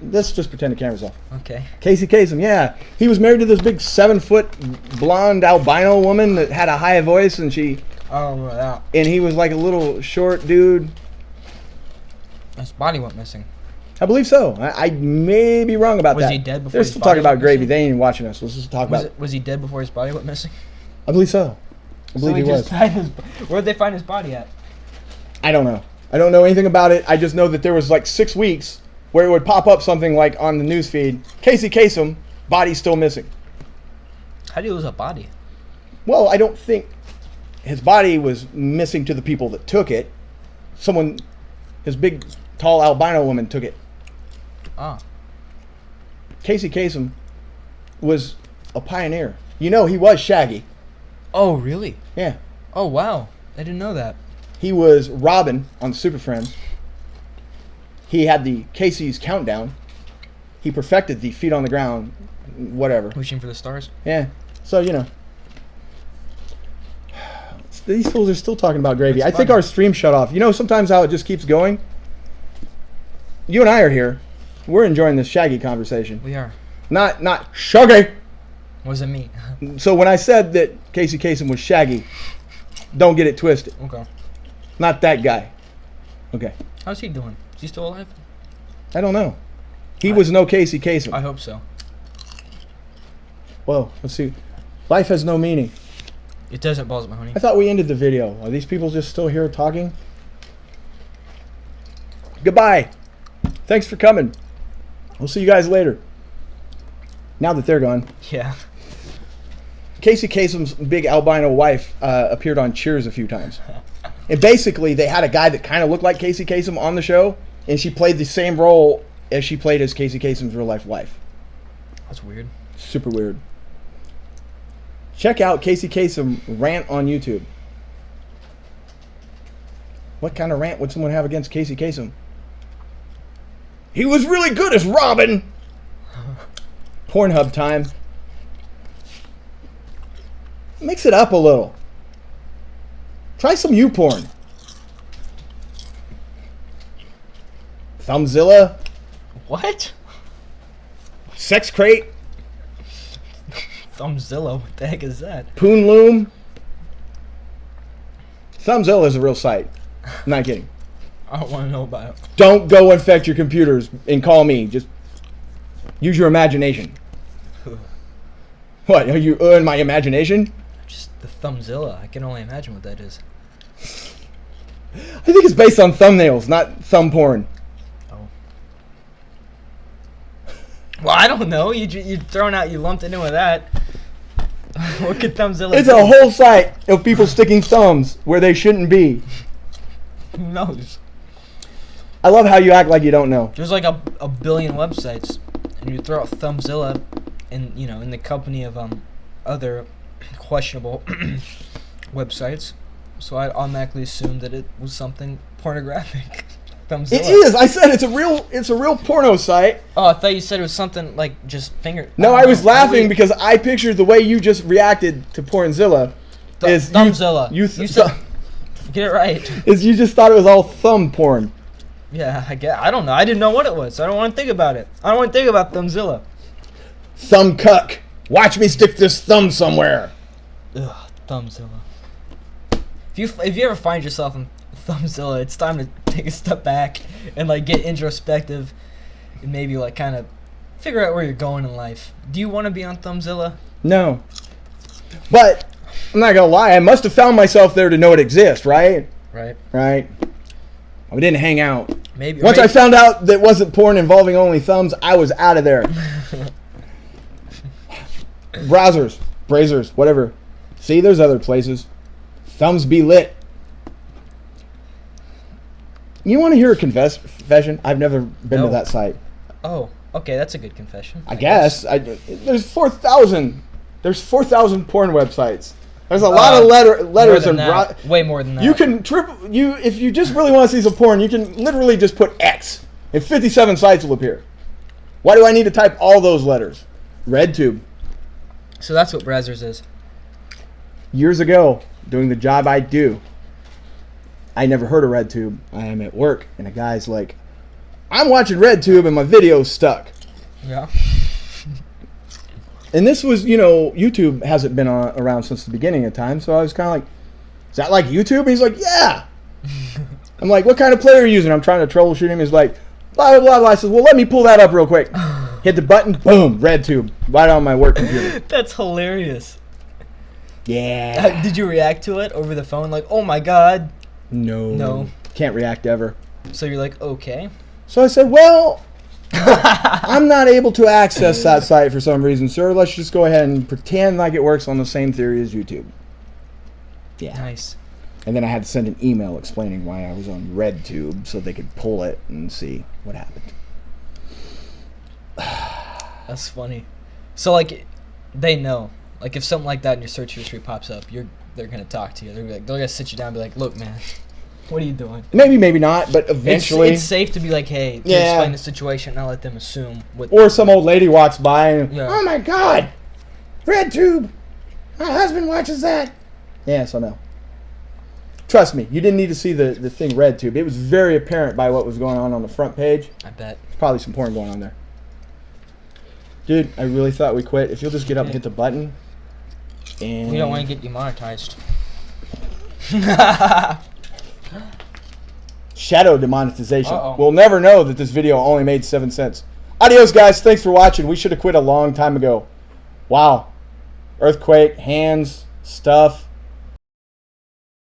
Let's just pretend the camera's off. Okay. Casey Kasem, yeah. He was married to this big 7-foot blonde albino woman that had a high voice, and Oh, yeah. and he was like a little short dude. His body went missing. I believe so. I may be wrong about that. Was he dead before They're his still body talking about went gravy. missing? They ain't even watching us. Let's just talk about it. Was he dead before his body went missing? I believe so. I believe he was. Where'd they find his body at? I don't know. I don't know anything about it. I just know that there was like 6 weeks where it would pop up something like on the news feed, Casey Kasem, body still missing. How do you lose a body? Well, I don't think his body was missing to the people that took it. His big, tall albino woman took it. Ah. Casey Kasem was a pioneer. You know, he was Shaggy. Oh, really? Yeah. Oh, wow. I didn't know that. He was Robin on Super Friends. He had the Casey's Countdown. He perfected the feet on the ground, whatever. Wishing for the stars? Yeah. So, you know. These fools are still talking about gravy. I think our stream shut off. You know sometimes how it just keeps going? You and I are here. We're enjoying this Shaggy conversation. We are. Not Shaggy. Wasn't me. So when I said that Casey Kasem was Shaggy, don't get it twisted. Okay. Not that guy. Okay. How's he doing? Is he still alive? I don't know. He was no Casey Kasem. I hope so. Whoa, let's see. Life has no meaning. It doesn't, Balls Mahoney. I thought we ended the video. Are these people just still here talking? Goodbye. Thanks for coming. We'll see you guys later. Now that they're gone. Yeah. Casey Kasem's big albino wife appeared on Cheers a few times. And basically, they had a guy that kind of looked like Casey Kasem on the show, and she played the same role as she played as Casey Kasem's real-life wife. That's weird. Super weird. Check out Casey Kasem rant on YouTube. What kind of rant would someone have against Casey Kasem? He was really good as Robin. Pornhub time. Mix it up a little. Try some YouPorn. Thumbzilla. What? Sex Crate. Thumbzilla? What the heck is that? Poonloom. Thumbzilla is a real site. I'm not kidding. I don't want to know about it. Don't go infect your computers and call me. Just use your imagination. What? Are you in my imagination? Just the Thumbzilla. I can only imagine what that is. I think it's based on thumbnails, not thumb porn. Oh. Well, I don't know. You thrown out. You lumped it in with that. What could Thumbzilla It's do? a whole site of people sticking thumbs where they shouldn't be. Who knows? I love how you act like you don't know. There's like a billion websites, and you throw out Thumbzilla, in in the company of other questionable websites. So I automatically assumed that it was something pornographic. Thumbzilla. It is. I said it's a real porno site. Oh, I thought you said it was something like just finger. No, I was laughing because I pictured the way you just reacted to Pornzilla. Is Thumbzilla. You said, get it right. Is you just thought it was all thumb porn. Yeah, I don't know. I didn't know what it was. I don't want to think about it. I don't want to think about Thumbzilla. Thumb cuck. Watch me stick this thumb somewhere. Ugh, Thumbzilla. If you ever find yourself in Thumbzilla, it's time to take a step back and like get introspective and maybe like kind of figure out where you're going in life. Do you want to be on Thumbzilla? No. But I'm not gonna lie, I must have found myself there to know it exists, right? Right. Right. I didn't hang out. Maybe. Once I found out that it wasn't porn involving only thumbs, I was out of there. Brazers, whatever. See, there's other places. Thumbs be lit. You want to hear a confession? I've never been to that site. Oh, okay, that's a good confession. I guess. There's 4,000. There's 4,000 porn websites. There's a lot of letters and way more than that. You can if you just really want to see some porn, you can literally just put X and 57 sites will appear. Why do I need to type all those letters? RedTube. So that's what Brazzers is. Years ago, doing the job I do, I never heard of RedTube. I am at work, and a guy's like, I'm watching RedTube, and my video's stuck. Yeah. And this was, YouTube hasn't been around since the beginning of time, so I was kind of like, is that like YouTube? And he's like, yeah. I'm like, what kind of player are you using? I'm trying to troubleshoot him. He's like, blah, blah, blah, blah. I said, well, let me pull that up real quick. Hit the button, boom, RedTube, right on my work computer. That's hilarious. Yeah. Did you react to it over the phone? Like, oh my God. No. Can't react ever. So you're like, okay. So I said, well, I'm not able to access that site for some reason, sir. Let's just go ahead and pretend like it works on the same theory as YouTube. Yeah. Nice. And then I had to send an email explaining why I was on RedTube so they could pull it and see what happened. That's funny. So, like, they know. Like, if something like that in your search history pops up, they're going to talk to you. They're going to sit you down and be like, look, man, what are you doing? Maybe not, but eventually. It's safe to be like, hey, explain the situation, not let them assume. Or some old lady walks by and, oh my God, RedTube, my husband watches that. Yeah, so no. Trust me, you didn't need to see the thing RedTube. It was very apparent by what was going on the front page. I bet. There's probably some porn going on there. Dude, I really thought we quit. If you'll just get up and hit the button. And we don't want to get demonetized. Shadow demonetization. Uh-oh. We'll never know that this video only made 7 cents. Adios, guys. Thanks for watching. We should have quit a long time ago. Wow. Earthquake, hands, stuff.